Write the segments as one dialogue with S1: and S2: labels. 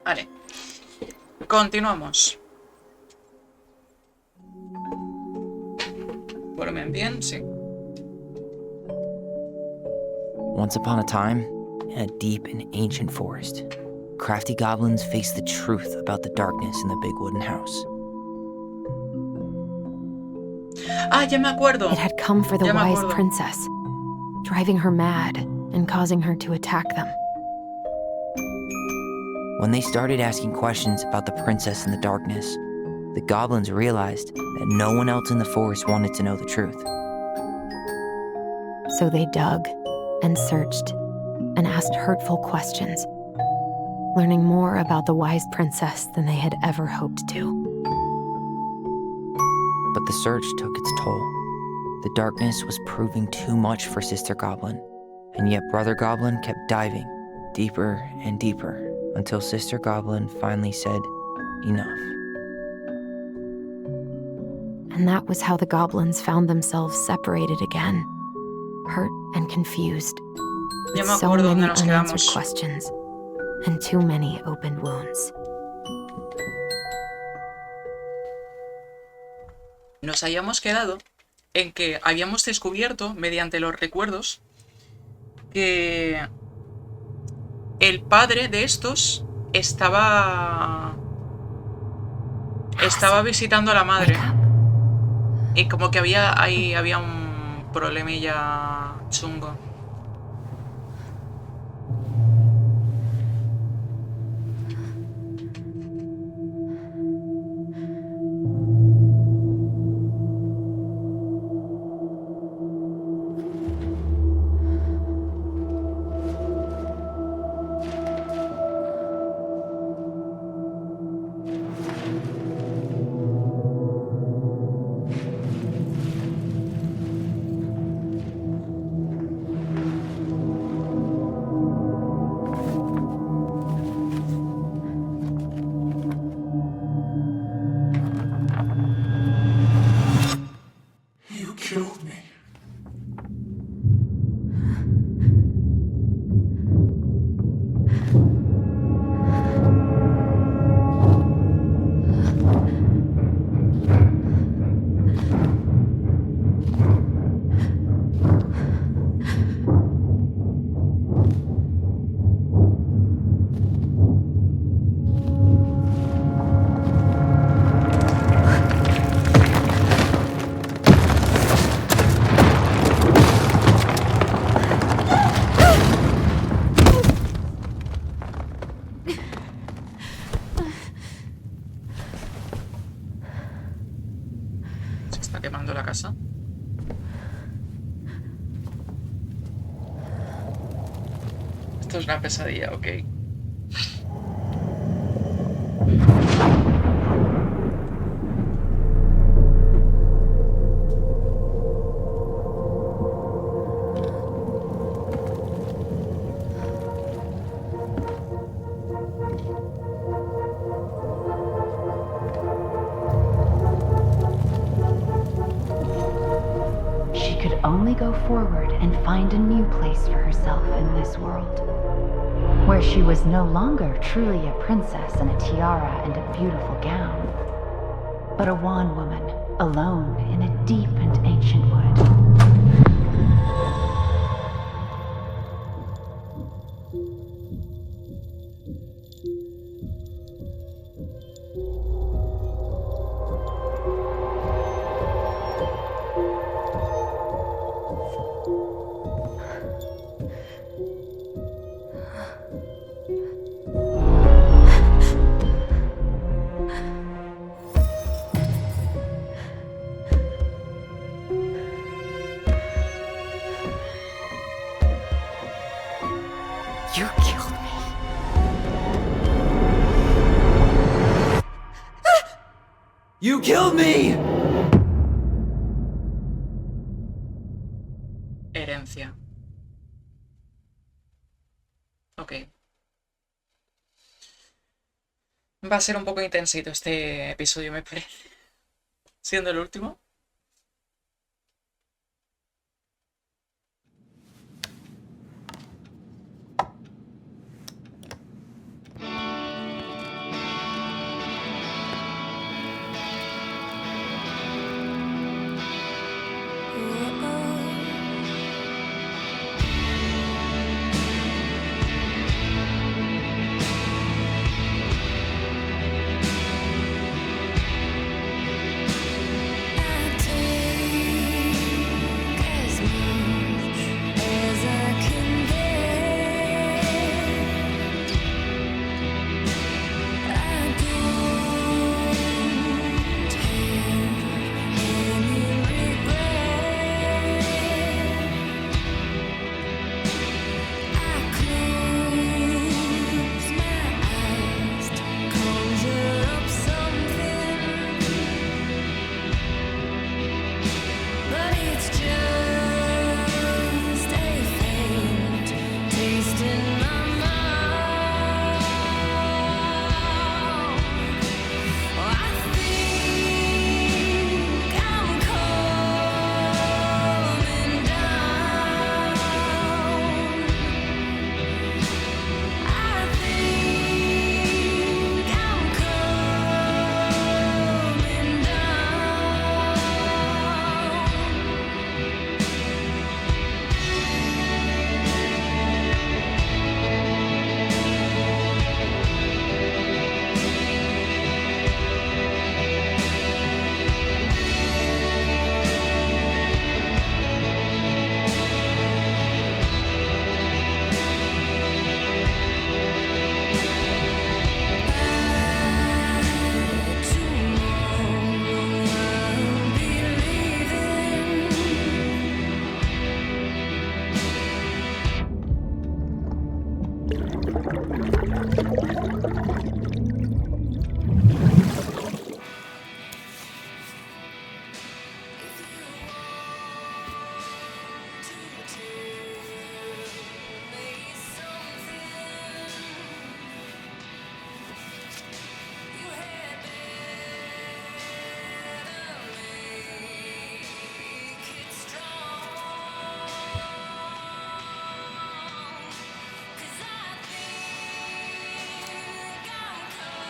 S1: Vale. Continuamos. Volumen bien, sí.
S2: Once upon a time, in a deep and ancient forest, crafty goblins faced the truth about the darkness in the big wooden house.
S1: Ah, ya me acuerdo.
S3: It had come for the
S1: Ya me
S3: wise
S1: acuerdo.
S3: princess, driving her mad and causing her to attack them.
S2: When they started asking questions about the princess in the darkness, the goblins realized that no one else in the forest wanted to know the truth.
S3: So they dug and searched and asked hurtful questions, learning more about the wise princess than they had ever hoped to.
S2: But the search took its toll. The darkness was proving too much for Sister Goblin, and yet Brother Goblin kept diving deeper and deeper until Sister Goblin finally said, enough.
S3: And that was how the goblins found themselves separated again, hurt and confused,
S1: Ya
S3: with
S1: me
S3: so
S1: acuerdo
S3: many
S1: dónde nos
S3: unanswered
S1: quedamos.
S3: questions and too many open wounds.
S1: Nos habíamos quedado en que habíamos descubierto, mediante los recuerdos, que el padre de estos estaba visitando a la madre. Y como que había un problemilla chungo.
S4: You killed me.
S1: Se está quemando la casa. Esto es una pesadilla, ok.
S5: She could only go forward and find a new place for herself in this world, where she was no longer truly a princess in a tiara and a beautiful gown, but a wan woman, alone in a deep and ancient wood.
S3: You killed me.
S2: You killed me!
S1: Herencia. Ok. Va a ser un poco intensito este episodio, me parece. Siendo el último.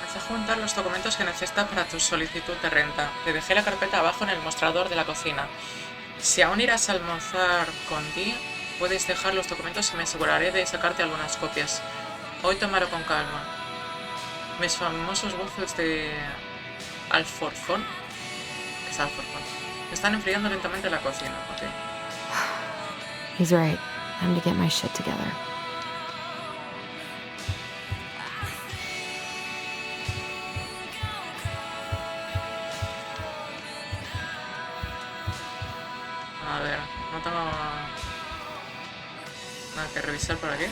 S1: Comencé a juntar los documentos que necesitas para tu solicitud de renta. Te dejé la carpeta abajo en el mostrador de la cocina. Si aún irás a almorzar con Dee, puedes dejar los documentos y me aseguraré de sacarte algunas copias. Hoy tómalo con calma. Mis famosos gozos de alforfón. ¿Qué es alforfón? Están enfriando lentamente la cocina, ¿ok?
S3: He's right. Time to get my shit together.
S1: A ver, no tengo nada que revisar por aquí.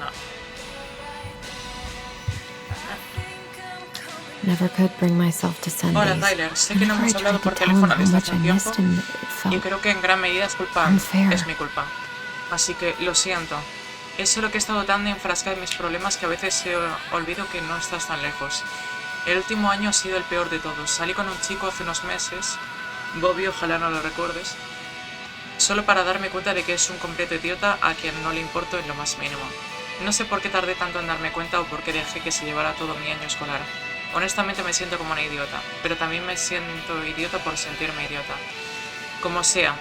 S1: No.
S3: Never could bring myself to send
S1: Hola
S3: these.
S1: Tyler, sé que no
S3: Whenever I
S1: hemos hablado
S3: tried
S1: por
S3: to tell him
S1: teléfono
S3: how
S1: desde
S3: much
S1: hace
S3: I
S1: un
S3: missed
S1: tiempo
S3: him, it
S1: y
S3: felt
S1: creo que en gran medida
S3: unfair.
S1: es mi culpa. Así que lo siento. Es solo que he estado tan enfrascada en mis problemas que a veces olvido que no estás tan lejos. El último año ha sido el peor de todos. Salí con un chico hace unos meses, Bobby, ojalá no lo recuerdes, solo para darme cuenta de que es un completo idiota a quien no le importo en lo más mínimo. No sé por qué tardé tanto en darme cuenta o por qué dejé que se llevara todo mi año escolar. Honestamente me siento como una idiota, pero también me siento idiota por sentirme idiota. Como sea,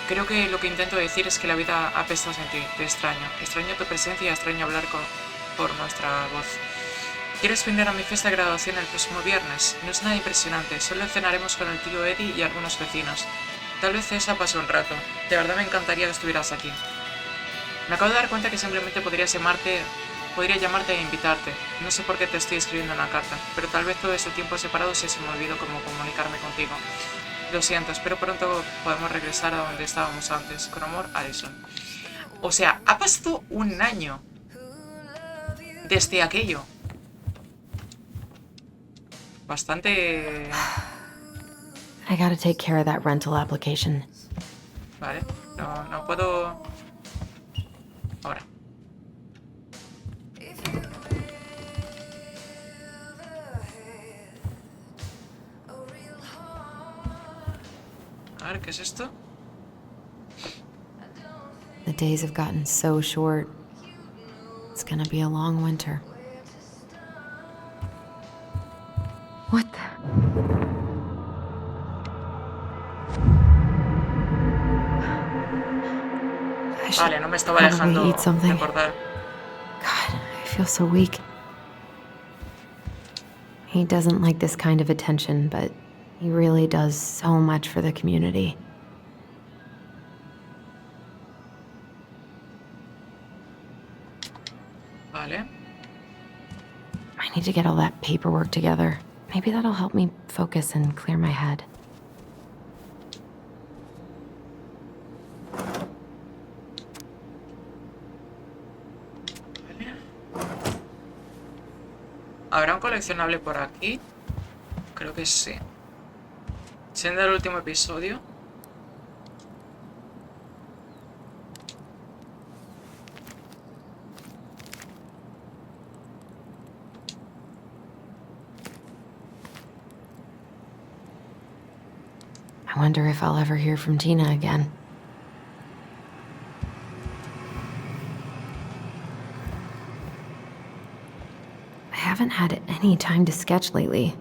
S1: creo que lo que intento decir es que la vida apesta sin ti, te extraño. Extraño tu presencia y extraño hablar por nuestra voz. ¿Quieres venir a mi fiesta de graduación el próximo viernes? No es nada impresionante, solo cenaremos con el tío Eddie y algunos vecinos. Tal vez esa pase un rato. De verdad me encantaría que estuvieras aquí. Me acabo de dar cuenta que simplemente podría llamarte e invitarte. No sé por qué te estoy escribiendo una carta, pero tal vez todo ese tiempo separado se me olvidó cómo comunicarme contigo. Lo siento, espero pronto podamos regresar a donde estábamos antes. Con amor, Alison. O sea, ha pasado un año desde aquello. Bastante...
S3: I gotta take care of that rental application.
S1: Vale, no puedo... Ahora. A ver, ¿qué es esto?
S3: The days have gotten so short. It's gonna be a long winter. What the?
S1: Vale, no me estaba dejando recordar.
S3: God, I feel so weak. He doesn't like this kind of attention, but he really does so much for the community.
S1: Vale.
S3: I need to get all that paperwork together. Maybe that'll help me focus and clear my head. ¿Habrá un coleccionable por aquí? Creo que sí. Siendo el último episodio. I wonder if I'll ever hear from Tina again. I haven't had any time to sketch lately.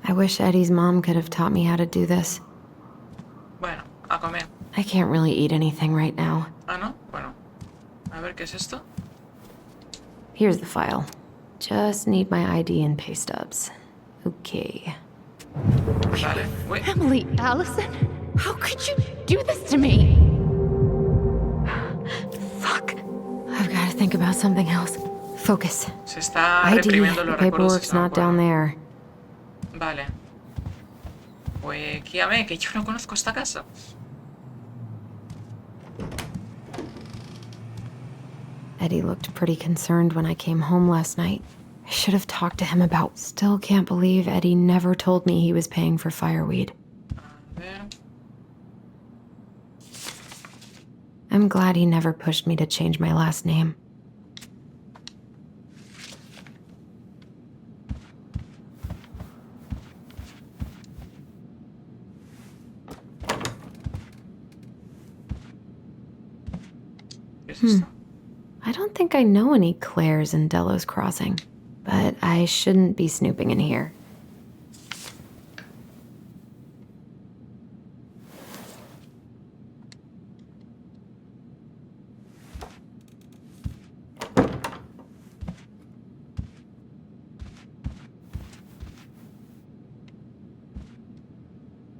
S3: I wish Eddie's mom could have taught me how to do this.
S1: Bueno, a comer.
S3: I can't really eat anything right now.
S1: Ah, ¿no? Bueno. A ver, ¿qué es esto?
S3: Here's the file. Just need my ID and pay stubs. Okay.
S1: Vale. Uy.
S5: Emily, Allison, how could you do this to me?
S3: Fuck. I've got to think about something else. Focus.
S1: Se está
S3: ID,
S1: reprimiendo
S3: the
S1: los recuerdos.
S3: paperwork's not down there.
S1: Vale. Pues guíame, que yo no conozco esta casa.
S3: Eddie looked pretty concerned when I came home last night. I should have talked to him about... Still can't believe Eddie never told me he was paying for fireweed.
S1: A ver.
S3: I'm glad he never pushed me to change my last name.
S1: ¿Qué es esto?
S3: I don't think I know any Claires in Delos Crossing, but I shouldn't be snooping in here.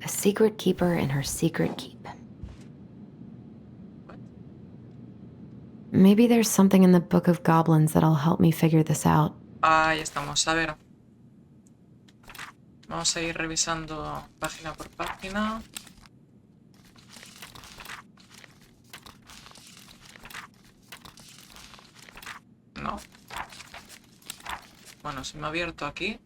S3: A secret keeper in her secret keep. Maybe there's something in the Book of Goblins that'll help me figure this out.
S1: Ahí estamos, a ver. Vamos a ir revisando página por página. No. Bueno, se me ha abierto aquí.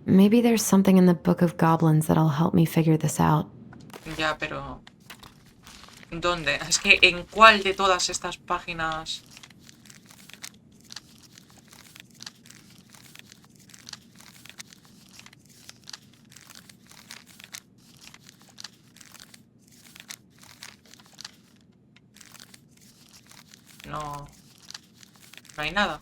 S3: Maybe there's something in the Book of Goblins that'll help me figure this out.
S1: Ya, pero... ¿Dónde? Es que ¿en cuál de todas estas páginas? No... No hay nada.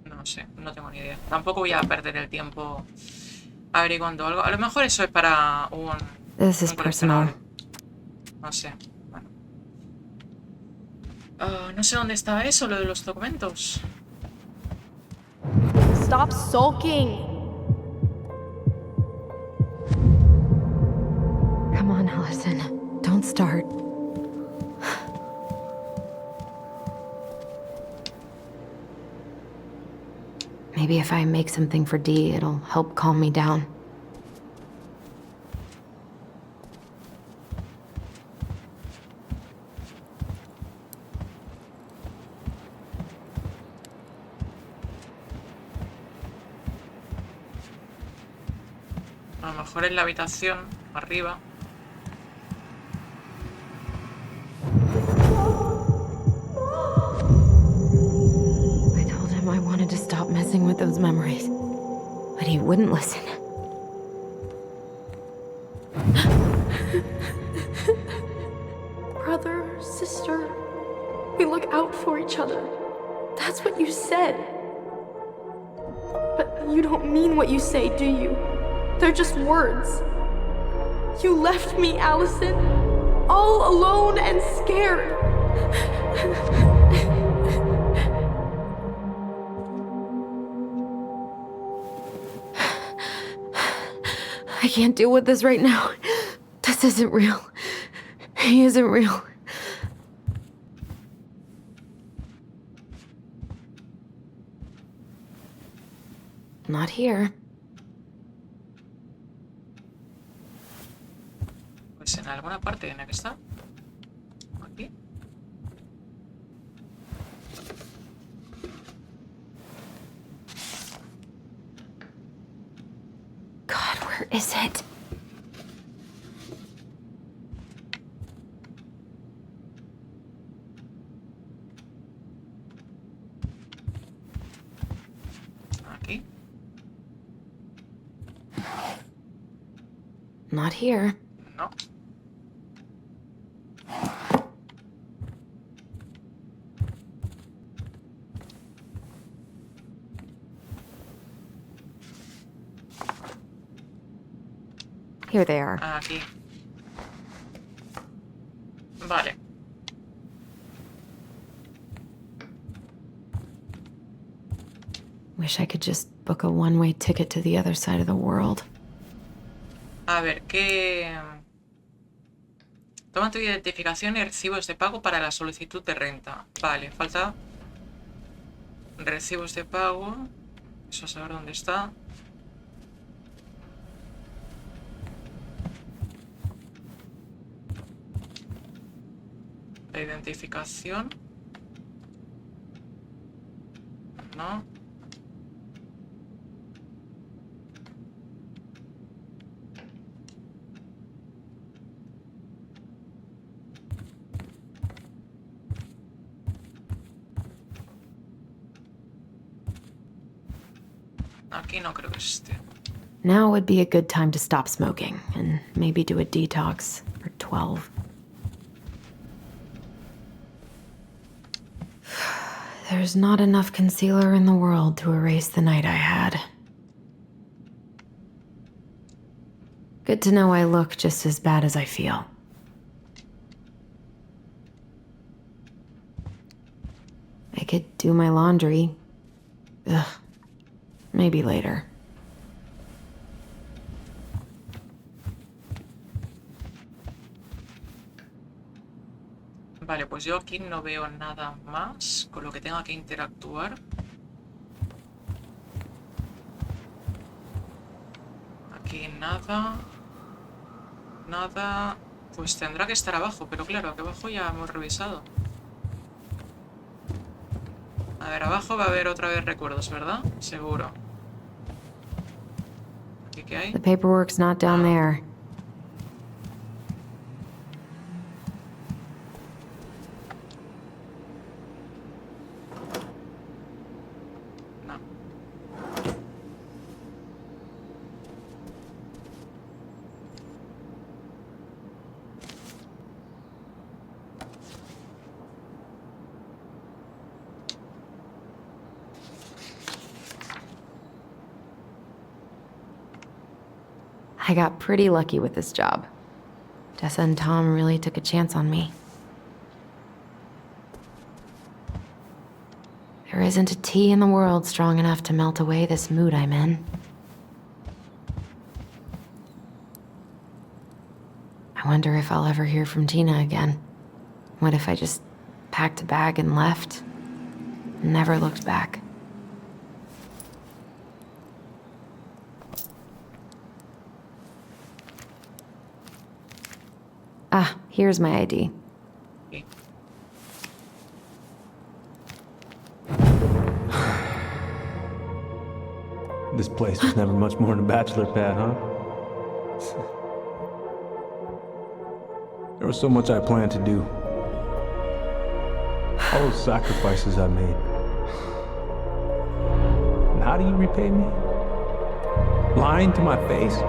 S1: No sé, no tengo ni idea. Tampoco voy a perder el tiempo averiguando algo. A lo mejor eso es para un
S3: This is
S1: coleccionador.
S3: personal.
S1: No sé. Bueno. No sé dónde estaba eso, lo de los documentos.
S6: Stop sulking!
S3: Come on, Allison. Don't start. Maybe if I make something for Dee, it'll help calm me down.
S1: A lo mejor en la habitación, arriba.
S3: I told him I wanted to stop messing with those memories, but he wouldn't listen.
S6: Brother, sister, we look out for each other. That's what you said. But you don't mean what you say, do you? They're just words. You left me, Allison, all alone and scared.
S3: I can't deal with this right now. This isn't real. He isn't real. Not here.
S1: Pues en alguna parte tiene que estar. Aquí.
S3: God, where is it?
S1: Aquí.
S3: Not here.
S1: No.
S3: Here they are.
S1: Aquí. Vale.
S3: Wish I could just book a one-way ticket to the other side of the world.
S1: A ver, ¿qué...? Toma tu identificación y recibos de pago para la solicitud de renta. Vale, falta... recibos de pago. Eso a saber dónde está. La identificación. No. Aquí no creo que esté.
S3: Now would be a good time to stop smoking and maybe do a detox for 12. There's not enough concealer in the world to erase the night I had. Good to know I look just as bad as I feel. I could do my laundry. Ugh. Maybe later.
S1: Vale, pues yo aquí no veo nada más con lo que tenga que interactuar. Aquí nada. Nada. Pues tendrá que estar abajo, pero claro, aquí abajo ya hemos revisado. A ver, abajo va a haber otra vez recuerdos, ¿verdad? Seguro. ¿Aquí qué hay?
S3: The paperwork's not down there.
S1: No.
S3: I got pretty lucky with this job. Tessa and Tom really took a chance on me. There isn't a tea in the world strong enough to melt away this mood I'm in. I wonder if I'll ever hear from Tina again. What if I just packed a bag and left? Never looked back. Ah, here's my ID.
S1: Okay.
S7: This place was never much more than a bachelor pad, huh? There was so much I planned to do. All those sacrifices I made. And how do you repay me? Lying to my face?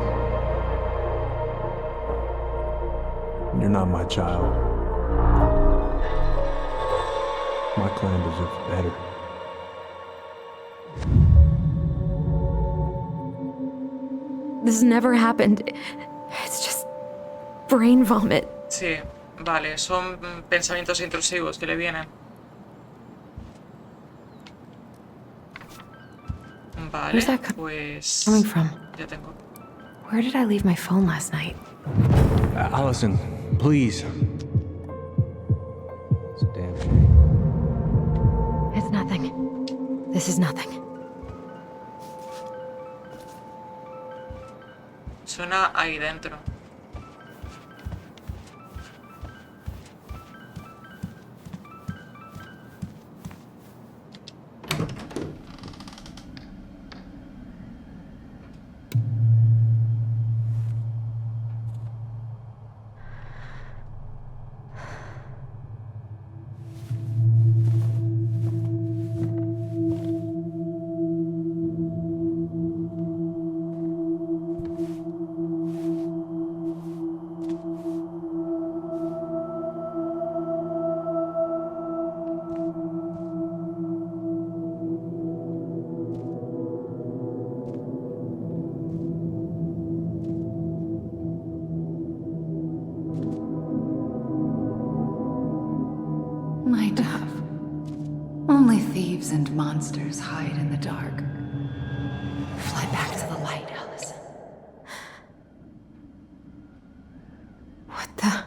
S7: You're not my child. My clan deserves better.
S3: This never happened. It's just brain vomit.
S1: Sí, vale, son pensamientos intrusivos que le vienen. Vale,
S3: Where's that
S1: pues...
S3: coming from?
S1: Ya tengo.
S3: Where did I leave my phone last night?
S7: Allison, please. It's a damn shame.
S3: It's nothing. This is nothing.
S1: Suena ahí dentro.
S5: thieves and monsters hide in the dark. Fly back to the light, Allison.
S3: What the?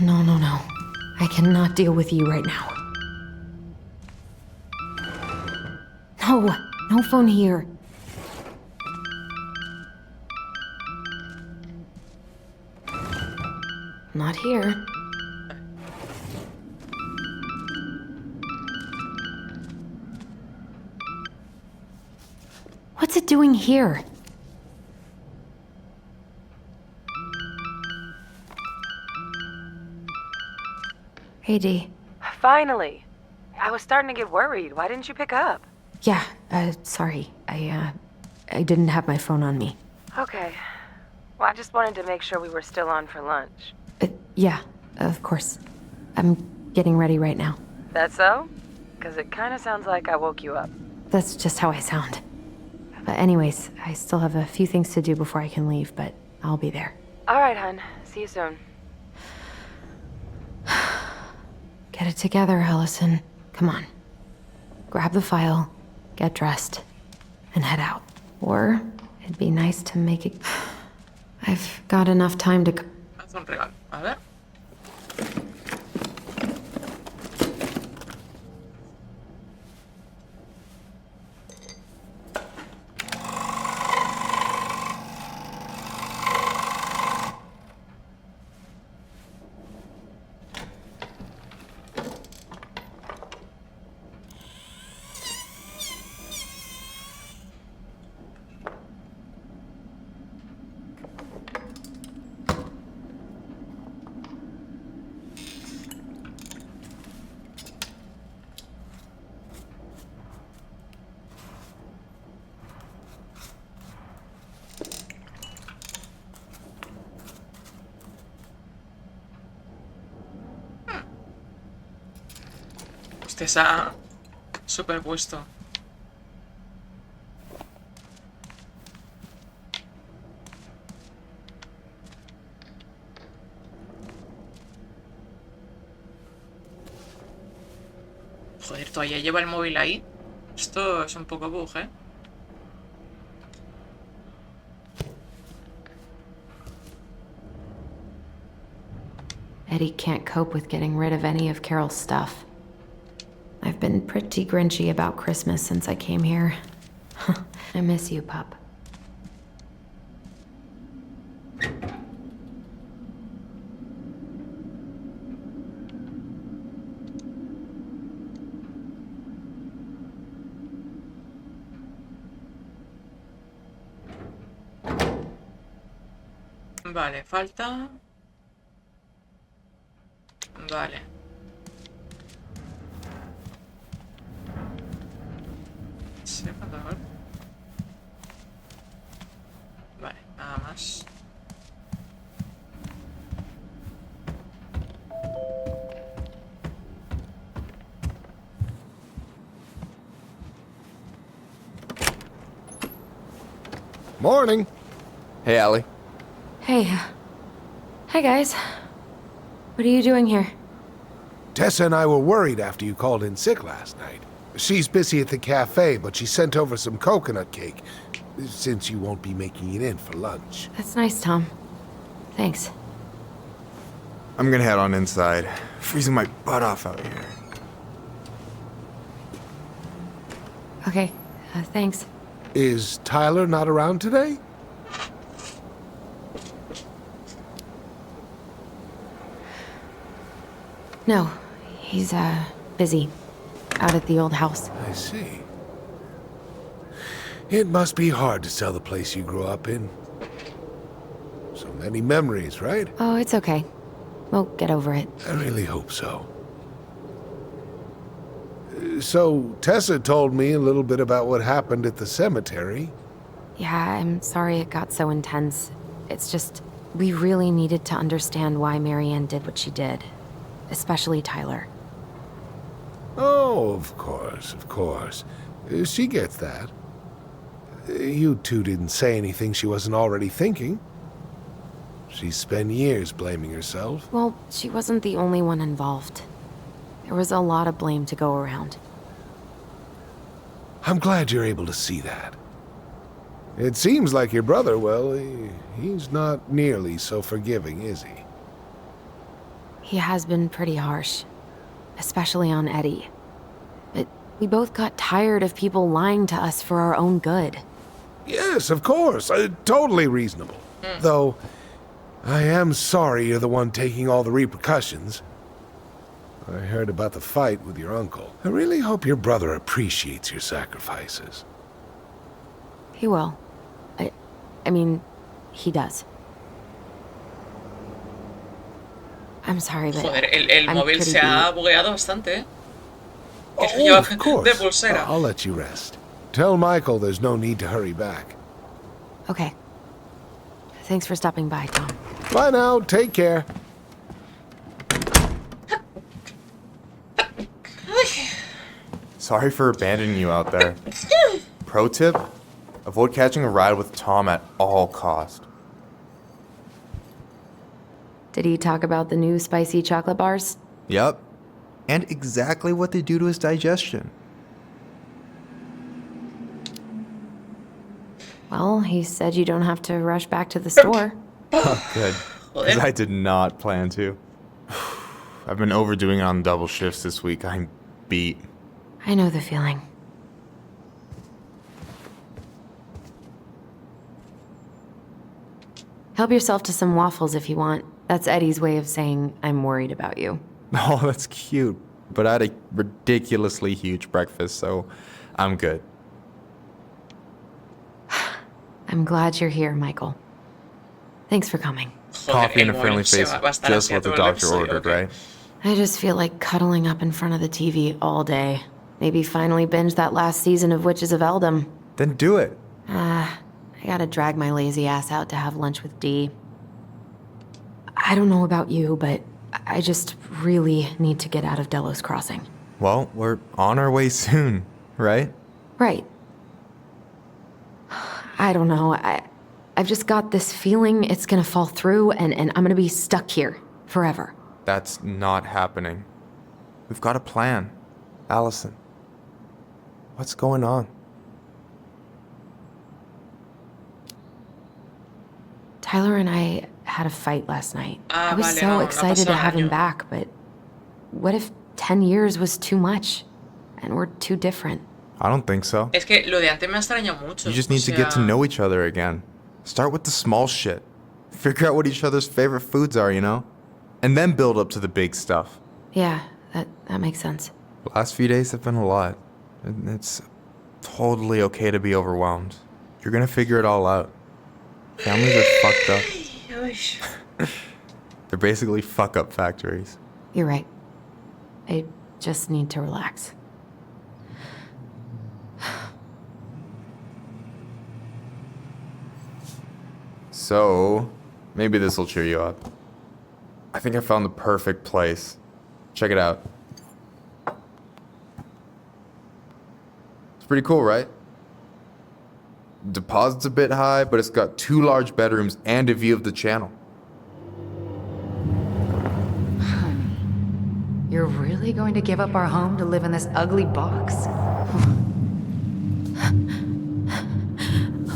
S3: No, no, no. I cannot deal with you right now. No, no phone here. Not here. What's it doing here? Hey, Dee.
S8: Finally. I was starting to get worried. Why didn't you pick up?
S3: Yeah, sorry. I didn't have my phone on me.
S8: Okay. Well, I just wanted to make sure we were still on for lunch.
S3: Yeah, of course. I'm getting ready right now.
S8: That so? Because it kind of sounds like I woke you up.
S3: That's just how I sound. But anyways, I still have a few things to do before I can leave, but I'll be there.
S8: All right, hun. See you soon.
S3: Get it together, Allison. Come on. Grab the file, get dressed, and head out. Or it'd be nice to make it... I've got enough time to...
S1: Haz un regalo. A ver. Hostia, se ha superpuesto. Joder, todavía lleva el móvil ahí. Esto es un poco bug, ¿eh?
S3: Eddie can't cope with getting rid of any of Carol's stuff. I've been pretty grinchy about Christmas since I came here. I miss you, pup.
S1: Vale, falta... Vale. Sí, falta ver. Vale, nada más.
S9: Morning. Hey, Allie.
S3: Hey. Hi, guys. What are you doing here?
S9: Tessa and I were worried after you called in sick last night. She's busy at the cafe, but she sent over some coconut cake, since you won't be making it in for lunch.
S3: That's nice, Tom. Thanks.
S10: I'm gonna head on inside. Freezing my butt off out here.
S3: Okay, thanks.
S9: Is Tyler not around today?
S3: No, he's, busy. Out at the old house.
S9: I see. It must be hard to sell the place you grew up in. So many memories, right?
S3: Oh, it's okay. We'll get over it.
S9: I really hope so. So, Tessa told me a little bit about what happened at the cemetery.
S3: Yeah, I'm sorry it got so intense. It's just, we really needed to understand why Marianne did what she did. Especially Tyler.
S9: Oh, of course, of course. She gets that. You two didn't say anything she wasn't already thinking. She spent years blaming herself.
S3: Well, she wasn't the only one involved. There was a lot of blame to go around.
S9: I'm glad you're able to see that. It seems like your brother, well, he's not nearly so forgiving, is he?
S3: He has been pretty harsh, especially on Eddie. But we both got tired of people lying to us for our own good.
S9: Yes, of course. Totally reasonable. Though, I am sorry you're the one taking all the repercussions. I heard about the fight with your uncle. I really hope your brother appreciates your sacrifices.
S3: He will. I mean, he does. I'm sorry, but
S1: Joder, el
S3: I'm
S1: móvil
S3: pretty
S1: se ha
S3: beat.
S1: bugueado bastante, ¿eh?
S9: Oh, of
S1: De
S9: course.
S1: pulsera.
S9: I'll let you rest. Tell Michael there's no need to hurry back.
S3: Okay. Thanks for stopping by, Tom.
S9: Bye now. Take care.
S10: Sorry for abandoning you out there. Pro tip? Avoid catching a ride with Tom at all cost.
S3: Did he talk about the new spicy chocolate bars?
S10: Yup. And exactly what they do to his digestion.
S3: Well, he said you don't have to rush back to the store.
S10: Good. Because I did not plan to. I've been overdoing it on double shifts this week. I'm beat.
S3: I know the feeling. Help yourself to some waffles if you want. That's Eddie's way of saying, I'm worried about you.
S10: Oh, that's cute. But I had a ridiculously huge breakfast, so I'm good.
S3: I'm glad you're here, Michael. Thanks for coming.
S10: Coffee and a
S1: el
S10: friendly
S1: móvil se
S10: face,
S1: va a estar
S10: just
S1: así a
S10: what the
S1: todo el
S10: doctor
S1: episodio,
S10: ordered,
S1: ok.
S10: right?
S3: I just feel like cuddling up in front of the TV all day. Maybe finally binge that last season of Witches of Eldom.
S10: Then do it.
S3: I gotta drag my lazy ass out to have lunch with Dee. I don't know about you, but I just really need to get out of Delos Crossing.
S10: Well, we're on our way soon, right?
S3: Right. I don't know. I've just got this feeling it's gonna fall through and I'm gonna be stuck here forever.
S10: That's not happening. We've got a plan. Allison, what's going on?
S3: Tyler and I had a fight last night. I was
S1: vale,
S3: so
S1: no
S3: excited
S1: pasó
S3: to
S1: el
S3: have him
S1: año.
S3: back, but what if 10 years was too much and we're too different?
S10: I don't think so.
S1: Es que lo de antes me extraña mucho.
S10: You just need to get to know each other again. Start with the small shit. Figure out what each other's favorite foods are, you know? And then build up to the big stuff.
S3: Yeah, that makes sense.
S10: The last few days have been a lot. And it's totally okay to be overwhelmed. You're gonna figure it all out. Families are fucked up. They're basically fuck-up factories.
S3: You're right. I just need to relax.
S10: So, maybe this will cheer you up. I think I found the perfect place. Check it out. It's pretty cool, right? Deposit's a bit high, but it's got 2 large bedrooms and a view of the channel.
S5: You're really going to give up our home to live in this ugly box?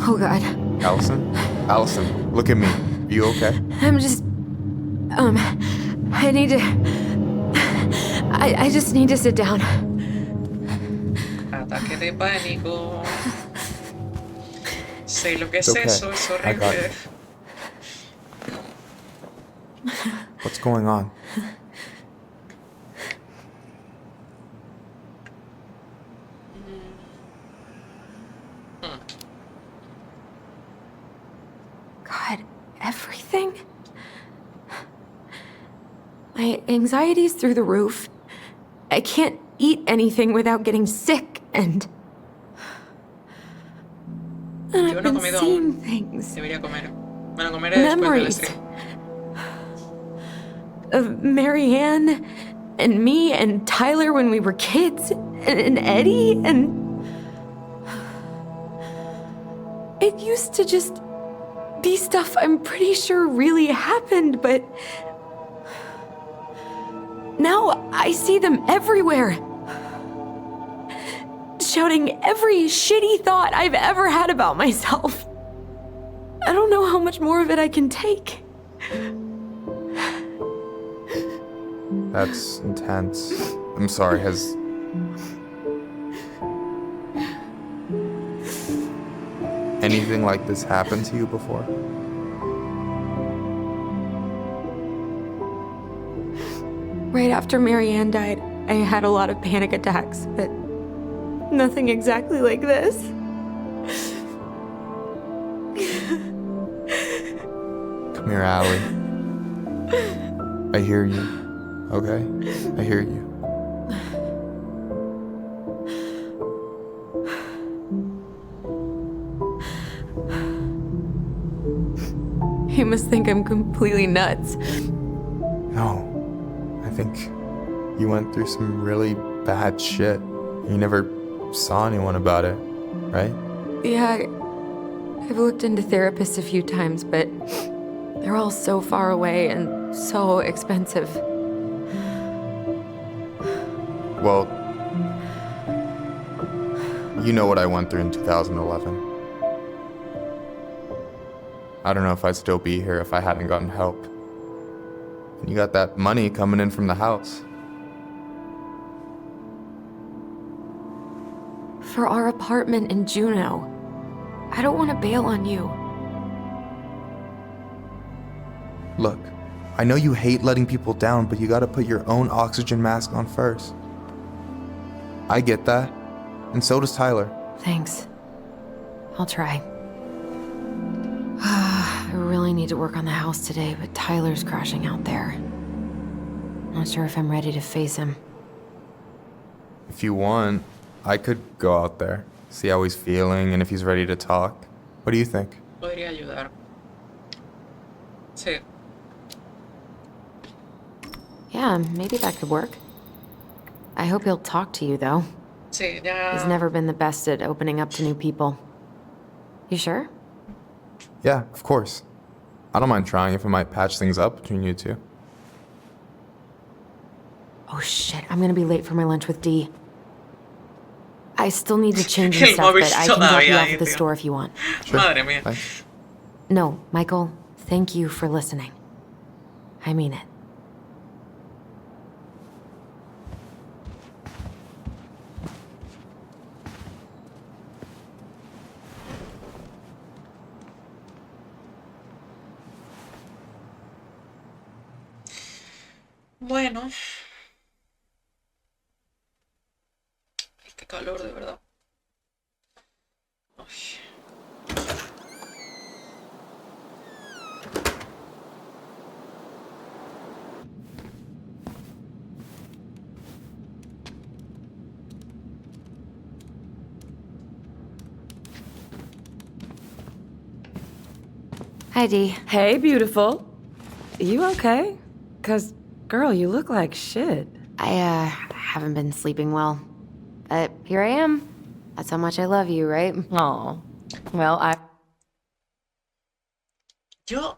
S3: Oh God.
S10: Allison? Allison, look at me. Are you okay?
S3: I'm just... I need to... I just need to sit down.
S1: Ataque de pánico. Sé lo que es
S10: okay.
S1: eso, es
S10: I got
S1: horrible.
S10: What's going on?
S3: God, everything? My anxiety's through the roof. I can't eat anything without getting sick, and
S1: Yo
S3: I've
S1: no he
S3: been
S1: comido
S3: seeing
S1: aún.
S3: things.
S1: Debería comer. Bueno, comeré después del
S3: Memories.
S1: stream.
S3: Of Marianne, and me, and Tyler when we were kids, and Eddie, and... It used to just These stuff I'm pretty sure really happened, but now I see them everywhere. Shouting every shitty thought I've ever had about myself. I don't know how much more of it I can take.
S10: That's intense. I'm sorry, has... anything like this happened to you before?
S3: Right after Marianne died, I had a lot of panic attacks, but nothing exactly like this.
S10: Come here, Allie. I hear you, okay? I hear you.
S3: You must think I'm completely nuts.
S10: No. I think you went through some really bad shit. You never saw anyone about it, right?
S3: Yeah, I've looked into therapists a few times, but they're all so far away and so expensive.
S10: Well, you know what I went through in 2011. I don't know if I'd still be here if I hadn't gotten help. And you got that money coming in from the house.
S3: For our apartment in Juneau. I don't want to bail on you.
S10: Look, I know you hate letting people down, but you gotta put your own oxygen mask on first. I get that, and so does Tyler.
S3: Thanks. I'll try. I really need to work on the house today, but Tyler's crashing out there. Not sure if I'm ready to face him.
S10: If you want, I could go out there, see how he's feeling, and if he's ready to talk. What do you think?
S1: Podría ayudar. Sí.
S3: Yeah, maybe that could work. I hope he'll talk to you, though.
S1: Sí, ya.
S3: He's never been the best at opening up to new people. You sure?
S10: Yeah, of course. I don't mind trying if it might patch things up between you two.
S3: Oh shit, I'm gonna be late for my lunch with Dee. I still need to change and
S1: El
S3: stuff,
S1: móvil
S3: but I can drop you
S1: todavía
S3: off
S1: ahí,
S3: at the
S1: tío.
S3: store if you want.
S10: Sure.
S1: Madre mía.
S10: Thanks.
S3: No, Michael, thank you for listening. I mean it.
S1: Bueno. Ay, qué calor, de verdad. Ay.
S3: Hi, Dee.
S11: Hey, beautiful. You okay? 'Cause, girl, you look like shit.
S3: I haven't been sleeping well. But here I am. That's how much I love you, right?
S11: Oh, well,
S1: Yo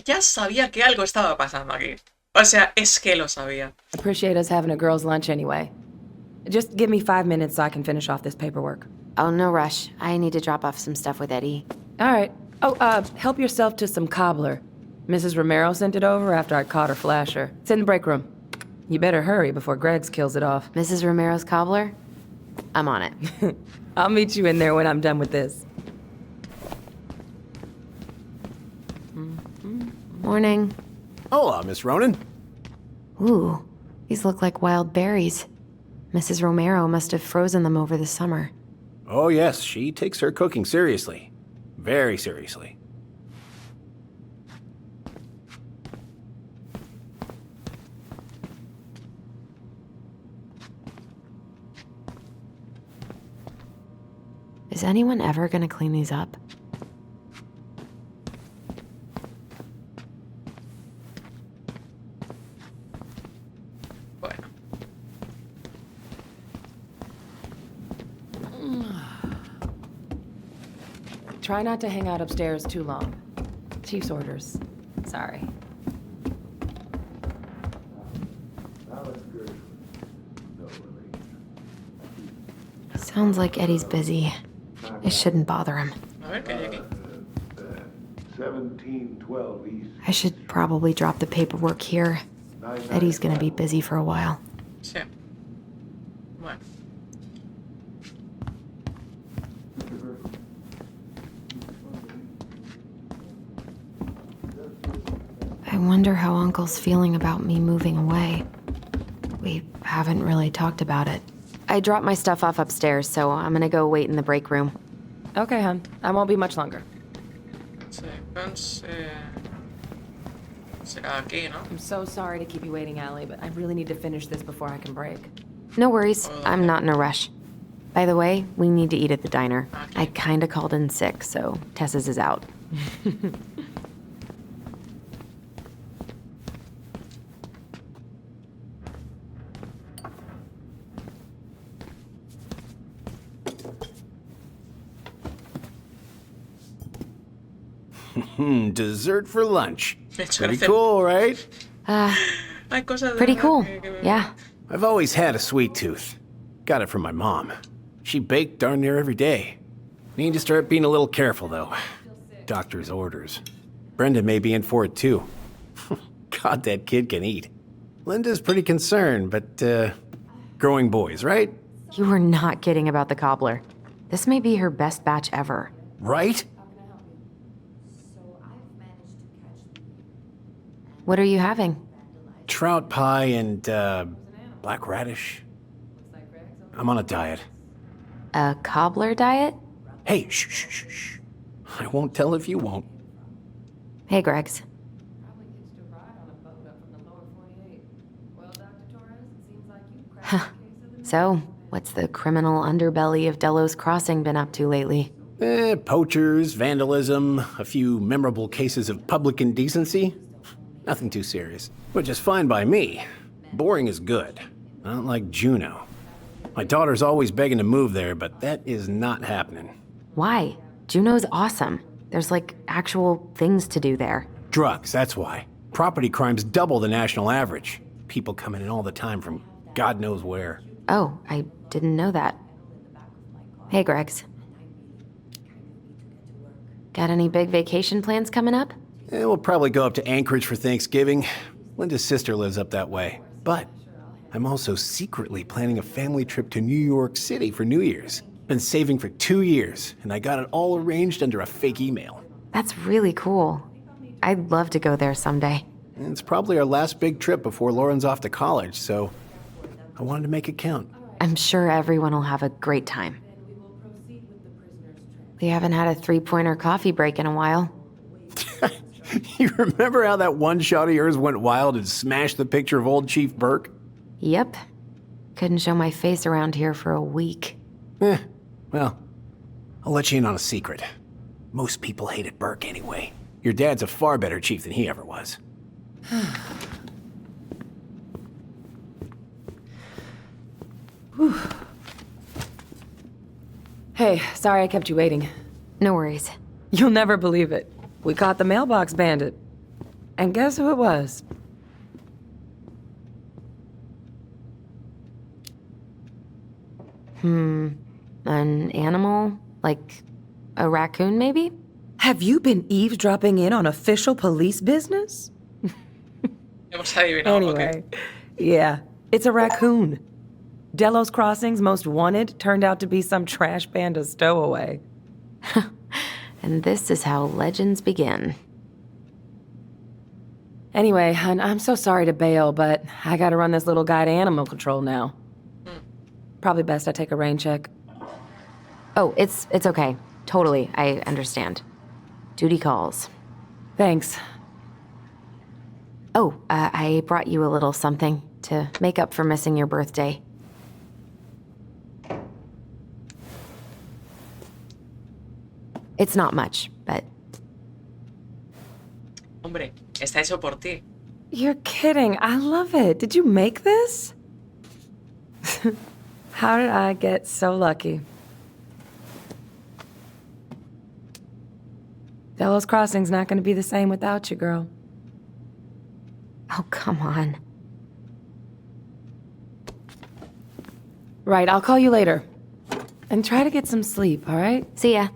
S1: ya sabía que algo estaba pasando aquí. O sea, es que lo sabía.
S11: appreciate us having a girls' lunch anyway. Just give me 5 minutes so I can finish off this paperwork.
S3: Oh, no rush. I need to drop off some stuff with Eddie.
S11: All right. Oh, help yourself to some cobbler. Mrs. Romero sent it over after I caught her flasher. It's in the break room. You better hurry before Greggs kills it off.
S3: Mrs. Romero's cobbler? I'm on it.
S11: I'll meet you in there when I'm done with this.
S3: Morning.
S12: Hola, Miss Ronan.
S3: Ooh, these look like wild berries. Mrs. Romero must have frozen them over the summer.
S12: Oh, yes, she takes her cooking seriously. Very seriously.
S3: Is anyone ever gonna clean these up?
S1: Bueno.
S11: Try not to hang out upstairs too long. Chief's orders. Sorry.
S3: Sounds like Eddie's busy. I shouldn't bother him.
S1: A ver, ¿qué hay aquí?
S9: 1712 East.
S3: I should probably drop the paperwork here. Eddie's gonna be busy for a while.
S1: Sí. Bueno.
S3: I wonder how Uncle's feeling about me moving away. We haven't really talked about it. I dropped my stuff off upstairs, so I'm gonna go wait in the break room.
S11: Okay, hon. I won't be much longer.
S1: Será aquí, ¿no?
S11: I'm so sorry to keep you waiting, Allie, but I really need to finish this before I can break.
S3: No worries, I'm not in a rush. By the way, we need to eat at the diner.
S1: Okay.
S3: I kinda called in sick, so Tessa's is out.
S12: Dessert for lunch. Pretty
S1: Chorce.
S12: cool, right?
S1: Hay cosas de
S3: Pretty
S1: verdad
S3: cool,
S1: que-
S3: yeah.
S12: I've always had a sweet tooth. Got it from my mom. She baked darn near every day. Need to start being a little careful, though. Doctor's orders. Brenda may be in for it, too. God, that kid can eat. Linda's pretty concerned, but, growing boys, right?
S3: You were not kidding about the cobbler. This may be her best batch ever.
S12: Right?
S3: What are you having?
S12: Trout pie and, black radish. I'm on a diet.
S3: A cobbler diet?
S12: Hey, shh, shh, shh, shh. I won't tell if you won't.
S3: Hey, Greggs. So, what's the criminal underbelly of Delos Crossing been up to lately?
S12: Poachers, vandalism, a few memorable cases of public indecency. Nothing too serious. Which is fine by me. Boring is good. Not like Juneau. My daughter's always begging to move there, but that is not happening.
S3: Why? Juneau's awesome. There's like actual things to do there.
S12: Drugs, that's why. Property crime's double the national average. People coming in all the time from God knows where.
S3: Oh, I didn't know that. Hey, Greggs. Got any big vacation plans coming up?
S12: We'll probably go up to Anchorage for Thanksgiving. Linda's sister lives up that way. But I'm also secretly planning a family trip to New York City for New Year's. Been saving for 2 years, and I got it all arranged under a fake email.
S3: That's really cool. I'd love to go there someday.
S12: And it's probably our last big trip before Lauren's off to college, so I wanted to make it count.
S3: I'm sure everyone will have a great time. We haven't had a three-pointer coffee break in a while.
S12: You remember how that one shot of yours went wild and smashed the picture of old Chief Burke?
S3: Yep. Couldn't show my face around here for a week.
S12: Well, I'll let you in on a secret. Most people hated Burke anyway. Your dad's a far better chief than he ever was.
S11: Hey, sorry I kept you waiting.
S3: No worries.
S11: You'll never believe it. We caught the mailbox bandit. And guess who it was?
S3: An animal? Like a raccoon, maybe?
S11: Have you been eavesdropping in on official police business?
S1: Hemos adivinado.
S11: Anyway,
S1: Ok.
S11: yeah, it's a raccoon. Delos Crossing's most wanted turned out to be some trash panda stowaway.
S3: And this is how legends begin.
S11: Anyway, I'm so sorry to bail, but I gotta run this little guy to animal control now. Probably best I take a rain check.
S3: Oh, it's okay. Totally, I understand. Duty calls.
S11: Thanks.
S3: Oh, I brought you a little something to make up for missing your birthday. It's not much, but...
S1: Hombre, está hecho por ti.
S11: You're kidding. I love it. Did you make this? How did I get so lucky? Delos Crossing's not gonna be the same without you, girl.
S3: Oh, come on.
S11: Right, I'll call you later. And try to get some sleep, alright?
S3: See ya.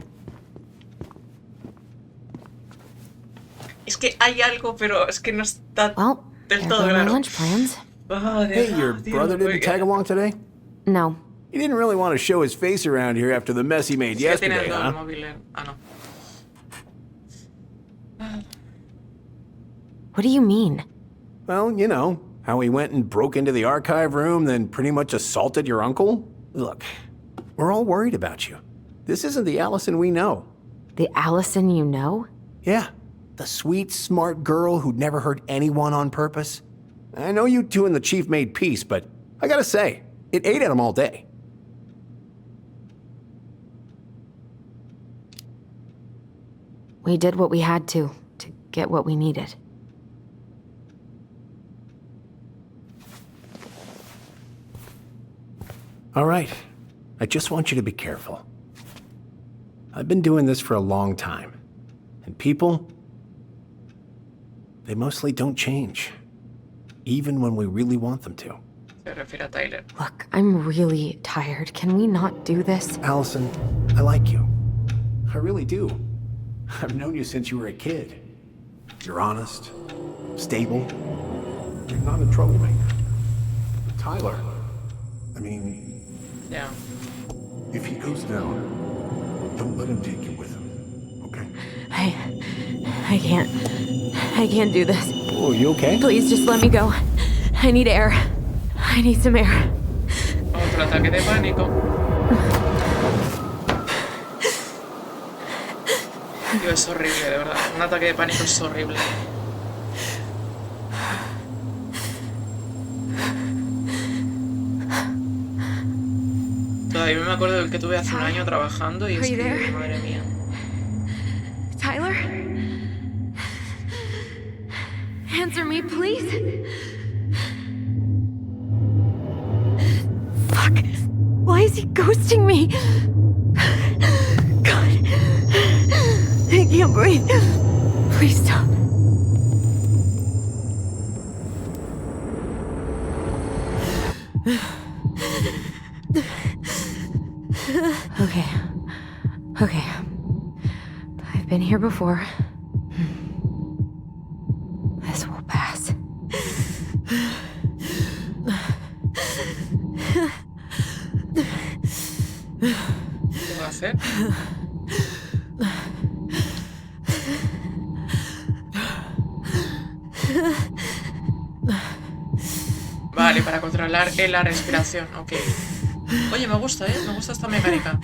S1: Es que hay algo, pero es que no está
S3: Well,
S1: del
S3: there
S1: todo
S3: go my
S1: claro.
S3: lunch plans.
S1: Oh,
S12: Hey,
S1: Dios,
S12: your
S1: tío,
S12: brother didn't tag along today?
S3: No.
S12: He didn't really want to show his face around here after the mess he made
S1: Es que tiene
S12: yesterday,
S1: el
S12: huh?
S1: móvil. Ah, no.
S3: What do you mean?
S12: Well, you know, how he went and broke into the archive room, then pretty much assaulted your uncle? Look, we're all worried about you. This isn't the Allison we know.
S3: The Allison you know?
S12: Yeah, the sweet, smart girl who'd never hurt anyone on purpose. I know you two and the chief made peace, but I gotta say, it ate at him all day.
S3: We did what we had to get what we needed.
S12: All right, I just want you to be careful. I've been doing this for a long time, and people, they mostly don't change, even when we really want them to.
S1: Se refiere a Tyler.
S3: Look, I'm really tired. Can we not do this?
S12: Allison, I like you. I really do. I've known you since you were a kid. You're honest, stable. You're not a troublemaker. Tyler, I mean,
S1: Yeah.
S4: If he goes down, don't let him take you with him, okay?
S3: I can't do this.
S12: oh, you okay?
S3: Please just let me go. I need air. I need some air.
S1: Otro ataque de pánico. Tío, es horrible, de verdad. Un ataque de pánico es horrible. Todavía me acuerdo del que tuve hace un año trabajando y es que, madre mía.
S3: Tyler? Answer me, please. Fuck. Why is he ghosting me? God. I can't breathe. Please stop. Okay. Okay. I've been here before. This will pass.
S1: ¿Qué va a hacer? Vale, para controlar la respiración, ok. Oye, me gusta, ¿eh? Me gusta esta mecánica.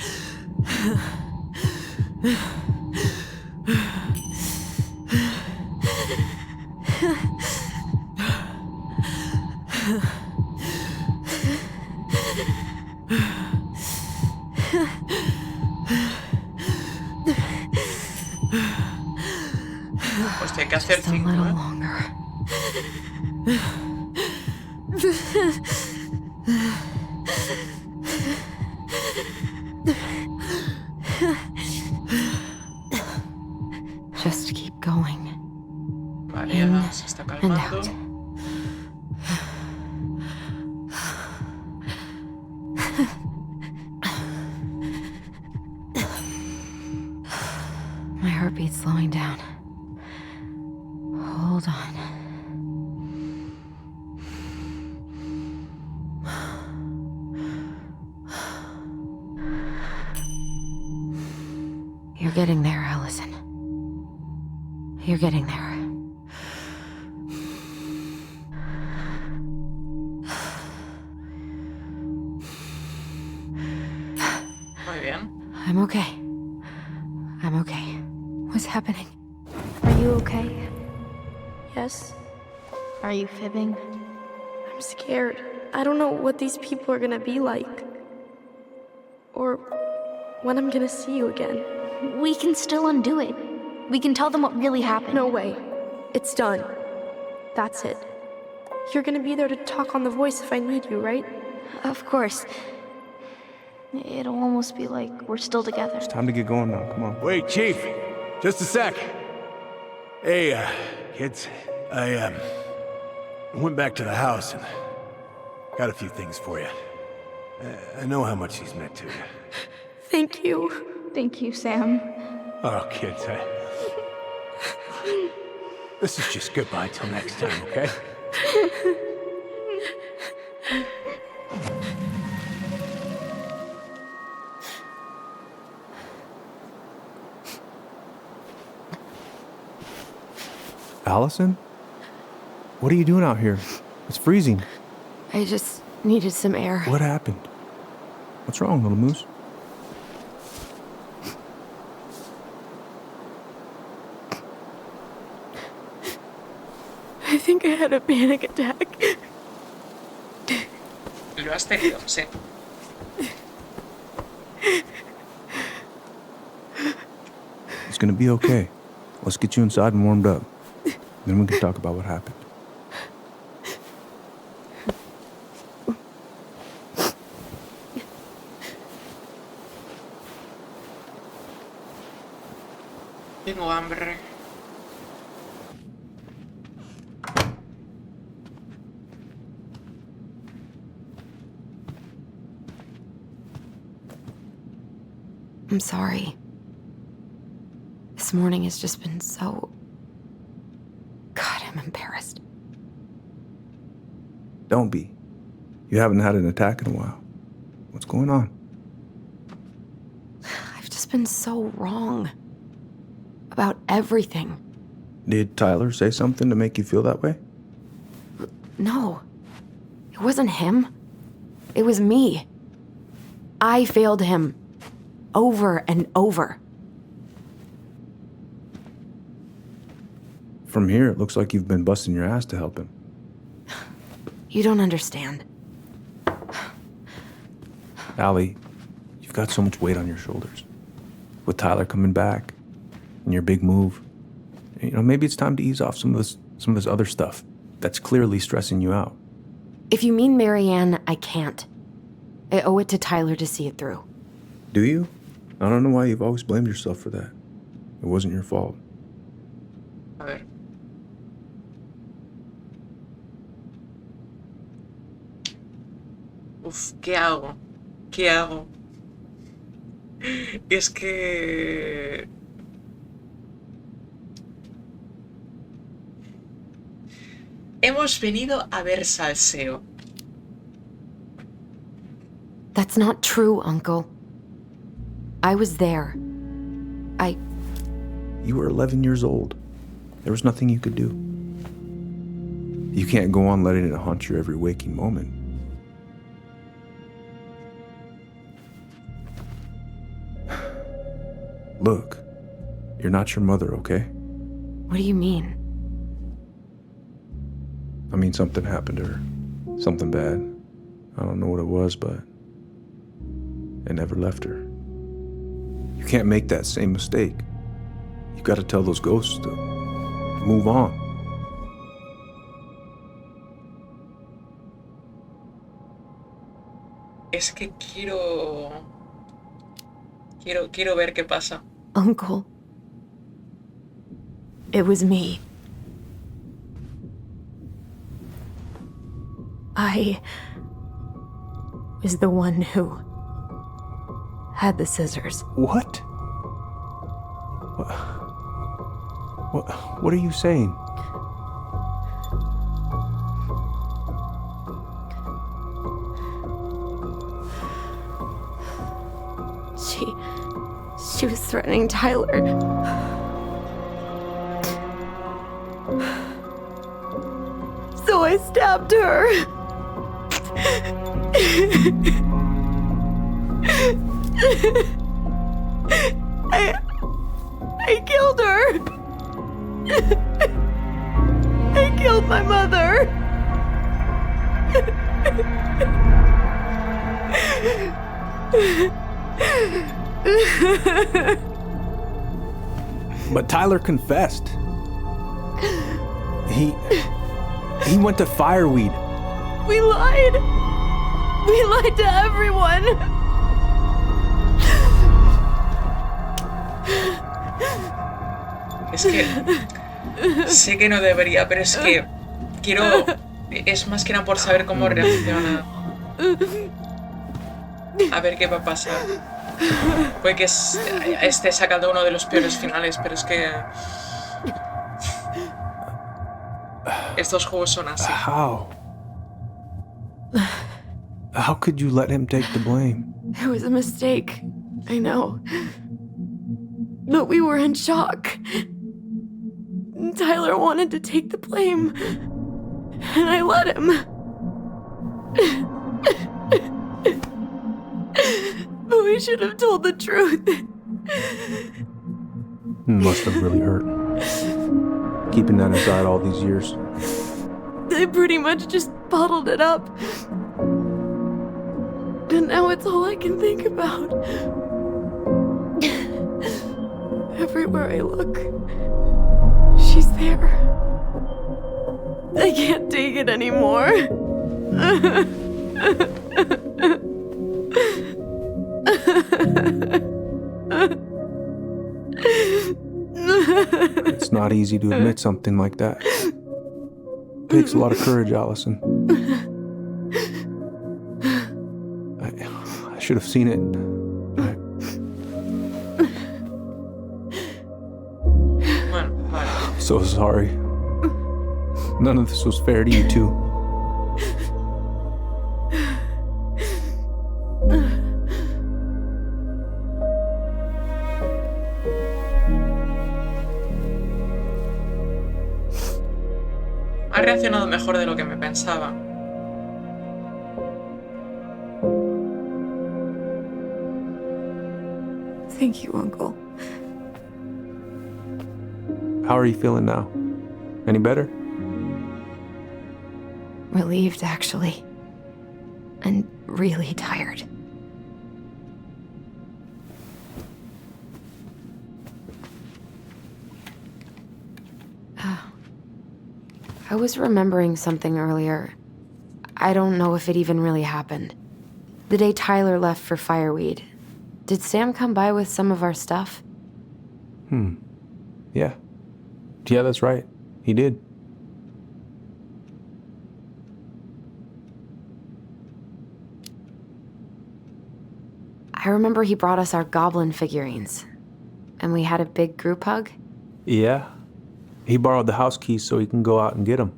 S1: Pues hay que hacer 5, ¿eh?
S3: Just keep going.
S1: Vale, ya se está calmando.
S3: My heartbeat's slowing down. Hold on. You're getting there, Allison. You're getting there.
S1: Muy bien.
S3: I'm okay. I'm okay. What's happening?
S6: Are you okay? Yes? Are you fibbing? I'm scared. I don't know what these people are gonna be like. Or when I'm gonna see you again.
S13: We can still undo it. We can tell them what really happened.
S6: No way. It's done. That's it. You're gonna be there to talk on the voice if I need you, right?
S13: Of course. It'll almost be like we're still together.
S7: It's time to get going now. Come on.
S12: Wait, Chief. Just a sec. Hey, kids. I went back to the house and got a few things for you. I know how much these meant to you.
S6: Thank you.
S13: Thank you, Sam.
S12: Oh, kids, this is just goodbye till next time, okay?
S7: Allison? What are you doing out here? It's freezing.
S3: I just needed some air.
S7: What happened? What's wrong, little moose?
S6: I think I had a panic attack.
S1: Lo has tenido, sí.
S7: It's gonna be okay. Let's get you inside and warmed up. Then we can talk about what happened.
S1: Tengo hambre.
S3: I'm sorry. This morning has just been so... God, I'm embarrassed.
S7: Don't be. You haven't had an attack in a while. What's going on?
S3: I've just been so wrong. About everything.
S7: Did Tyler say something to make you feel that way?
S3: No. It wasn't him. It was me. I failed him. Over and over.
S7: From here, it looks like you've been busting your ass to help him.
S3: You don't understand.
S7: Allie, you've got so much weight on your shoulders. With Tyler coming back, and your big move, you know, maybe it's time to ease off some of this other stuff that's clearly stressing you out.
S3: If you mean Marianne, I can't. I owe it to Tyler to see it through.
S7: Do you? I don't know why you've always blamed yourself for that. It wasn't your fault.
S1: A ver. Uf, ¿qué hago? ¿Qué hago? Es que... Hemos venido a ver salseo.
S3: That's not true, Uncle. I was there.
S7: You were 11 years old. There was nothing you could do. You can't go on letting it haunt your every waking moment. Look, you're not your mother, okay?
S3: What do you mean?
S7: I mean, something happened to her. Something bad. I don't know what it was, but it never left her. You can't make that same mistake. You gotta tell those ghosts to move on.
S1: Es que quiero ver qué pasa.
S3: Uncle. It was me. I was the one who had the scissors.
S7: What? What are you saying?
S6: She was threatening Tyler. So I stabbed her. I killed her. I killed my mother.
S7: But Tyler confessed. He went to Fireweed.
S6: We lied. We lied to everyone.
S1: Es que sé que no debería, pero es que quiero... Es más que nada por saber cómo reacciona. A ver qué va a pasar. Puede que esté sacando uno de los peores finales, pero es que... Estos juegos son así.
S7: How could you let him take the blame?
S6: It was a mistake. I know. But we were in shock. Tyler wanted to take the blame. And I let him. But we should have told the truth.
S7: Must have really hurt. Keeping that inside all these years.
S6: They pretty much just bottled it up. And now it's all I can think about. Everywhere I look, she's there. I can't take it anymore.
S7: It's not easy to admit something like that. It takes a lot of courage, Allison. I should have seen it. I'm so sorry. None of this was fair to you two.
S1: Ha reaccionado mejor de lo que me pensaba.
S6: Thank you, Uncle.
S7: How are you feeling now? Any better?
S3: Relieved, actually. And really tired. I was remembering something earlier. I don't know if it even really happened. The day Tyler left for Fireweed, did Sam come by with some of our stuff?
S7: Yeah. Yeah, that's right. He did.
S3: I remember he brought us our goblin figurines. And we had a big group hug.
S7: Yeah. He borrowed the house keys so he can go out and get them.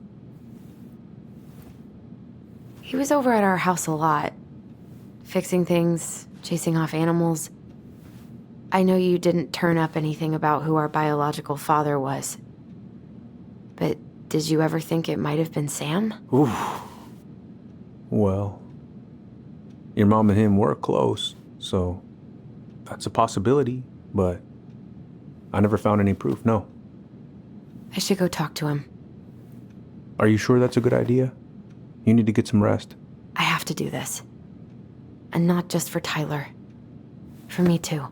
S3: He was over at our house a lot. Fixing things, chasing off animals. I know you didn't turn up anything about who our biological father was. But did you ever think it might have been Sam?
S7: Ooh. Well, your mom and him were close, so that's a possibility, but I never found any proof, no.
S3: I should go talk to him.
S7: Are you sure that's a good idea? You need to get some rest.
S3: I have to do this. And not just for Tyler. For me, too.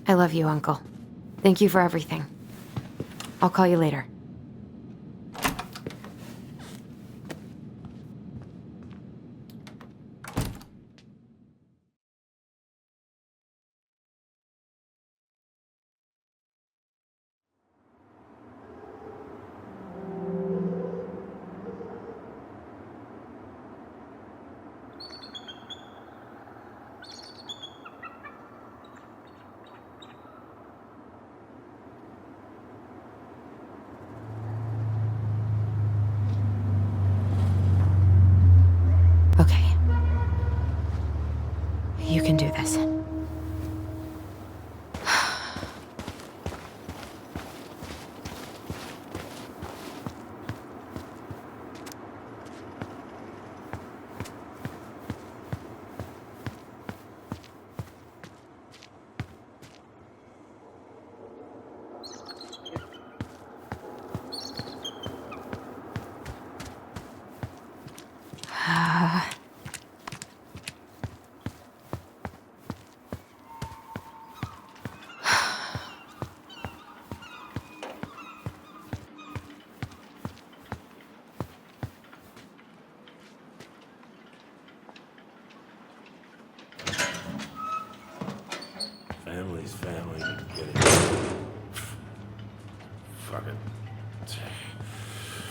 S3: I love you, Uncle. Thank you for everything. I'll call you later. Okay. You can do this.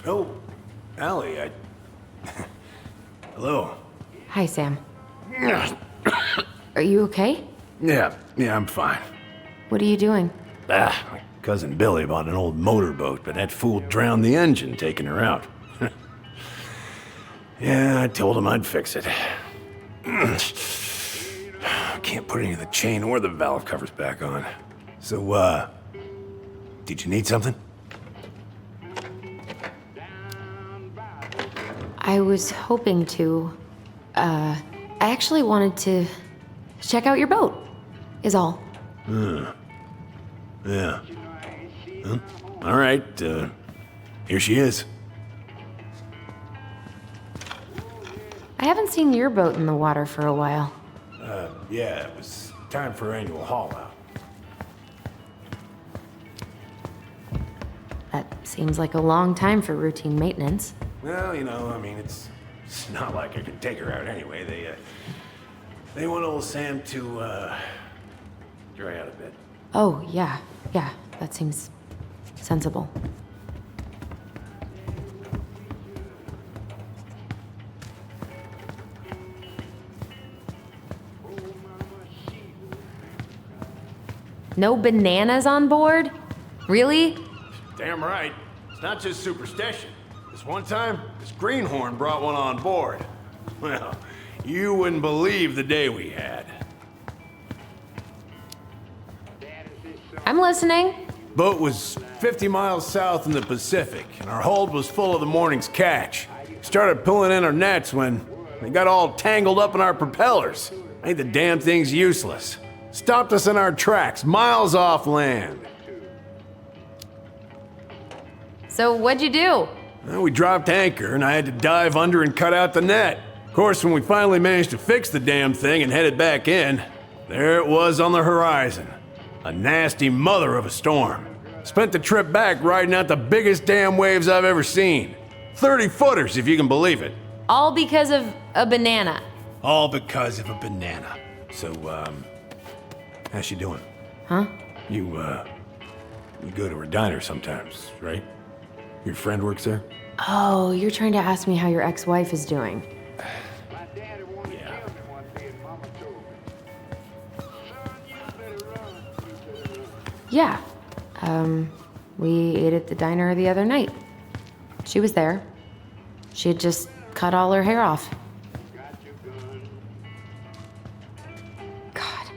S12: Oh, Allie, Hello.
S3: Hi, Sam. Are you okay?
S12: Yeah, I'm fine.
S3: What are you doing?
S12: My cousin Billy bought an old motorboat, but that fool drowned the engine taking her out. Yeah, I told him I'd fix it. Can't put any of the chain or the valve covers back on. So, did you need something?
S3: I was hoping to. I actually wanted to check out your boat, is all.
S12: Yeah. Huh? All right, here she is.
S3: I haven't seen your boat in the water for a while.
S12: Yeah, it was time for her annual haul out.
S3: That seems like a long time for routine maintenance.
S12: Well, I mean, it's not like I could take her out anyway. They want old Sam to, dry out a bit.
S3: Oh, yeah, that seems sensible. No bananas on board? Really?
S12: Damn right. It's not just superstition. This one time, this greenhorn brought one on board. Well, you wouldn't believe the day we had.
S3: I'm listening.
S12: Boat was 50 miles south in the Pacific, and our hold was full of the morning's catch. Started pulling in our nets when they got all tangled up in our propellers. Made the damn things useless. Stopped us in our tracks, miles off land.
S3: So what'd you do?
S12: Well, we dropped anchor, and I had to dive under and cut out the net. Of course, when we finally managed to fix the damn thing and headed back in, there it was on the horizon. A nasty mother of a storm. Spent the trip back riding out the biggest damn waves I've ever seen. 30-footers, if you can believe it.
S3: All because of a banana.
S12: All because of a banana. So, how's she doing?
S3: Huh?
S12: You go to her diner sometimes, right? Your friend works there?
S3: Oh, you're trying to ask me how your ex-wife is doing.
S12: Yeah.
S3: Yeah. We ate at the diner the other night. She was there. She had just cut all her hair off. God.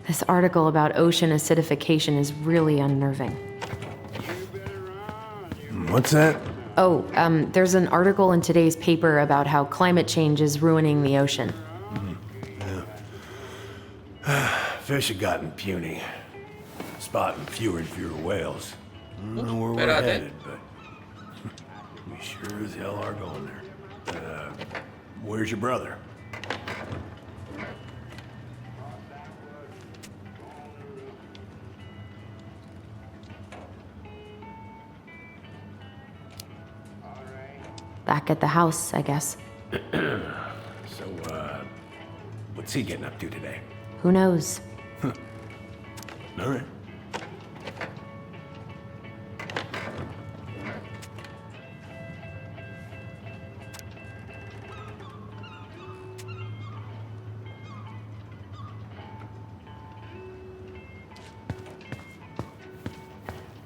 S3: This article about ocean acidification is really unnerving.
S12: What's that?
S3: Oh, there's an article in today's paper about how climate change is ruining the ocean.
S12: Yeah. Fish have gotten puny. Spotting fewer and fewer whales. I don't know where we're headed, but we sure as hell are going there. Where's your brother?
S3: Back at the house, I guess.
S12: So, what's he getting up to today?
S3: Who knows?
S12: All right.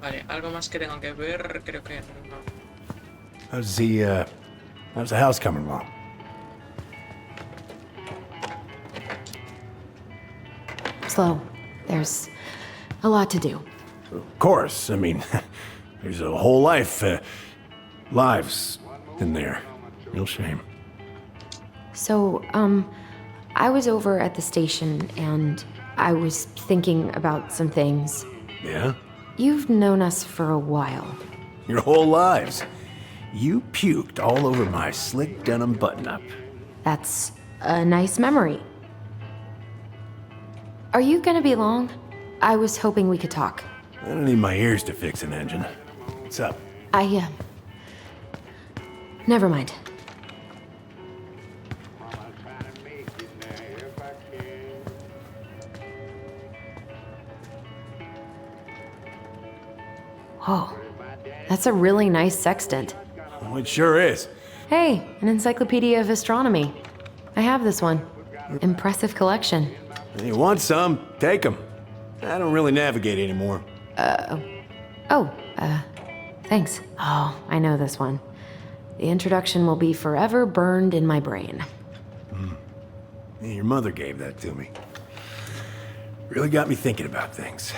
S1: Vale, algo más que tengo que ver, creo que no.
S12: How's the house coming along?
S3: Slow. There's a lot to do.
S12: Of course. I mean, there's a whole lives in there. Real shame.
S3: So, I was over at the station and I was thinking about some things.
S12: Yeah?
S3: You've known us for a while.
S12: Your whole lives. You puked all over my slick denim button-up.
S3: That's a nice memory. Are you gonna be long? I was hoping we could talk.
S12: I don't need my ears to fix an engine. What's up?
S3: Never mind. Whoa, that That's a really nice sextant.
S12: Oh, it sure is.
S3: Hey, an encyclopedia of astronomy. I have this one. Impressive collection.
S12: You want some? Take them. I don't really navigate anymore.
S3: Thanks. Oh, I know this one. The introduction will be forever burned in my brain.
S12: Yeah, your mother gave that to me. Really got me thinking about things.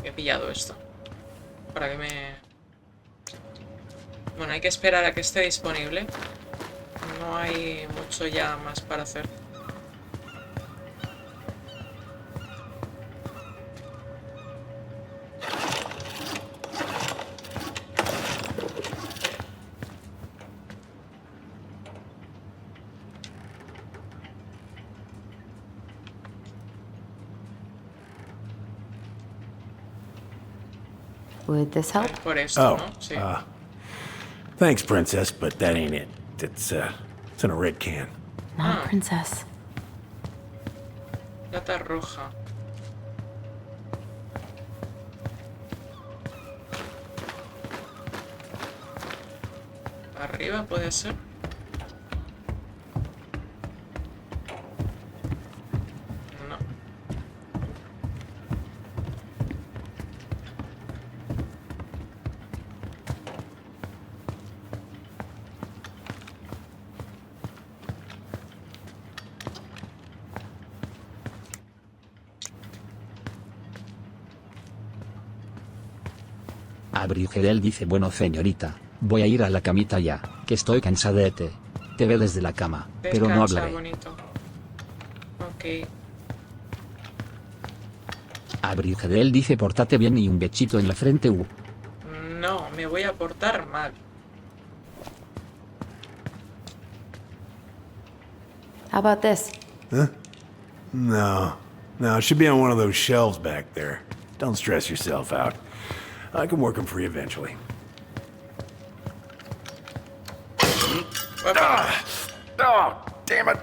S1: He pillado esto. Para que me... Bueno, hay que esperar a que esté disponible. No hay mucho ya más para hacer.
S3: Would this help?
S1: Por esto, ¿no? Sí.
S12: Thanks, Princess, but that ain't it. It's in a red can.
S3: Not Princess.
S1: Lata roja. Arriba puede ser. No.
S14: Abrigel dice: bueno señorita, voy a ir a la camita ya, que estoy cansadete. Te ve desde la cama, pero no
S1: Descansa,
S14: hablaré.
S1: bonito. Ok.
S14: Abrigel dice: pórtate bien y un bechito en la frente.
S1: No, me voy a portar mal.
S3: How about this?
S12: Huh? No. No, it should be on one of those shelves back there. Don't stress yourself out. I can work them for you eventually. Oh, damn it.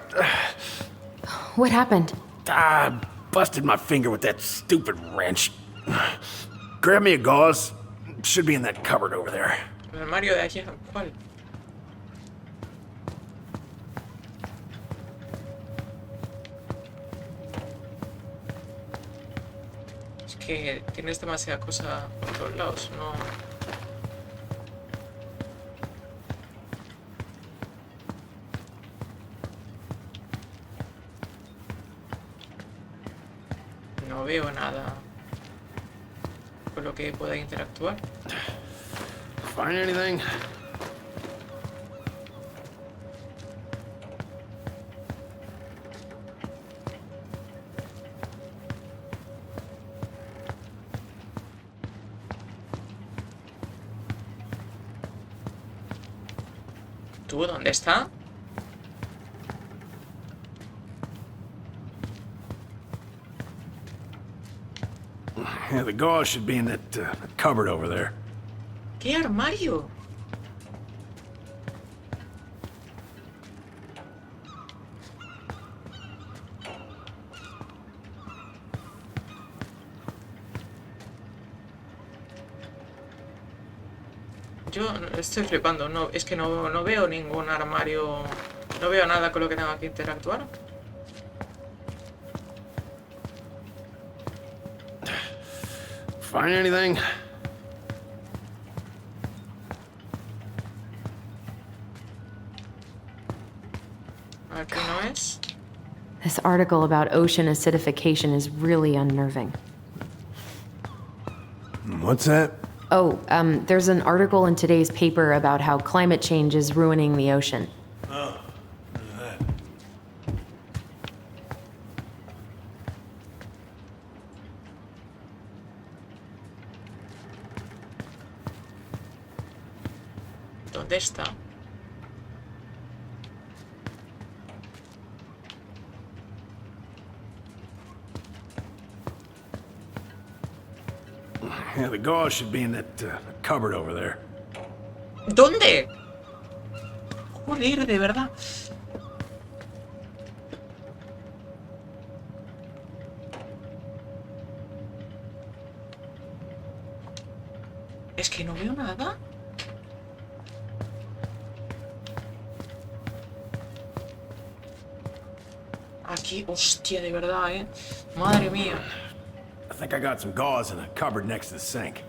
S3: What happened?
S12: I busted my finger with that stupid wrench. Grab me a gauze. It should be in that cupboard over there.
S1: El armario de allí, ¿cuál? Es que tienes demasiada cosa por todos lados, no... No veo nada con lo que pueda interactuar.
S12: Find anything?
S1: ¿Tú dónde está?
S12: Yeah, the gauze should be in that cupboard over there.
S1: ¿Qué armario? Yo estoy flipando, no, es que no veo ningún armario, no veo nada con lo que tenga que interactuar.
S12: Find anything?
S1: Aquí no es.
S3: This article about ocean acidification is really unnerving.
S12: What's that?
S3: Oh, there's an article in today's paper about how climate change is ruining the ocean.
S12: Oh, that.
S1: ¿Dónde está?
S12: Yeah, the gauze should be in that cupboard over there.
S1: ¿Dónde? Joder, de verdad. Es ¿Que no veo nada? Aquí, hostia, de verdad, ¿eh? Madre mía.
S12: I think I got some gauze in a cupboard next to the sink.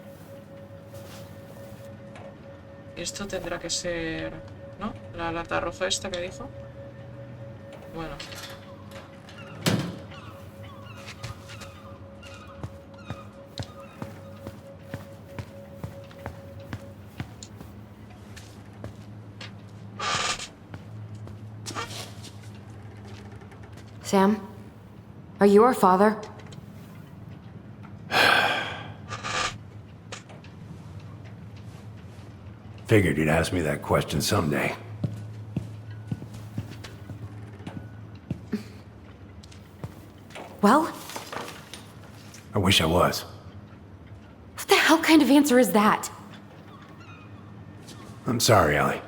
S1: Esto tendrá que ser... ¿no? La lata roja esta que dijo. Bueno.
S3: Sam? Are you our father?
S12: Figured you'd ask me that question someday.
S3: Well?
S12: I wish I was.
S3: What the hell kind of answer is that?
S12: I'm sorry, Ellie.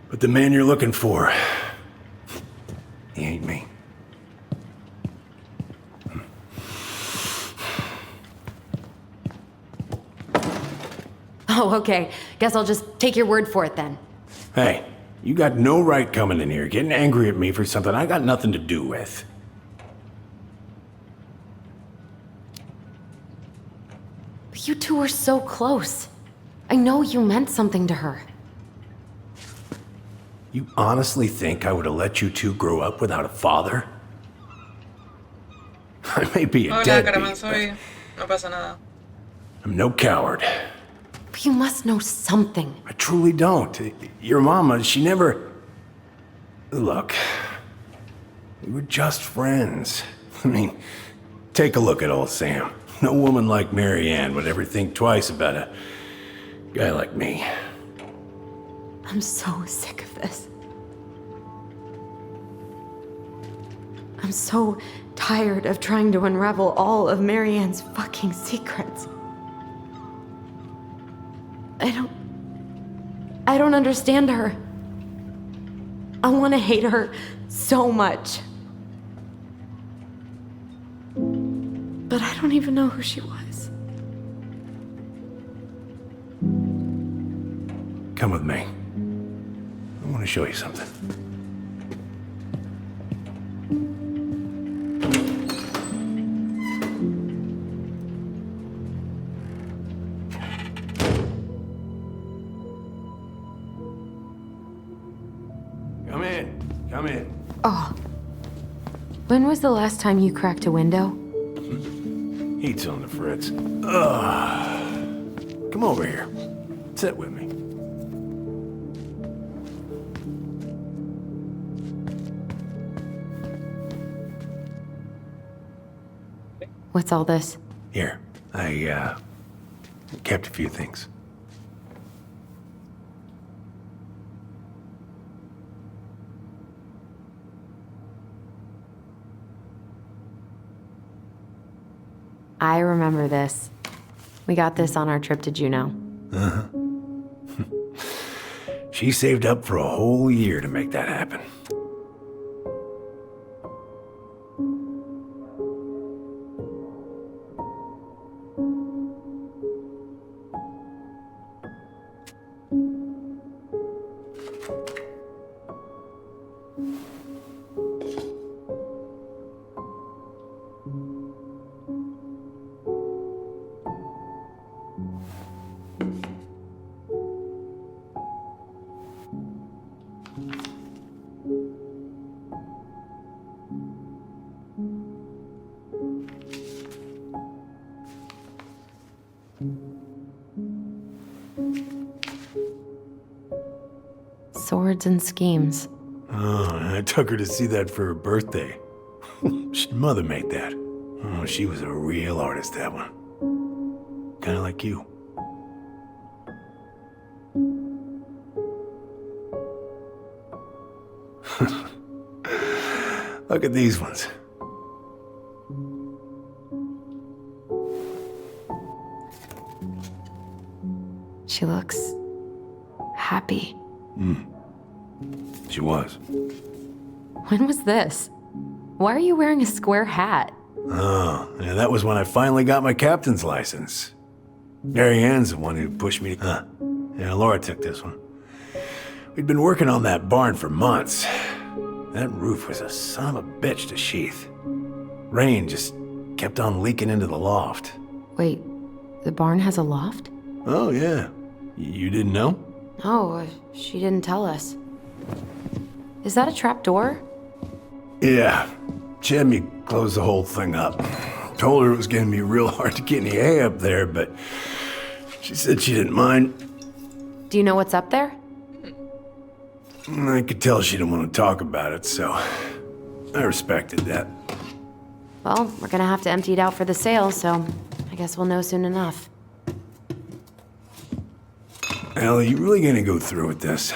S12: But the man you're looking for, he ain't me.
S3: Oh, okay. Guess I'll just take your word for it then.
S12: Hey, you got no right coming in here getting angry at me for something I got nothing to do with.
S3: But you two were so close. I know you meant something to her.
S12: You honestly think I would have let you two grow up without a father? I may be a
S1: Hola,
S12: deadbeat,
S1: Caramanzoy. No pasa nada.
S12: I'm no coward.
S3: But you must know something.
S12: I truly don't. Your mama, she never... Look, we were just friends. I mean, take a look at old Sam. No woman like Mary Ann would ever think twice about a guy like me.
S3: I'm so sick of this. I'm so tired of trying to unravel all of Mary Ann's fucking secrets. I don't understand her. I want to hate her so much. But I don't even know who she was.
S12: Come with me. I want to show you something. Come in.
S3: Oh. When was the last time you cracked a window?
S12: Heat's on the fritz. Ugh. Come over here. Sit with me.
S3: What's all this?
S12: Here, I kept a few things.
S3: I remember this. We got this on our trip to Juneau.
S12: Uh-huh. She saved up for a whole year to make that happen.
S3: Swords and schemes.
S12: Oh, I took her to see that for her birthday. Mother made that. Oh, she was a real artist, that one. Kinda like you. Look at these ones.
S3: She looks happy.
S12: She was.
S3: When was this? Why are you wearing a square hat?
S12: Oh, yeah, that was when I finally got my captain's license. Mary Ann's the one who pushed me to... Huh. Yeah, Laura took this one. We'd been working on that barn for months. That roof was a son of a bitch to sheath. Rain just kept on leaking into the loft.
S3: Wait, the barn has a loft?
S12: Oh, yeah. You didn't know?
S3: Oh, she didn't tell us. Is that a trap door?
S12: Yeah. She had me close the whole thing up. Told her it was gonna be real hard to get any hay up there, but she said she didn't mind.
S3: Do you know what's up there?
S12: I could tell she didn't want to talk about it, so I respected that.
S3: Well, we're gonna have to empty it out for the sale, so I guess we'll know soon enough.
S12: Ellie, you really gonna go through with this?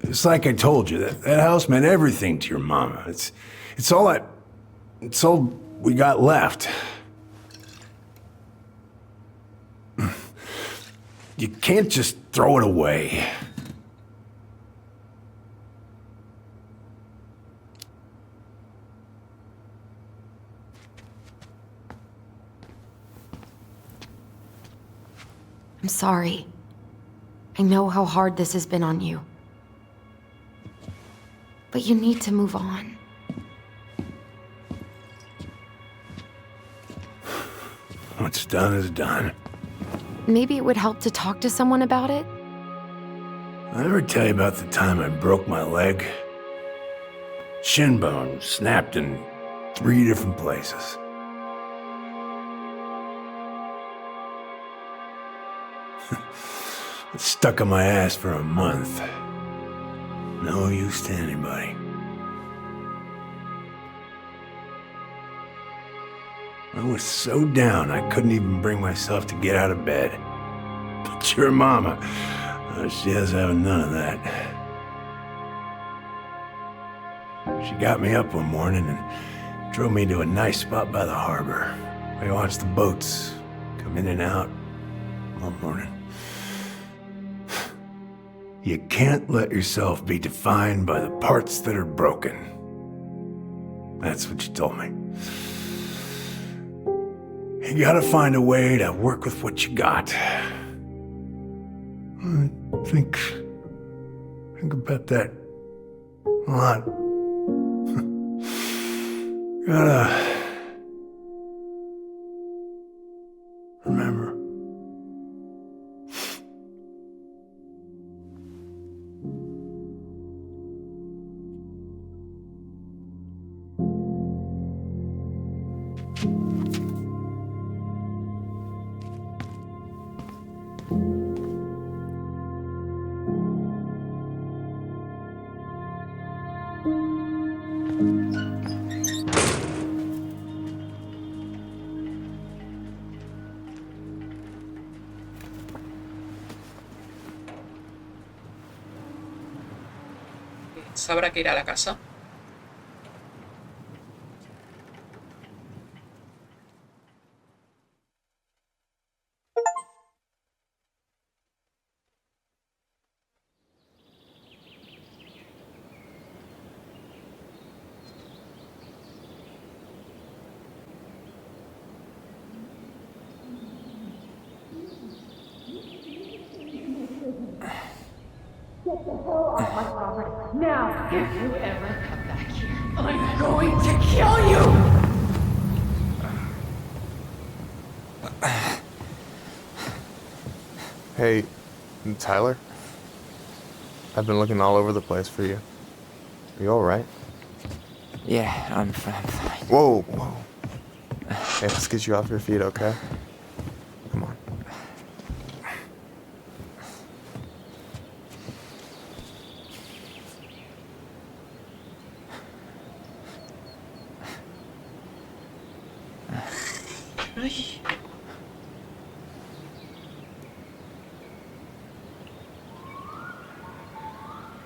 S12: It's like I told you, that house meant everything to your mama. It's all we got left. You can't just throw it away.
S3: I'm sorry. I know how hard this has been on you. But you need to move on.
S12: What's done is done.
S3: Maybe it would help to talk to someone about it?
S12: I ever tell you about the time I broke my leg? Shin bone snapped in 3 different places. It stuck on my ass for a month. No use to anybody. I was so down I couldn't even bring myself to get out of bed. But your mama, she has having none of that. She got me up one morning and drove me to a nice spot by the harbor. I watched the boats come in and out all morning. You can't let yourself be defined by the parts that are broken. That's what you told me. You gotta find a way to work with what you got. I think about that a lot. Gotta remember.
S1: ¿Sabrá que ir a la casa?
S15: Get the hell off my property. Now, if you ever come back here, I'm going to kill you!
S10: Hey, Tyler? I've been looking all over the place for you. Are you alright?
S2: Yeah, I'm fine.
S10: Whoa, whoa. Hey, let's get you off your feet, okay? Come on.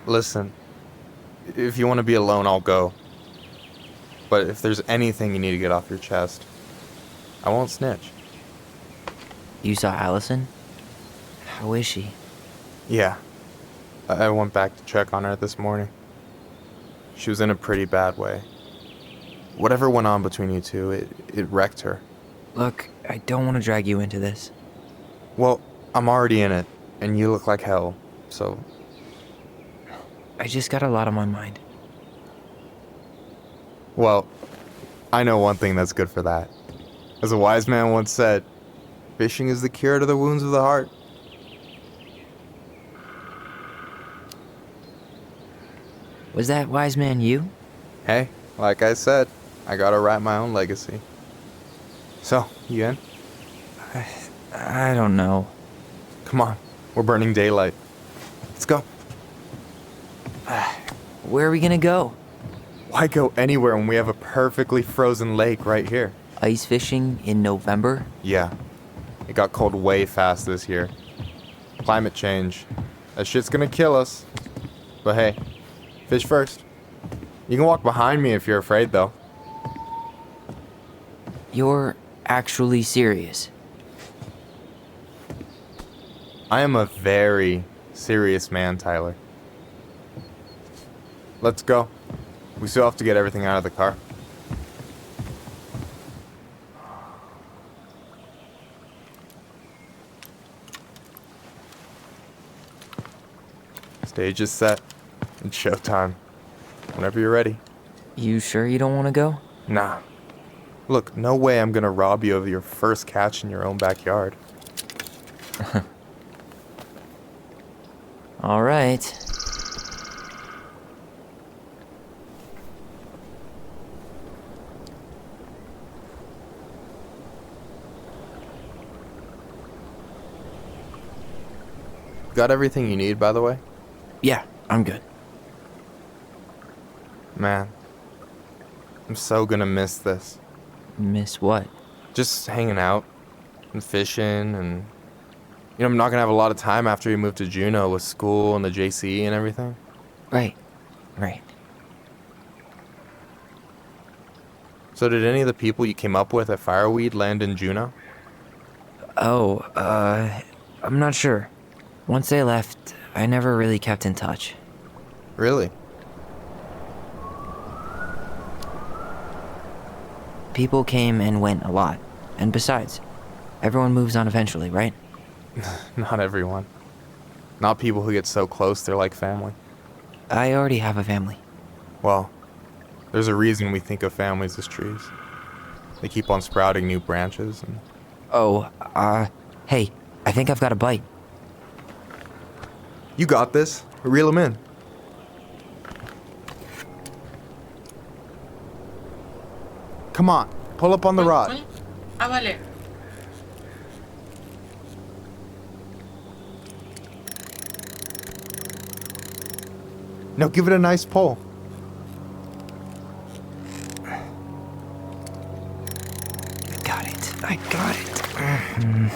S10: Listen, if you want to be alone, I'll go. But if there's anything you need to get off your chest, I won't snitch.
S2: You saw Allison? How is she?
S10: Yeah. I went back to check on her this morning. She was in a pretty bad way. Whatever went on between you two, it wrecked her.
S2: Look, I don't want to drag you into this.
S10: Well, I'm already in it, and you look like hell, so...
S2: I just got a lot on my mind.
S10: Well, I know one thing that's good for that. As a wise man once said, fishing is the cure to the wounds of the heart.
S2: Was that wise man you?
S10: Hey, like I said, I gotta write my own legacy. So, you in?
S2: I don't know.
S10: Come on, we're burning daylight. Let's go.
S2: Where are we gonna go?
S10: Why go anywhere when we have a perfectly frozen lake right here?
S2: Ice fishing in November?
S10: Yeah. It got cold way fast this year. Climate change. That shit's gonna kill us. But hey, fish first. You can walk behind me if you're afraid, though.
S2: You're actually serious?
S10: I am a very serious man, Tyler. Let's go. We still have to get everything out of the car. Stage is set. It's showtime. Whenever you're ready.
S2: You sure you don't want to go?
S10: Nah. Look, no way I'm gonna rob you of your first catch in your own backyard.
S2: All right.
S10: Got everything you need, by the way?
S2: Yeah, I'm good.
S10: Man, I'm so gonna miss this.
S2: Miss what?
S10: Just hanging out and fishing and... You know, I'm not gonna have a lot of time after we move to Juneau with school and the JCE and everything.
S2: Right.
S10: So did any of the people you came up with at Fireweed land in Juneau?
S2: Oh, I'm not sure. Once they left, I never really kept in touch.
S10: Really?
S2: People came and went a lot. And besides, everyone moves on eventually, right?
S10: Not everyone. Not people who get so close they're like family.
S2: I already have a family.
S10: Well, there's a reason we think of families as trees. They keep on sprouting new branches and...
S2: Oh, hey, I think I've got a bite.
S10: You got this. Reel them in. Come on, pull up on the rod.
S1: Ah, vale.
S10: Now give it a nice pull.
S2: I got it.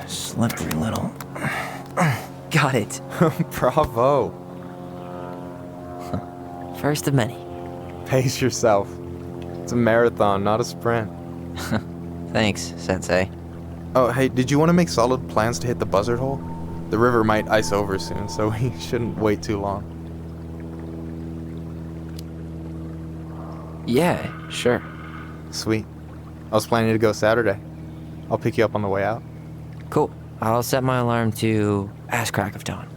S2: Slippery little. Got it.
S10: Bravo.
S2: First of many.
S10: Pace yourself. It's a marathon, not a sprint.
S2: Thanks, Sensei.
S10: Oh, hey, did you want to make solid plans to hit the buzzard hole? The river might ice over soon, so we shouldn't wait too long.
S2: Yeah, sure.
S10: Sweet. I was planning to go Saturday. I'll pick you up on the way out.
S2: Cool. I'll set my alarm to ass crack of dawn.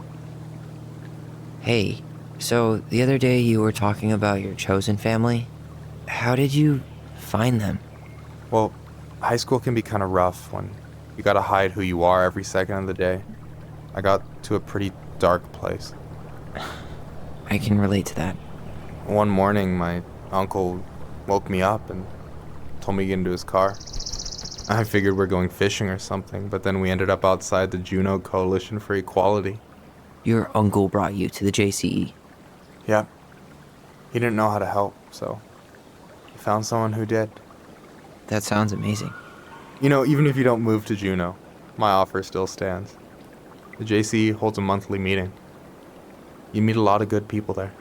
S2: Hey, so the other day you were talking about your chosen family. How did you find them?
S10: Well, high school can be kind of rough when you gotta hide who you are every second of the day. I got to a pretty dark place.
S2: I can relate to that.
S10: One morning, my uncle woke me up and told me to get into his car. I figured we're going fishing or something, but then we ended up outside the Juneau Coalition for Equality.
S2: Your uncle brought you to the JCE?
S10: Yeah. He didn't know how to help, so he found someone who did.
S2: That sounds amazing.
S10: You know, even if you don't move to Juneau, my offer still stands. The JCE holds a monthly meeting. You meet a lot of good people there.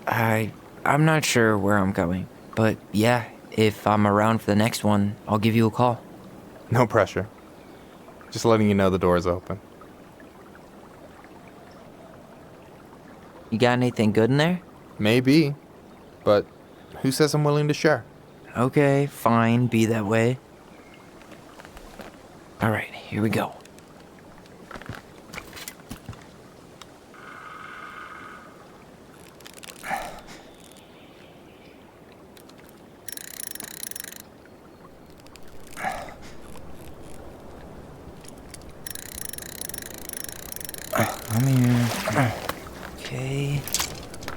S2: I'm not sure where I'm going, but yeah, if I'm around for the next one, I'll give you a call.
S10: No pressure. Just letting you know the door's open.
S2: You got anything good in there?
S10: Maybe, but who says I'm willing to share?
S2: Okay, fine, be that way. Alright, here we go. Come here. Okay.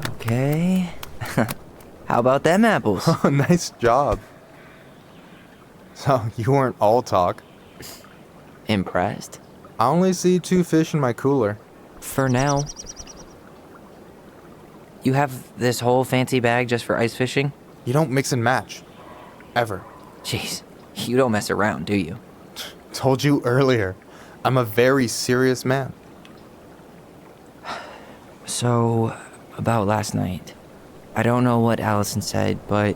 S2: Okay. How about them apples?
S10: Oh, nice job. So, you weren't all talk.
S2: Impressed?
S10: I only see 2 fish in my cooler.
S2: For now. You have this whole fancy bag just for ice fishing?
S10: You don't mix and match. Ever.
S2: Jeez, you don't mess around, do you?
S10: Told you earlier. I'm a very serious man.
S2: So, about last night. I don't know what Allison said, but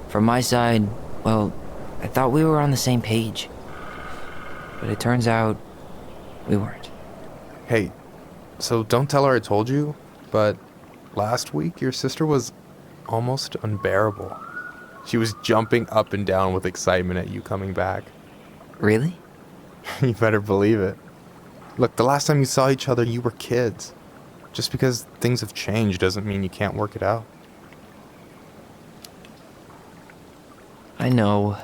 S2: from my side, well, I thought we were on the same page. But it turns out we weren't.
S10: Hey, so don't tell her I told you, but last week your sister was almost unbearable. She was jumping up and down with excitement at you coming back.
S2: Really?
S10: You better believe it. Look, the last time you saw each other, you were kids. Just because things have changed doesn't mean you can't work it out.
S2: I know.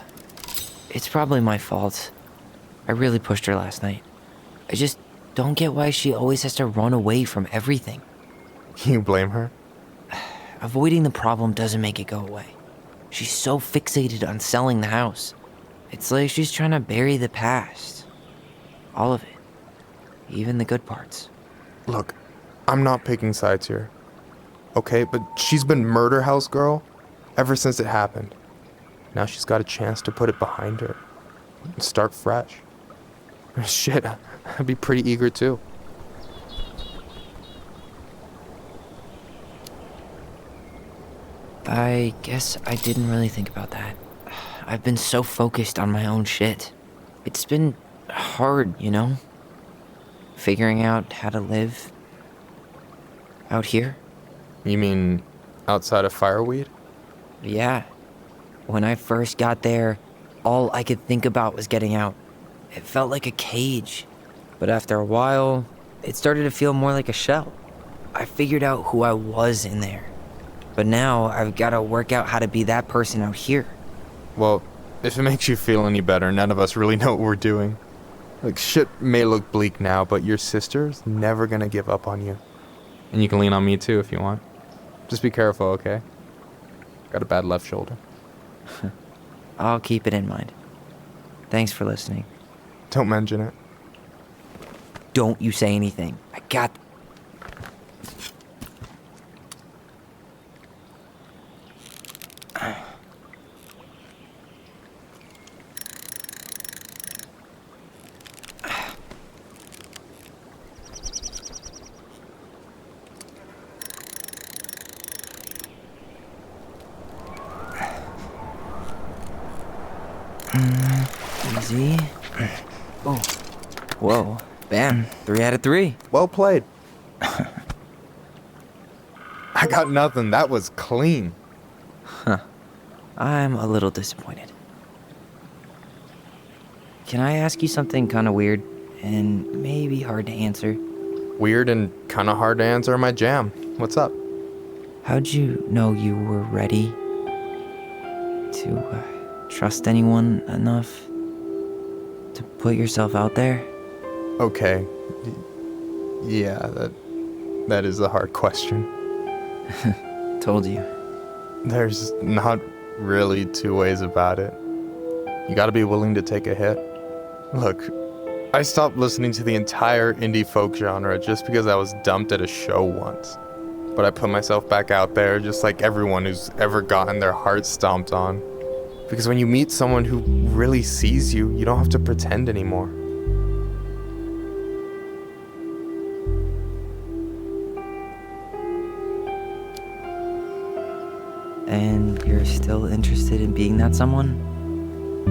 S2: It's probably my fault. I really pushed her last night. I just don't get why she always has to run away from everything.
S10: You blame her?
S2: Avoiding the problem doesn't make it go away. She's so fixated on selling the house. It's like she's trying to bury the past. All of it. Even the good parts.
S10: Look, I'm not picking sides here. Okay, but she's been murder house girl ever since it happened. Now she's got a chance to put it behind her and start fresh. Shit, I'd be pretty eager too.
S2: I guess I didn't really think about that. I've been so focused on my own shit. It's been hard, you know? Figuring out how to live out here.
S10: You mean outside of Fireweed?
S2: Yeah. When I first got there, all I could think about was getting out. It felt like a cage. But after a while, it started to feel more like a shell. I figured out who I was in there. But now I've got to work out how to be that person out here.
S10: Well, if it makes you feel any better, none of us really know what we're doing. Like, shit may look bleak now, but your sister's never gonna give up on you. And you can lean on me too if you want. Just be careful, okay? Got a bad left shoulder.
S2: I'll keep it in mind. Thanks for listening.
S10: Don't mention it.
S2: Don't you say anything. I got... Easy. Oh. Whoa. Bam. 3 out of 3.
S10: Well played. I got nothing. That was clean.
S2: Huh. I'm a little disappointed. Can I ask you something kind of weird and maybe hard to answer?
S10: Weird and kind of hard to answer my jam. What's up?
S2: How'd you know you were ready to trust anyone enough to put yourself out there?
S10: Okay. Yeah, that is a hard question.
S2: Told you.
S10: There's not really 2 ways about it. You gotta be willing to take a hit. Look, I stopped listening to the entire indie folk genre just because I was dumped at a show once. But I put myself back out there just like everyone who's ever gotten their heart stomped on. Because when you meet someone who really sees you, you don't have to pretend anymore.
S2: And you're still interested in being that someone?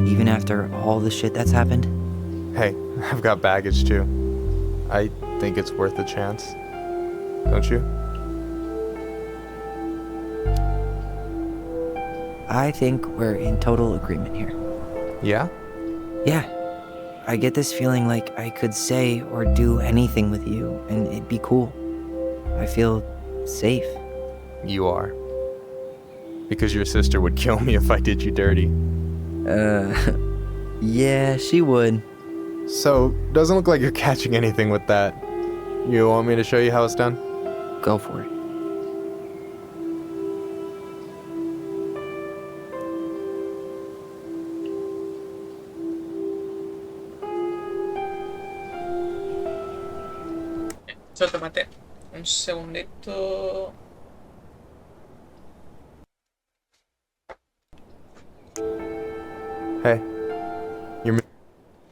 S2: Even after all the shit that's happened?
S10: Hey, I've got baggage too. I think it's worth a chance. Don't you?
S2: I think we're in total agreement here.
S10: Yeah?
S2: Yeah. I get this feeling like I could say or do anything with you, and it'd be cool. I feel safe.
S10: You are. Because your sister would kill me if I did you dirty.
S2: Yeah, she would.
S10: So, doesn't look like you're catching anything with that. You want me to show you how it's done?
S2: Go for it.
S1: Solo tómate un segundito.
S10: Hey. You're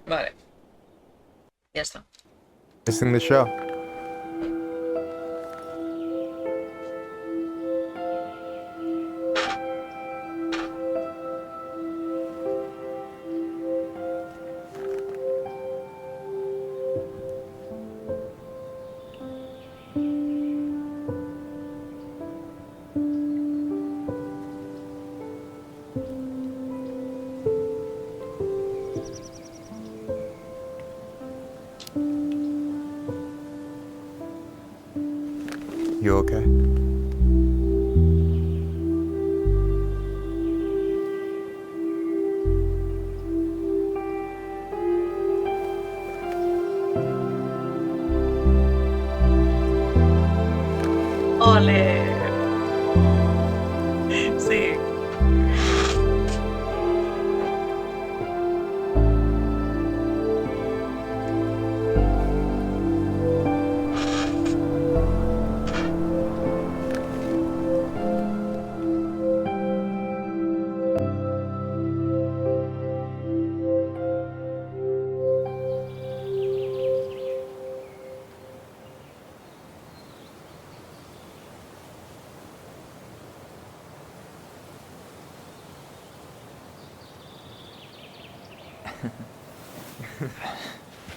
S1: Vale. Ya está.
S10: missing the show. You okay?
S1: ¡Ole! Sí.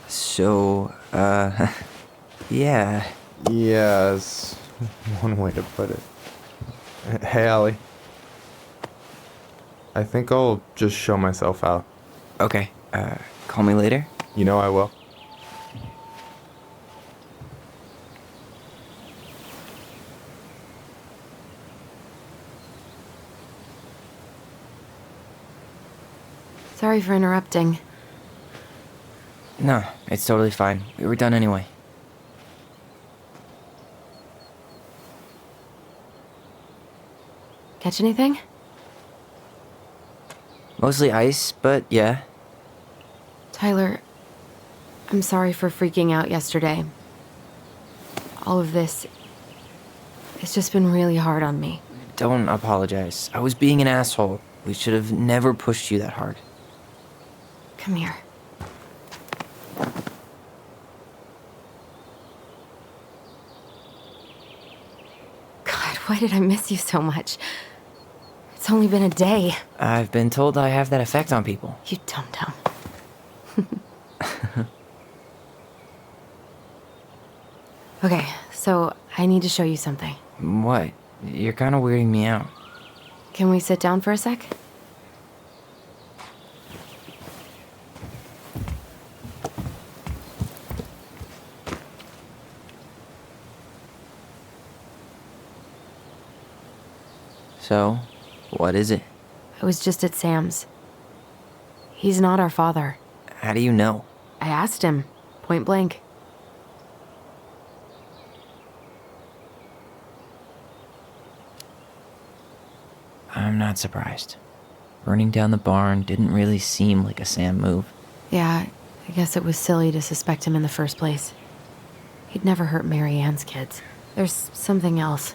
S2: So, yeah.
S10: Yes, one way to put it. Hey, Allie. I think I'll just show myself out.
S2: Okay, call me later?
S10: You know I will.
S3: Sorry for interrupting.
S2: No, it's totally fine. We were done anyway.
S3: Catch anything?
S2: Mostly ice, but yeah.
S3: Tyler, I'm sorry for freaking out yesterday. All of this, it's just been really hard on me.
S2: Don't apologize. I was being an asshole. We should have never pushed you that hard.
S3: Come here. God, why did I miss you so much? It's only been a day.
S2: I've been told I have that effect on people.
S3: You dum-dum. Okay, so I need to show you something.
S2: What? You're kind of weirding me out.
S3: Can we sit down for a sec?
S2: So, what is it?
S3: I was just at Sam's. He's not our father.
S2: How do you know?
S3: I asked him, point blank.
S2: I'm not surprised. Burning down the barn didn't really seem like a Sam move.
S3: Yeah, I guess it was silly to suspect him in the first place. He'd never hurt Mary Ann's kids. There's something else.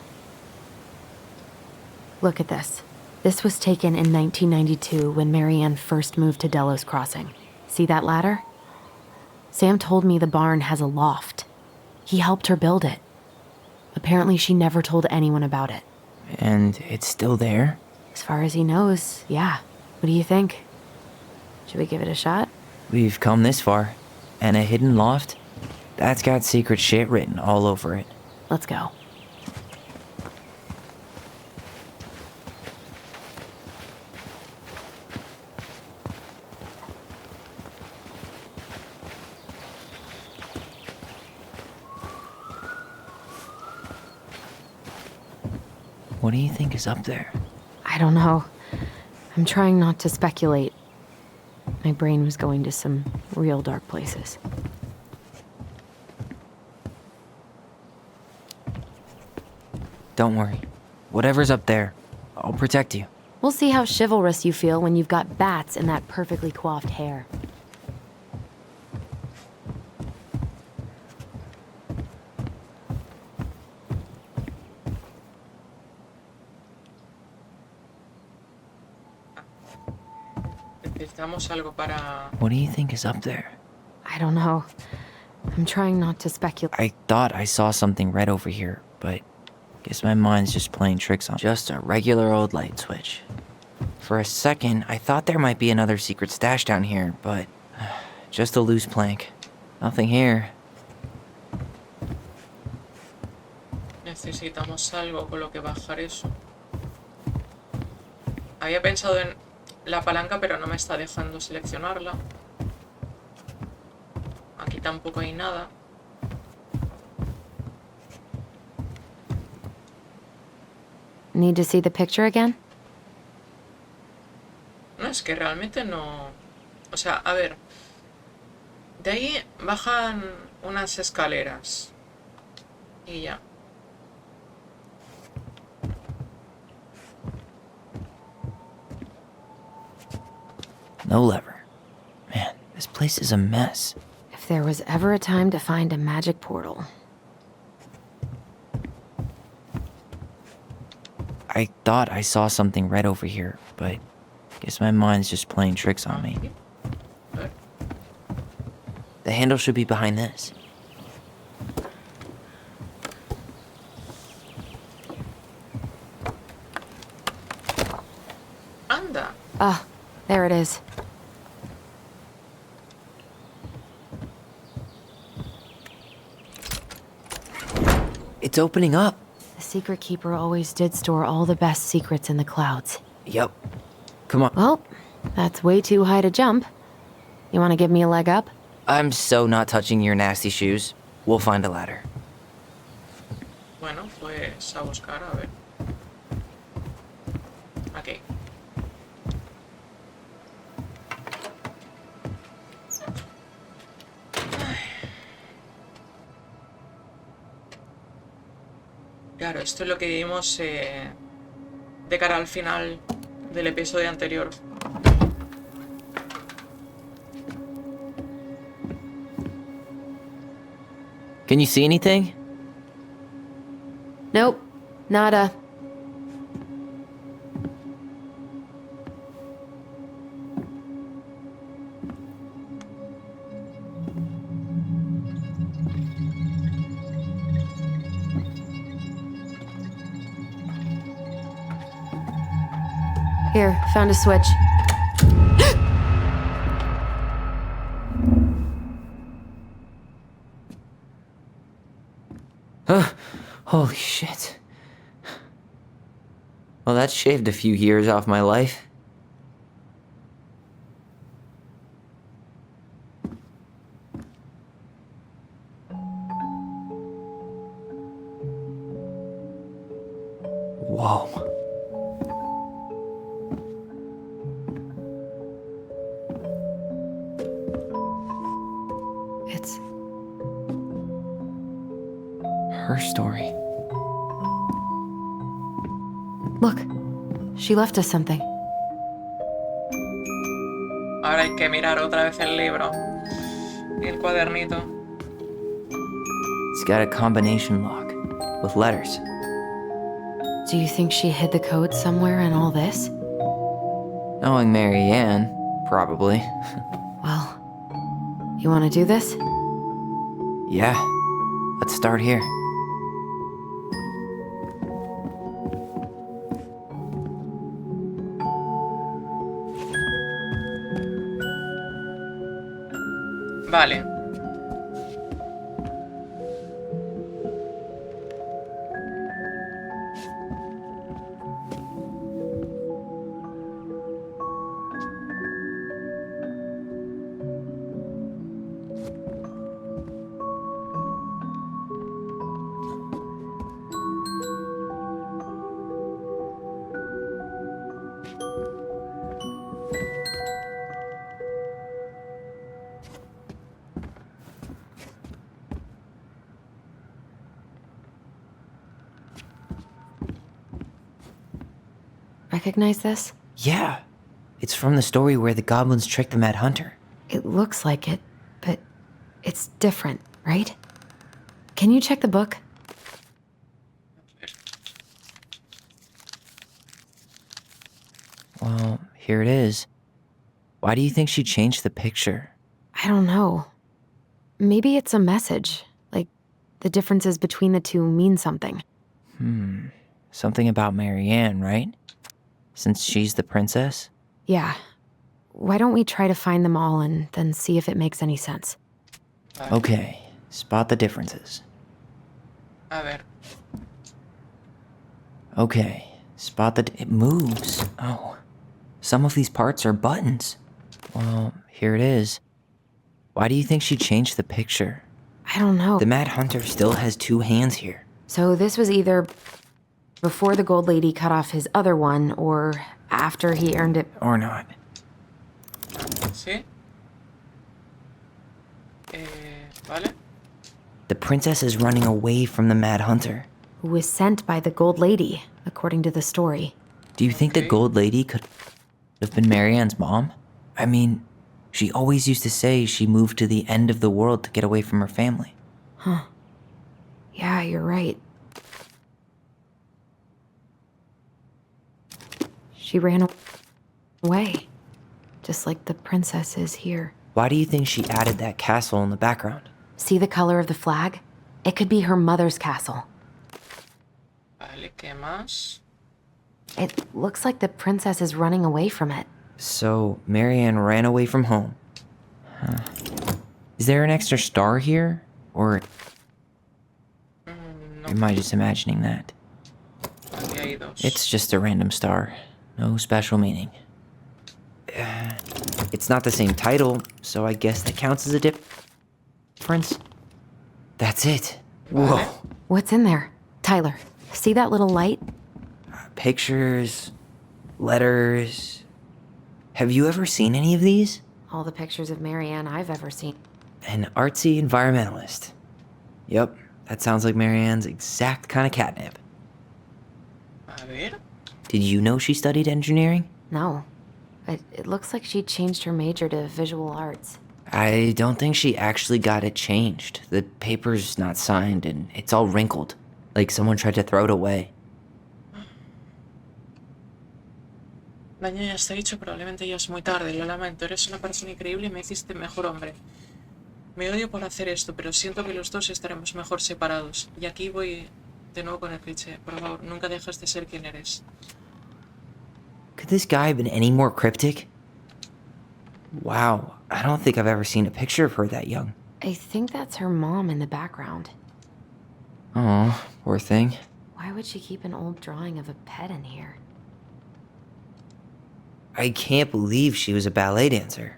S3: Look at this. This was taken in 1992 when Mary Ann first moved to Delos Crossing. See that ladder? Sam told me the barn has a loft. He helped her build it. Apparently she never told anyone about it.
S2: And it's still there?
S3: As far as he knows, yeah. What do you think? Should we give it a shot?
S2: We've come this far. And a hidden loft? That's got secret shit written all over it.
S3: Let's go.
S2: What do you think is up there?
S3: I don't know. I'm trying not to speculate. My brain was going to some real dark places.
S2: Don't worry. Whatever's up there, I'll protect you.
S3: We'll see how chivalrous you feel when you've got bats in that perfectly coiffed hair.
S1: Necesitamos algo para...
S2: What do you think is up there?
S3: I don't know. I'm trying not to speculate.
S2: I thought I saw something red over here, but guess my mind's just playing tricks on me. Just a regular old light switch. For a second, I thought there might be another secret stash down here, but just a loose plank. Nothing here.
S1: Necesitamos algo con lo que bajar eso. Había pensado en la palanca, pero no me está dejando seleccionarla. Aquí tampoco hay nada.
S3: Need to see the picture again?
S1: No, es que realmente no... O sea, a ver. De ahí bajan unas escaleras. Y ya.
S2: No lever. Man, this place is a mess.
S3: If there was ever a time to find a magic portal.
S2: I thought I saw something red over here, but guess my mind's just playing tricks on me. The handle should be behind this.
S1: Anda.
S3: Ah, there it is.
S2: It's opening up.
S3: The Secret Keeper always did store all the best secrets in the clouds.
S2: Yep. Come on.
S3: Well, that's way too high to jump. You want to give me a leg up?
S2: I'm so not touching your nasty shoes. We'll find a ladder.
S1: Bueno, pues a buscar, a ver. Aquí. Claro, esto es lo que vimos de cara al final del episodio anterior.
S2: Can you see anything?
S3: Nope. Nada. Here, found a switch.
S2: Holy shit. Well, that shaved a few years off my life. Whoa.
S3: It's
S2: her story.
S3: Look, she left us something.
S1: Ahora hay que mirar otra vez el libro. Y el cuadernito.
S2: It's got a combination lock with letters.
S3: Do you think she hid the code somewhere in all this?
S2: Knowing Mary Ann, probably.
S3: Well, you want to do this?
S2: Yeah. Let's start here.
S1: Vale.
S3: recognize this?
S2: Yeah. It's from the story where the goblins tricked the Mad Hunter.
S3: It looks like it, but it's different, right? Can you check the book?
S2: Well, here it is. Why do you think she changed the picture?
S3: I don't know. Maybe it's a message. Like, the differences between the two mean something.
S2: Something about Marianne, right? Since she's the princess?
S3: Yeah. Why don't we try to find them all and then see if it makes any sense?
S2: Okay, spot the differences.
S1: A ver.
S2: Okay, spot the... It moves. Oh. Some of these parts are buttons. Well, here it is. Why do you think she changed the picture?
S3: I don't know.
S2: The Mad Hunter still has 2 hands here.
S3: So this was either before the Gold Lady cut off his other one, or after he earned it.
S2: Or not.
S1: ¿Sí? Vale.
S2: The princess is running away from the Mad Hunter.
S3: Who was sent by the Gold Lady, according to the story.
S2: Do you think the Gold Lady could have been Marianne's mom? I mean, she always used to say she moved to the end of the world to get away from her family.
S3: Huh. Yeah, you're right. She ran away, just like the princess is here.
S2: Why do you think she added that castle in the background?
S3: See the color of the flag? It could be her mother's castle.
S1: Vale, ¿qué más?
S3: It looks like the princess is running away from it.
S2: So, Marianne ran away from home. Huh. Is there an extra star here? Or
S1: No.
S2: am I just imagining that?
S1: Aquí hay dos.
S2: It's just a random star. No special meaning. It's not the same title, so I guess that counts as a difference. That's it. Whoa.
S3: What's in there? Tyler, see that little light?
S2: Pictures, letters. Have you ever seen any of these?
S3: All the pictures of Marianne I've ever seen.
S2: An artsy environmentalist. Yep, that sounds like Marianne's exact kind of catnip.
S1: A ver.
S2: Did you know she studied engineering?
S3: No. But it looks like she changed her major to visual arts.
S2: I don't think she actually got it changed. The paper's not signed and it's all wrinkled. Like someone tried to throw it away.
S1: Daño ya está dicho, probablemente ya es muy tarde, lo lamento. Eres una persona increíble y me hiciste mejor hombre. Me odio por hacer esto, pero siento que los dos estaremos mejor separados. Y aquí voy de nuevo con el cliché. Por favor, nunca dejes de ser quien eres.
S2: Could this guy have been any more cryptic? Wow, I don't think I've ever seen a picture of her that young.
S3: I think that's her mom in the background.
S2: Oh, poor thing.
S3: Why would she keep an old drawing of a pet in here?
S2: I can't believe she was a ballet dancer.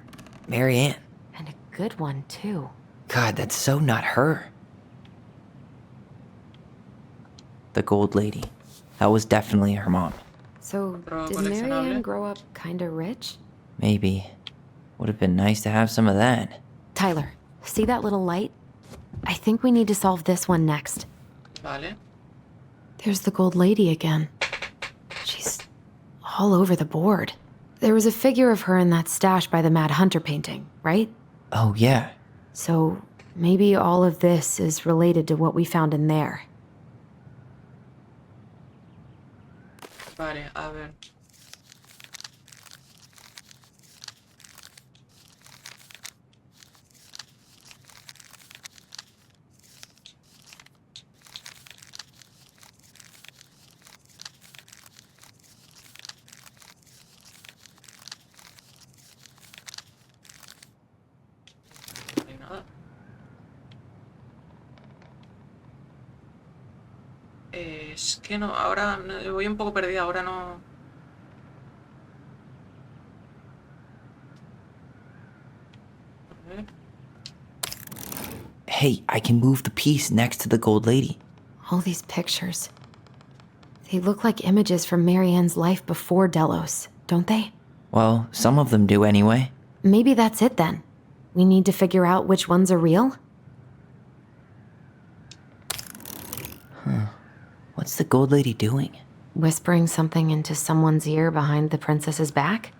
S2: Marianne.
S3: And a good one, too.
S2: God, that's so not her. The Gold Lady. That was definitely her mom.
S3: So, did Marianne grow up kinda rich?
S2: Maybe. Would have been nice to have some of that.
S3: Tyler, see that little light? I think we need to solve this one next.
S1: Vale.
S3: There's the Gold Lady again. She's all over the board. There was a figure of her in that stash by the Mad Hunter painting, right?
S2: Oh, yeah.
S3: So, maybe all of this is related to what we found in there.
S1: Vale, a ver. No hay nada. Es que no, ahora voy un poco perdida, ahora no. A ver.
S2: Hey, I can move the piece next to the Gold Lady.
S3: All these pictures. They look like images from Marianne's life before Delos, don't they?
S2: Well, some of them do anyway.
S3: Maybe that's it then. We need to figure out which ones are real?
S2: Huh. What's the Gold Lady doing?
S3: Whispering something into someone's ear behind the princess's back?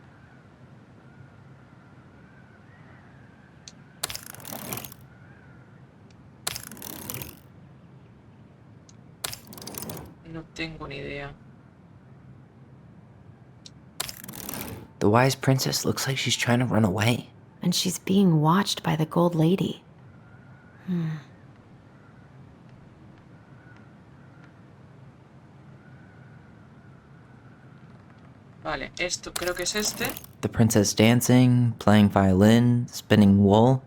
S1: No tengo ni idea.
S2: The wise princess looks like she's trying to run away.
S3: And she's being watched by the gold lady.
S1: Vale, esto creo que es este.
S2: The princess dancing, playing violin, spinning wool.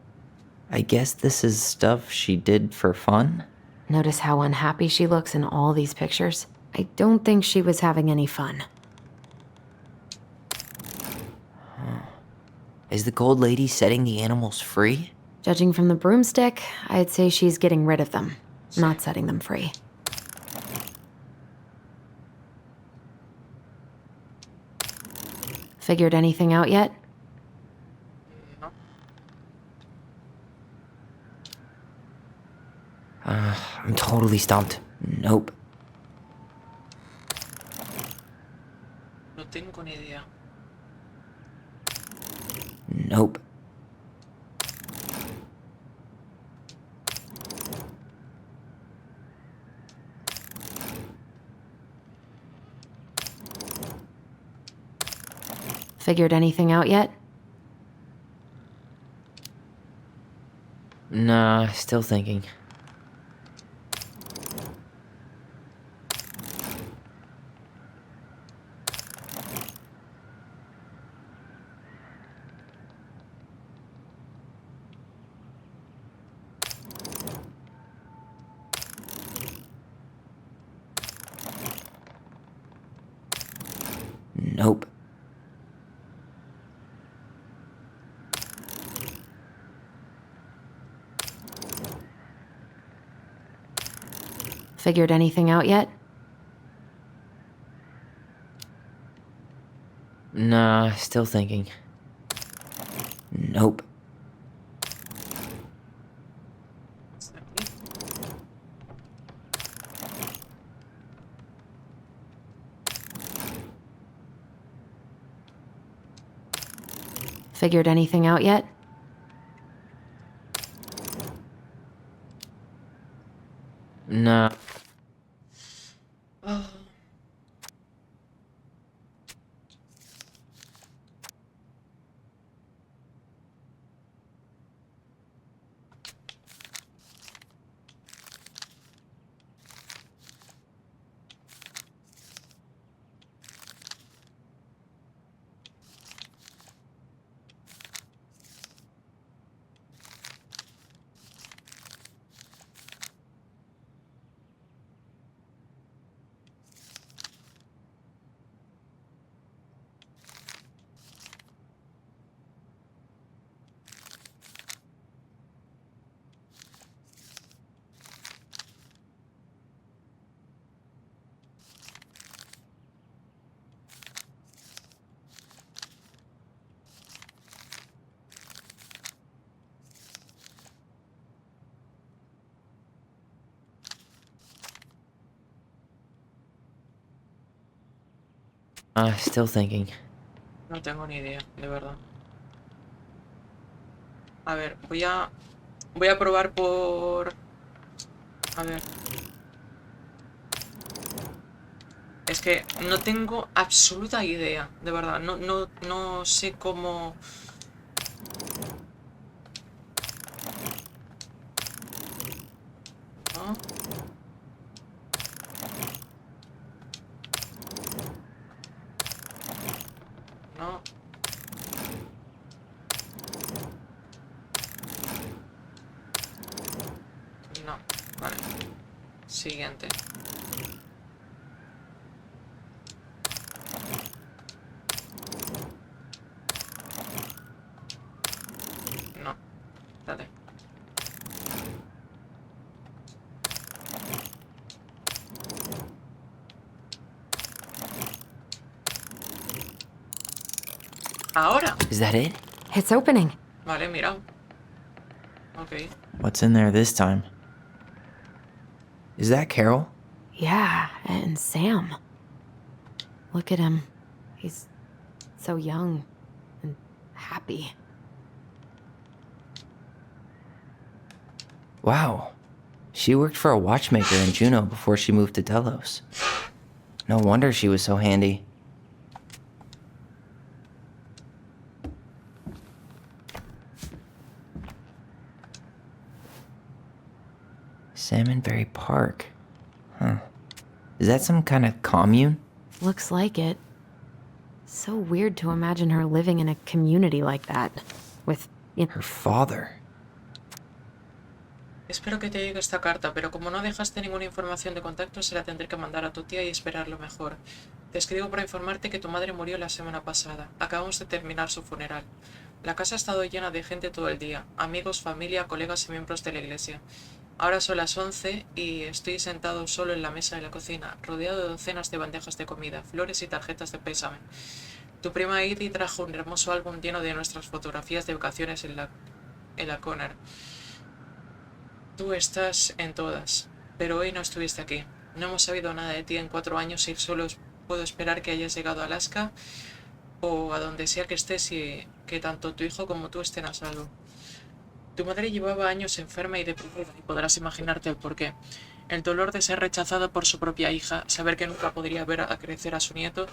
S2: I guess this is stuff she did for fun?
S3: Notice how unhappy she looks in all these pictures? I don't think she was having any fun.
S2: Is the gold lady setting the animals free?
S3: Judging from the broomstick, I'd say she's getting rid of them, not setting them free. Figured anything out yet?
S1: No.
S2: I'm totally stumped. Nope.
S1: No tengo ni idea.
S2: Nope.
S3: Figured anything out yet?
S2: Nah, still thinking. Nope.
S3: Figured anything out yet?
S2: Nah, still thinking. Nope.
S3: Figured anything out yet?
S2: Nah. Still thinking.
S1: No tengo ni idea, de verdad. A ver, voy a probar por... A ver. Es que no tengo absoluta idea, de verdad. No sé cómo... ¿No? No. No. Vale. Siguiente. No. Dale. Ahora.
S2: Is that it?
S3: It's opening.
S1: Vale, mira. Ok.
S2: What's in there this time? Is that Carol?
S3: Yeah, and Sam. Look at him. He's so young and happy.
S2: Wow. She worked for a watchmaker in Juneau before she moved to Delos. No wonder she was so handy. Salmonberry Park. Huh. Is that some kind of commune?
S3: Looks like it. So weird to imagine her living in a community like that. With
S2: her father.
S1: Espero que te llegue esta carta, pero como no dejaste ninguna información de contacto, se la tendré que mandar a tu tía y esperar lo mejor. Te escribo para informarte que tu madre murió la semana pasada. Acabamos de terminar su funeral. La casa ha estado llena de gente todo el día. Amigos, familia, colegas y miembros de la iglesia. Ahora son las 11 y estoy sentado solo en la mesa de la cocina, rodeado de docenas de bandejas de comida, flores y tarjetas de pésame. Tu prima Edie trajo un hermoso álbum lleno de nuestras fotografías de vacaciones en la CONAL. Tú estás en todas, pero hoy no estuviste aquí. No hemos sabido nada de ti en 4 años y solo puedo esperar que hayas llegado a Alaska o a donde sea que estés y que tanto tu hijo como tú estén a salvo. Tu madre llevaba años enferma y deprimida y podrás imaginarte el porqué. El dolor de ser rechazada por su propia hija, saber que nunca podría ver a crecer a su nieto,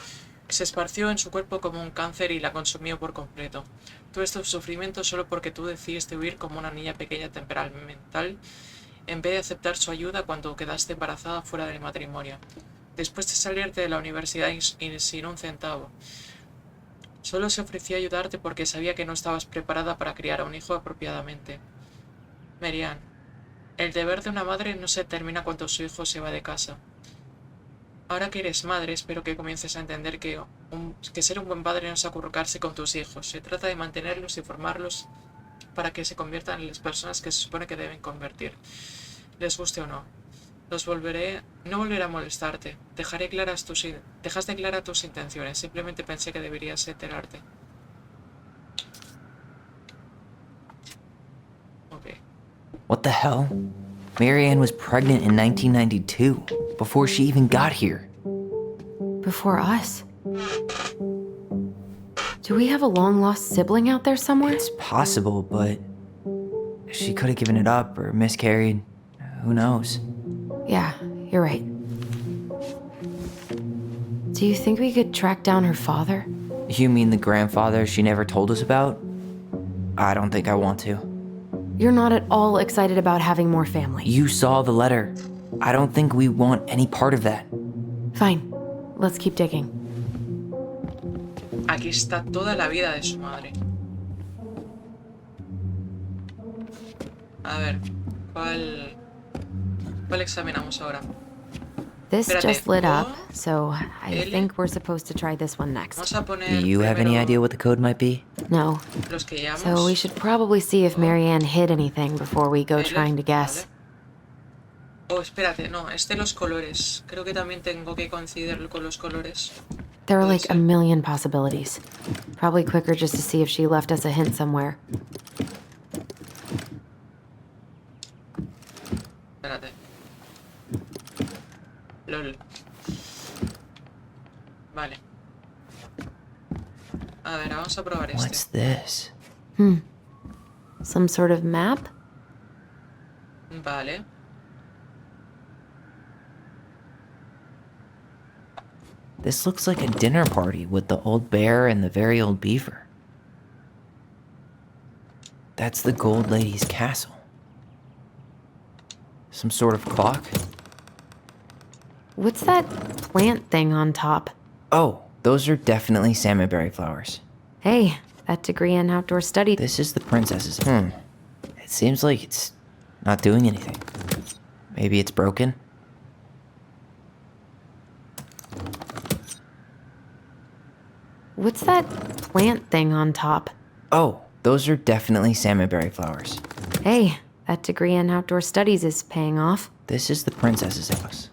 S1: se esparció en su cuerpo como un cáncer y la consumió por completo. Todo este sufrimiento solo porque tú decidiste huir como una niña pequeña temperamental, en vez de aceptar su ayuda cuando quedaste embarazada fuera del matrimonio. Después de salirte de la universidad y sin un centavo. Solo se ofreció a ayudarte porque sabía que no estabas preparada para criar a un hijo apropiadamente. Marianne, el deber de una madre no se termina cuando su hijo se va de casa. Ahora que eres madre, espero que comiences a entender que ser un buen padre no es acurrucarse con tus hijos. Se trata de mantenerlos y formarlos para que se conviertan en las personas que se supone que deben convertir, les guste o no. No volveré a molestarte. Dejaste claras tus intenciones. Simplemente pensé que deberías enterarte. Ok.
S2: What the hell? Marianne was pregnant in 1992, before she even got here.
S3: Before us? Do we have a long-lost sibling out there somewhere?
S2: It's possible, but she could have given it up or miscarried. Who knows?
S3: Yeah, you're right. Do you think we could track down her father?
S2: You mean the grandfather she never told us about? I don't think I want to.
S3: You're not at all excited about having more family.
S2: You saw the letter. I don't think we want any part of that.
S3: Fine. Let's keep digging.
S1: Aquí está toda la vida de su madre. A ver, ¿cuál examinamos ahora?
S3: This
S1: Espérate,
S3: just lit up, so I think we're supposed to try this one next.
S1: Vamos a poner
S2: Do you have any
S1: primero
S2: idea what the code might be?
S3: No.
S1: los que llevamos.
S3: So we should probably see if Marianne hid anything before we go trying to guess.
S1: Oh, espérate, no, los colores. Creo que también tengo que coincidir con los colores.
S3: There are like a million possibilities. Probably quicker just to see if she left us a hint somewhere.
S1: Espérate. LOL. Vale. A ver, vamos a probar este.
S2: What's this?
S3: Some sort of map?
S1: Vale.
S2: This looks like a dinner party with the old bear and the very old beaver. That's the Gold Lady's castle. Some sort of clock?
S3: What's that plant thing on top?
S2: Oh, those are definitely salmonberry flowers.
S3: Hey, that degree in outdoor study.
S2: This is the princess's. It seems like it's not doing anything. Maybe it's broken?
S3: What's that plant thing on top?
S2: Oh, those are definitely salmonberry flowers.
S3: Hey, that degree in outdoor studies is paying off.
S2: This is the princess's house.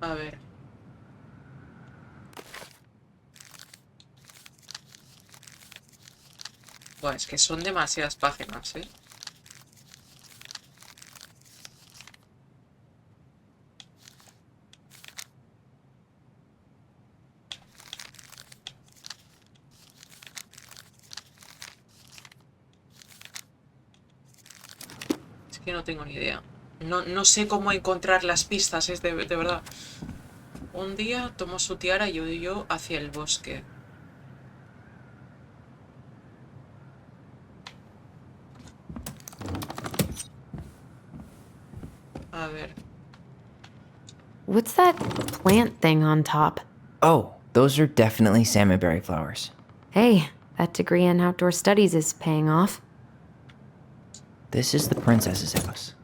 S1: A ver. Buah, es que son demasiadas páginas, ¿eh? que no tengo ni idea. No sé cómo encontrar las pistas, es de verdad. Un día tomó su tiara y huyó hacia el bosque. A ver.
S3: What's that plant thing on top?
S2: Oh, those are definitely salmonberry flowers.
S3: Hey, that degree in outdoor studies is paying off.
S2: This is the princess's house.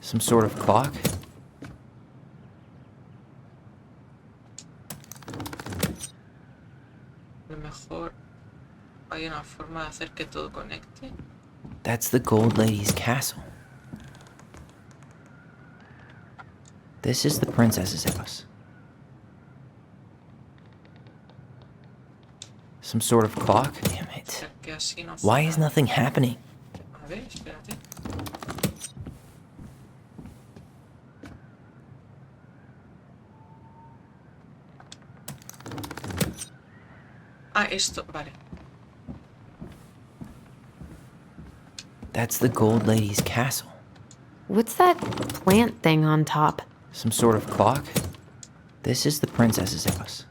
S2: Some sort of clock?
S1: A lo mejor hay una forma de hacer que todo conecte.
S2: That's the Gold Lady's castle. This is the princess's house. Some sort of clock? Damn it.
S1: Que así no
S2: Why is nothing happening?
S1: A ver, espérate. Ah, esto, vale.
S2: That's the Gold Lady's castle.
S3: What's that plant thing on top?
S2: Some sort of clock? This is the princess's house.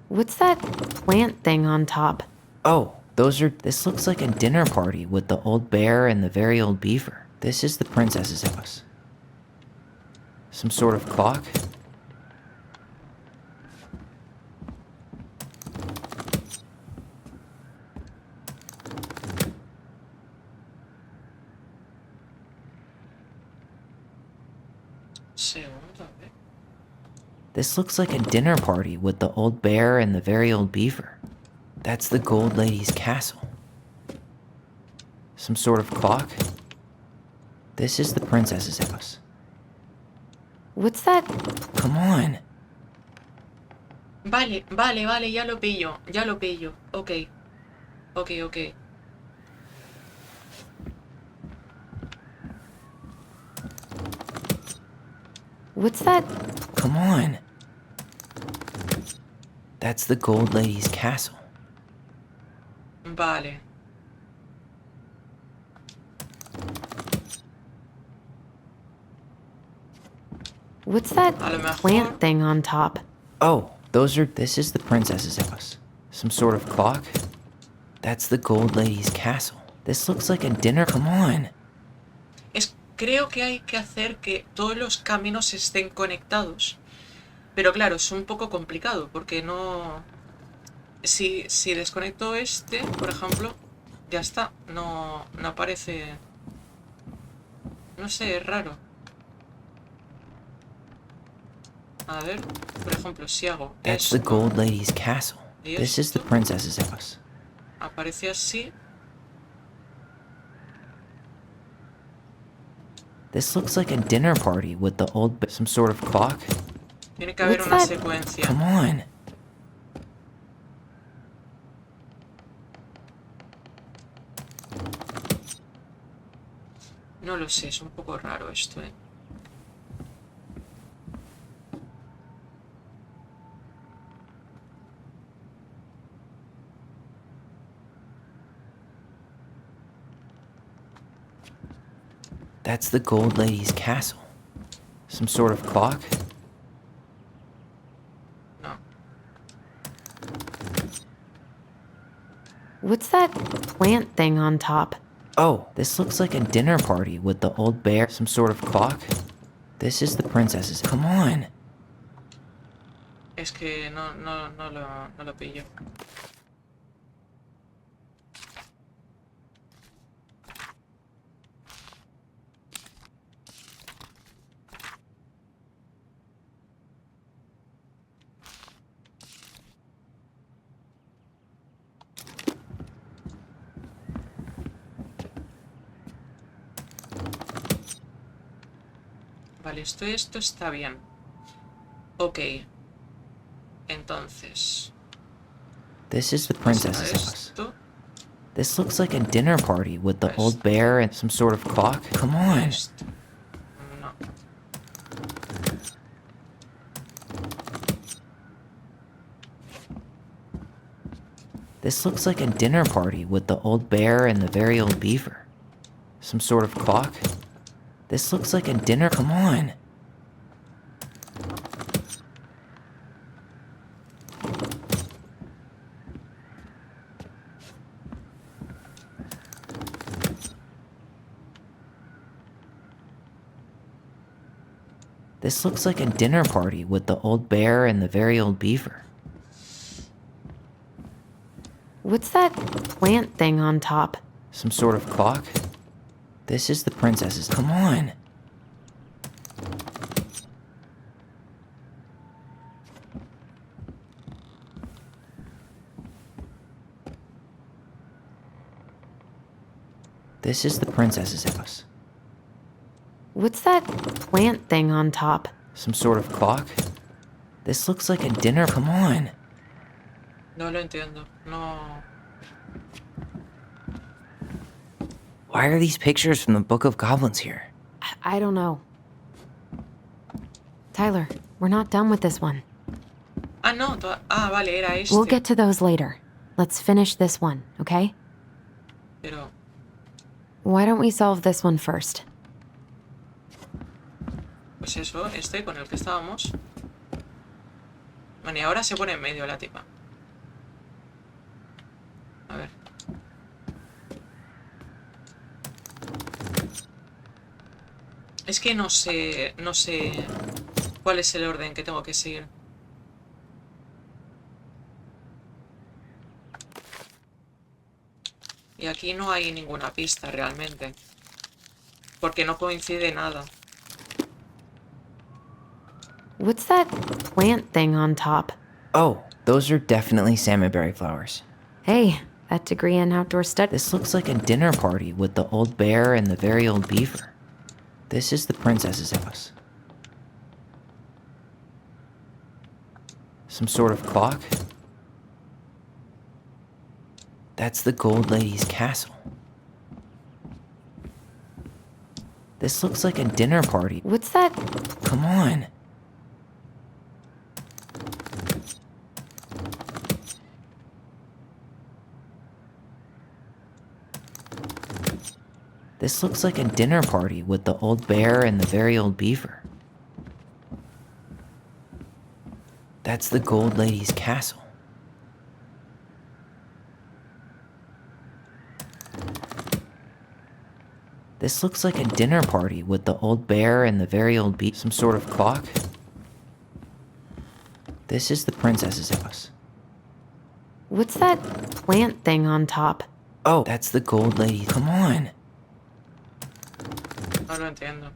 S3: What's that plant thing on top?
S2: Oh, this looks like a dinner party with the old bear and the very old beaver. This is the princess's house. Some sort of clock? This looks like a dinner party with the old bear and the very old beaver. That's the Gold Lady's castle. Some sort of clock? This is the princess's house.
S3: What's that?
S2: Come on.
S1: Vale, ya lo pillo. Ok.
S3: What's that?
S2: Come on. That's the Gold Lady's castle.
S1: Vale.
S3: What's that plant thing on top?
S2: Oh, this is the princess's house. Some sort of clock? That's the Gold Lady's castle. This looks like a dinner. Come on.
S1: Creo que hay que hacer que todos los caminos estén conectados. Pero claro, es un poco complicado porque no... Si desconecto este, por ejemplo, ya está. No aparece... No sé, es raro. A ver, por ejemplo, si hago
S2: That's
S1: esto,
S2: the Gold Lady's castle. This is the princess's house.
S1: aparece así.
S2: This looks like a dinner party with the old some sort of clock.
S1: Tiene que haber una secuencia.
S2: Come on.
S1: No lo sé, es un poco raro esto, ¿eh?
S2: That's the Gold Lady's castle. Some sort of clock?
S1: No.
S3: What's that plant thing on top?
S2: Oh, this looks like a dinner party with the old bear. Some sort of clock? This is the princess's. Come on.
S1: Es que no lo pillo. Vale, esto está bien. Ok. Entonces...
S2: This is the princess's house. This looks like a dinner party with the old bear and some sort of clock. Come on.
S1: No.
S2: This looks like a dinner party with the old bear and the very old beaver. Some sort of clock? This looks like a dinner. Come on. This looks like a dinner party with the old bear and the very old beaver.
S3: What's that plant thing on top?
S2: Some sort of clock? This is the princess's. Come on. This is the princess's house.
S3: What's that plant thing on top?
S2: Some sort of clock? This looks like a dinner. Come on.
S1: No lo entiendo. No.
S2: Why are these pictures from the Book of Goblins here?
S3: I don't know. Tyler, we're not done with this one.
S1: Ah, no. Vale, era este.
S3: We'll get to those later. Let's finish this one, okay?
S1: Pero...
S3: Why don't we solve this one first?
S1: Pues eso, este con el que estábamos. Bueno, y ahora se pone en medio la tipa. A ver. Es que no sé cuál es el orden que tengo que seguir. Y aquí no hay ninguna pista realmente. Porque no coincide nada.
S3: What's that plant thing on top?
S2: Oh, those are definitely salmonberry flowers.
S3: Hey, that degree in outdoor study.
S2: This looks like a dinner party with the old bear and the very old beaver. This is the princess's house. Some sort of clock? That's the gold lady's castle. This looks like a dinner party.
S3: What's that?
S2: Come on. This looks like a dinner party with the old bear and the very old beaver. That's the gold lady's castle. This looks like a dinner party with the old bear and the very old beaver. Some sort of clock? This is the princess's house.
S3: What's that plant thing on top?
S2: Oh, that's the gold lady. Come on.
S1: No lo entiendo.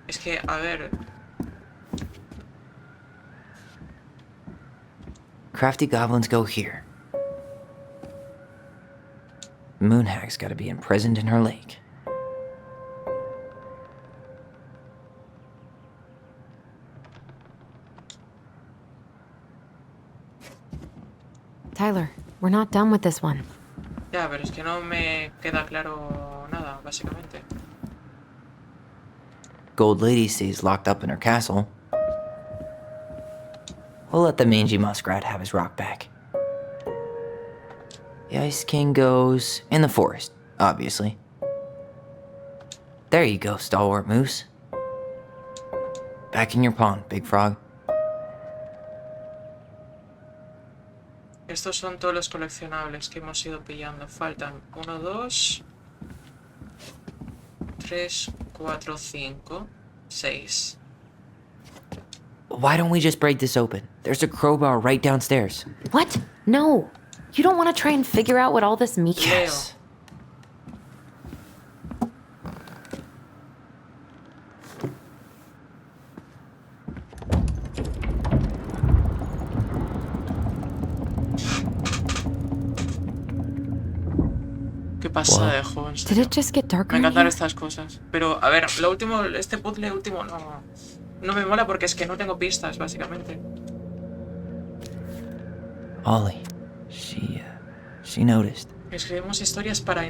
S1: Es que, a ver...
S2: Crafty goblins go here. Moonhag's gotta be imprisoned in her lake.
S3: Tyler, we're not done with this one.
S1: Ya, pero es que no me queda claro nada, básicamente.
S2: Gold Lady stays locked up in her castle. We'll let the mangy muskrat have his rock back. The Ice King goes in the forest, obviously. There you go, stalwart moose. Back in your pond, big frog.
S1: Estos son todos los coleccionables que hemos ido pillando. Faltan 1, 2, 3, 4, 5, 6.
S2: Why don't we just break this open? There's a crowbar right downstairs.
S3: What? No. You don't want to try and figure out what all this means?
S2: Yes.
S1: ¿Qué pasa de juegos?
S3: Did it just get darker?
S1: Me encantan estas cosas. Pero, a ver, lo último, este puzzle último no me mola porque es que no tengo pistas, básicamente.
S2: Ollie, she noticed.
S1: Escribimos historias para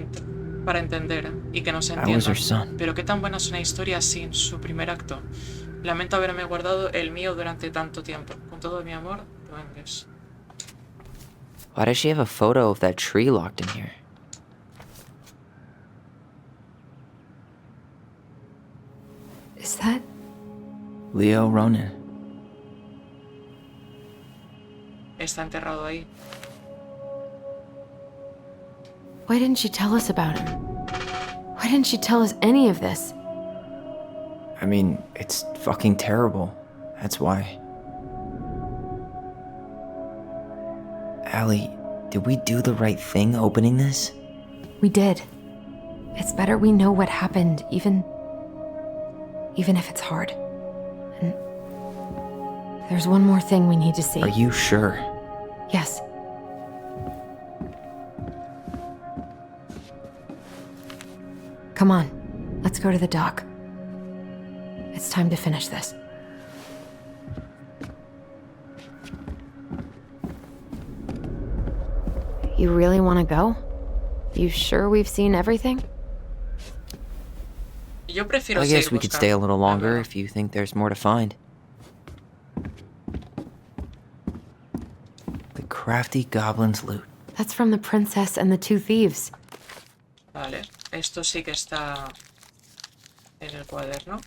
S1: para entender y que nos
S2: I was her
S1: entiendan.
S2: son.
S1: Pero qué tan buena es una historia sin su primer acto. Lamento haberme guardado el mío durante tanto tiempo. Con todo mi amor, duendes.
S2: Why does she have a photo of that tree locked in here?
S3: Is that?
S2: Leo Ronan.
S1: Está enterrado ahí.
S3: Why didn't she tell us about him? Why didn't she tell us any of this?
S2: I mean, it's fucking terrible. That's why. Allie, did we do the right thing opening this?
S3: We did. It's better we know what happened, even if it's hard. And there's one more thing we need to see.
S2: Are you sure?
S3: Yes. Come on, let's go to the dock. It's time to finish this. You really want to go? You sure we've seen everything?
S1: Yo prefiero
S2: I guess
S1: seguir
S2: we could
S1: buscando.
S2: stay a little longer if you think there's more to find. The crafty goblin's loot.
S3: That's from the princess and the two thieves.
S1: Vale, esto sí que está en el cuaderno.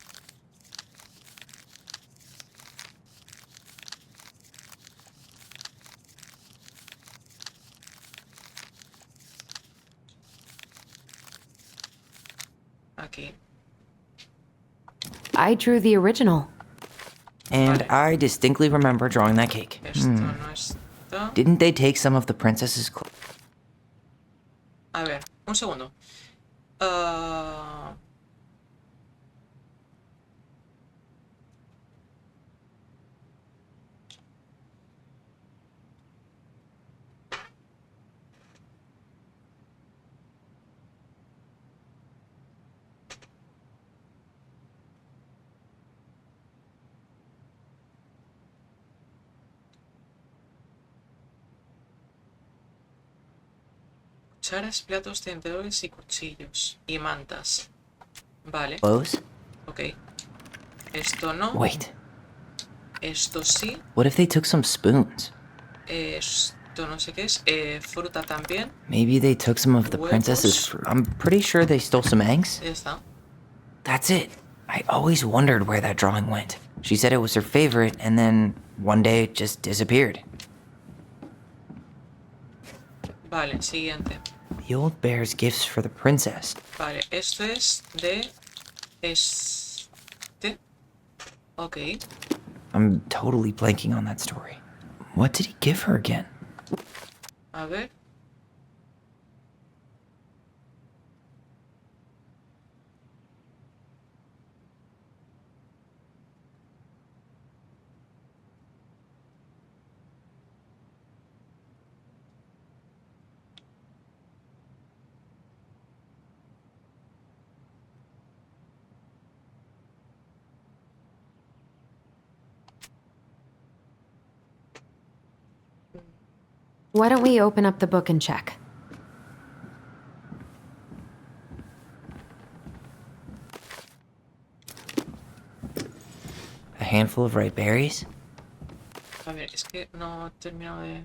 S1: Aquí.
S3: I drew the original.
S2: And I distinctly remember drawing that cake.
S1: Esto no está.
S2: Didn't they take some of the princess's clothes?
S1: A ver, un segundo. Cucharas, platos, tenedores y cuchillos. Y mantas. Vale.
S2: Clothes?
S1: Ok. Esto no.
S2: Wait,
S1: Esto sí.
S2: what if they took some spoons?
S1: Esto no sé qué es. Fruta también.
S2: Maybe they took some of the princess's fruit. I'm pretty sure they stole some eggs.
S1: Ya está.
S2: That's it. I always wondered where that drawing went. She said it was her favorite, and then one day it just disappeared.
S1: Vale, siguiente.
S2: The old bear's gifts for the princess.
S1: Vale, esto es de... Este... Ok.
S2: I'm totally blanking on that story. What did he give her again?
S1: A ver.
S3: Why don't we open up the book and check?
S2: A handful of ripe berries?
S1: A ver, es que no he terminado de...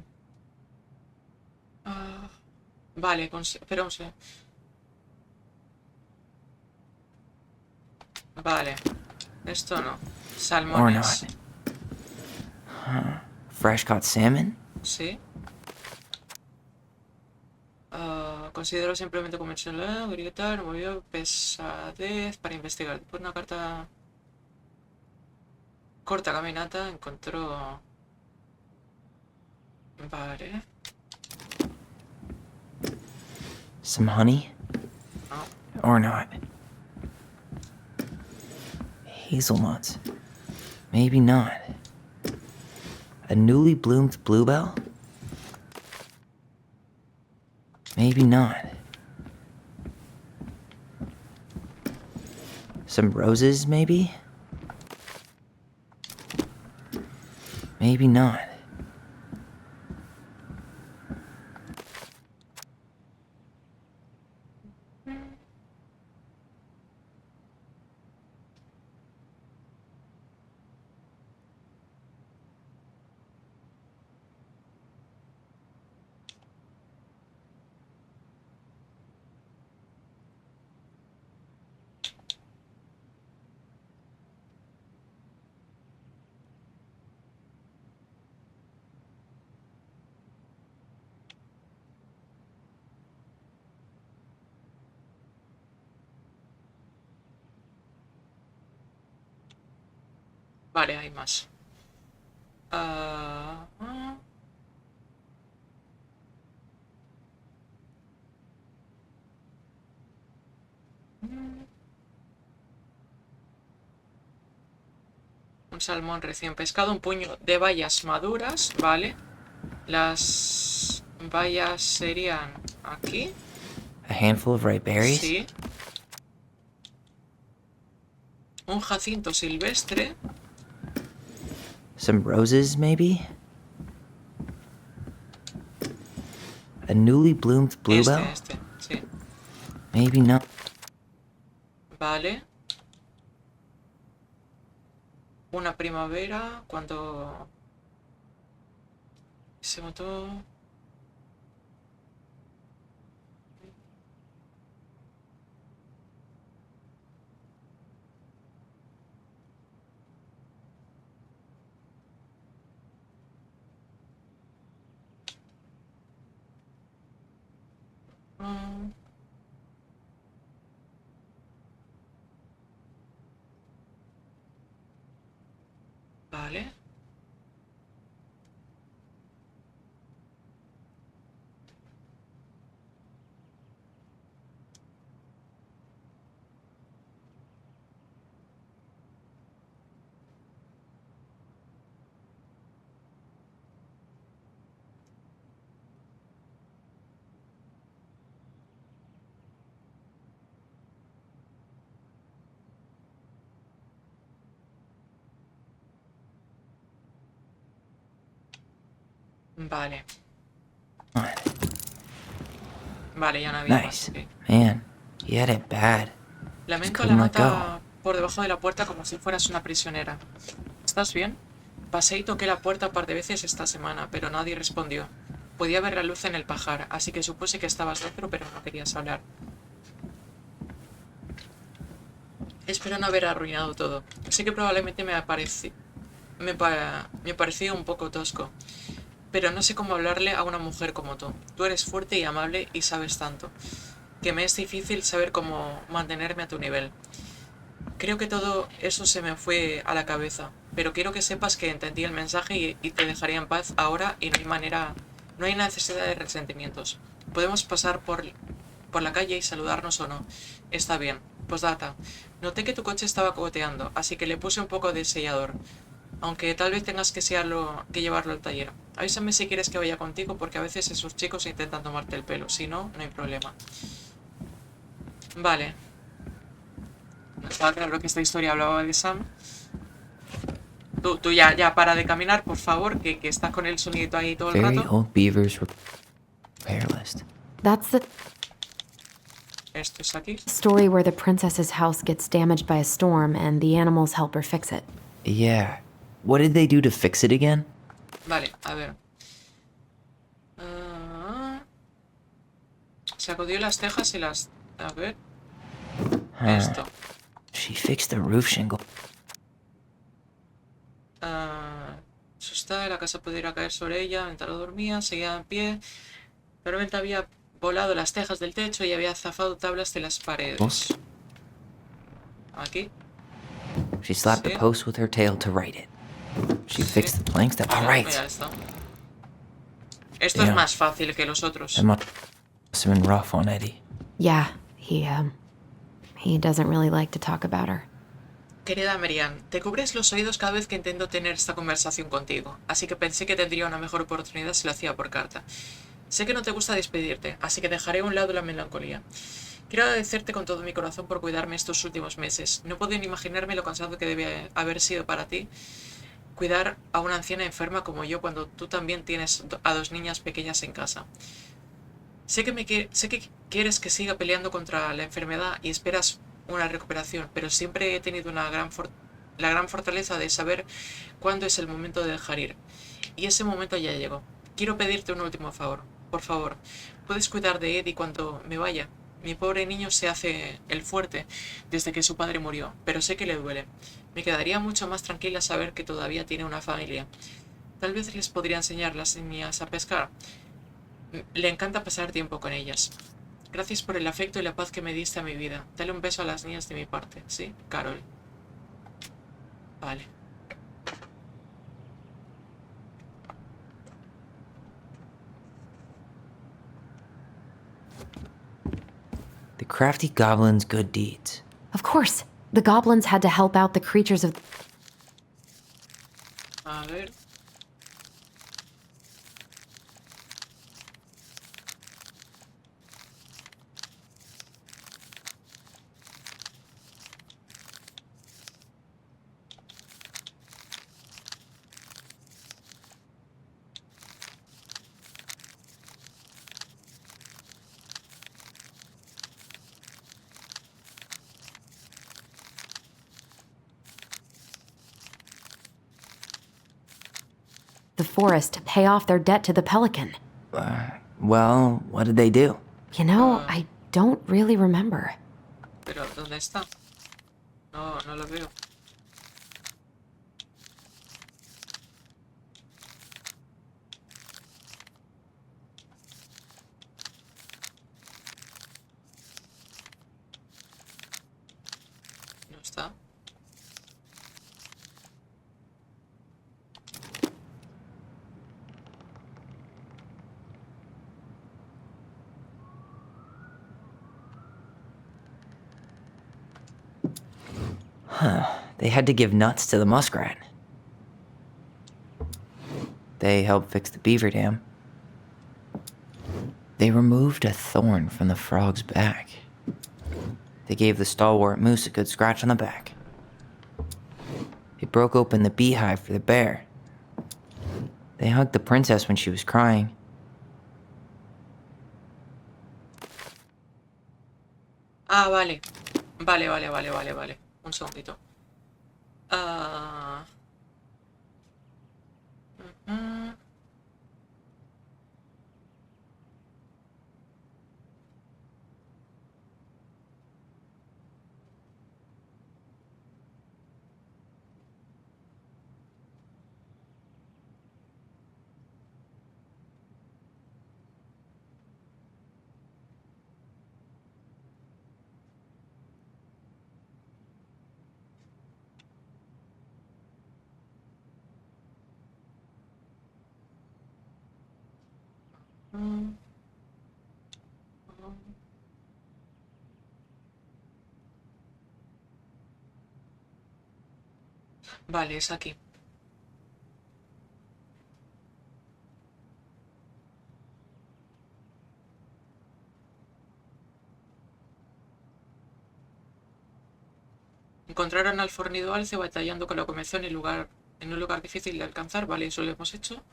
S1: Vale, espera un segundo. Vale. Esto no.
S2: Or
S1: Salmones.
S2: not. Huh. Fresh caught salmon?
S1: Sí. Considero simplemente convencional, gritar, movió pesadez para investigar. Después una carta... Corta caminata, encontró... Vale.
S2: Some honey?
S1: No.
S2: Or not. Hazelnuts. Maybe not. A newly bloomed bluebell? Maybe not. Some roses, maybe? Maybe not.
S1: Vale, hay más. Ah, ah. Un salmón recién pescado, un puño de bayas maduras, vale. Las bayas serían aquí.
S2: A handful of ripe berries?
S1: Sí. Un jacinto silvestre.
S2: Some roses, maybe? A newly bloomed bluebell?
S1: Sí.
S2: Maybe not.
S1: Vale. Una primavera cuando se mató. Vale. Vale. Vale, ya no había
S2: Nice.
S1: más.
S2: Man, he had it bad. Just
S1: Lamento la
S2: couldn't let go.
S1: nota por debajo de la puerta como si fueras una prisionera. ¿Estás bien? Pasé y toqué la puerta un par de veces esta semana, pero nadie respondió. Podía ver la luz en el pajar, así que supuse que estabas dentro, pero no querías hablar. Espero no haber arruinado todo. Sé que probablemente me pareció un poco tosco, pero no sé cómo hablarle a una mujer como tú. Tú eres fuerte y amable y sabes tanto, que me es difícil saber cómo mantenerme a tu nivel. Creo que todo eso se me fue a la cabeza, pero quiero que sepas que entendí el mensaje y te dejaré en paz ahora y no hay necesidad de resentimientos. Podemos pasar por la calle y saludarnos o no. Está bien. Postdata. Noté que tu coche estaba cogoteando, así que le puse un poco de sellador. Aunque tal vez tengas que llevarlo al taller. Avísame si quieres que vaya contigo, porque a veces esos chicos intentan tomarte el pelo. Si no, no hay problema. Vale. Estaba claro que esta historia hablaba de Sam. Tú ya para de caminar, por favor, que estás con el sonidito ahí todo el
S2: Very
S1: rato.
S2: old beavers repair list.
S3: That's the
S1: Esto es aquí.
S3: story where the princess's house gets damaged by a storm and the animals help her fix it.
S2: Yeah. What did they do to fix it again?
S1: Vale, a ver. Sacudió las cejas y las... A ver. Esto.
S2: She fixed the roof shingle.
S1: Asustada de la casa pudiera caer sobre ella mientras dormía, seguía en pie. La tormenta había volado las tejas del techo y había zafado tablas de las paredes. Aquí.
S2: She slapped the post with her tail to right it. She fixed the planks that... All right.
S1: Ya está. Esto es más fácil que los otros.
S2: That must have been rough on Eddie.
S3: Yeah, he doesn't really like to talk about her.
S1: Querida Marianne, te cubres los oídos cada vez que intento tener esta conversación contigo, así que pensé que tendría una mejor oportunidad si lo hacía por carta. Sé que no te gusta despedirte, así que dejaré a un lado la melancolía. Quiero agradecerte con todo mi corazón por cuidarme estos últimos meses. No puedo ni imaginarme lo cansado que debe haber sido para ti cuidar a una anciana enferma como yo cuando tú también tienes a dos niñas pequeñas en casa. Sé que quieres que siga peleando contra la enfermedad y esperas una recuperación, pero siempre he tenido la gran fortaleza de saber cuándo es el momento de dejar ir. Y ese momento ya llegó. Quiero pedirte un último favor. Por favor, ¿puedes cuidar de Eddie cuando me vaya? Mi pobre niño se hace el fuerte desde que su padre murió, pero sé que le duele. Me quedaría mucho más tranquila saber que todavía tiene una familia. Tal vez les podría enseñar a las niñas a pescar. Le encanta pasar tiempo con ellas. Gracias por el afecto y la paz que me diste a mi vida. Dale un beso a las niñas de mi parte, ¿sí? Carol. Vale.
S2: The crafty goblin's good deeds.
S3: Of course. The goblins had to help out the creatures of...
S1: A ver.
S3: the forest to pay off their debt to the Pelican.
S2: Well, what did they do?
S3: You know, I don't really remember.
S1: Pero, ¿dónde está? No, no lo veo. No está.
S2: Huh. They had to give nuts to the muskrat. They helped fix the beaver dam. They removed a thorn from the frog's back. They gave the stalwart moose a good scratch on the back. They broke open the beehive for the bear. They hugged the princess when she was crying.
S1: Ah, vale. Vale. Un segundito. Vale, es aquí. Encontraron al fornido alce batallando con la comezón en un lugar difícil de alcanzar. Vale, eso lo hemos hecho.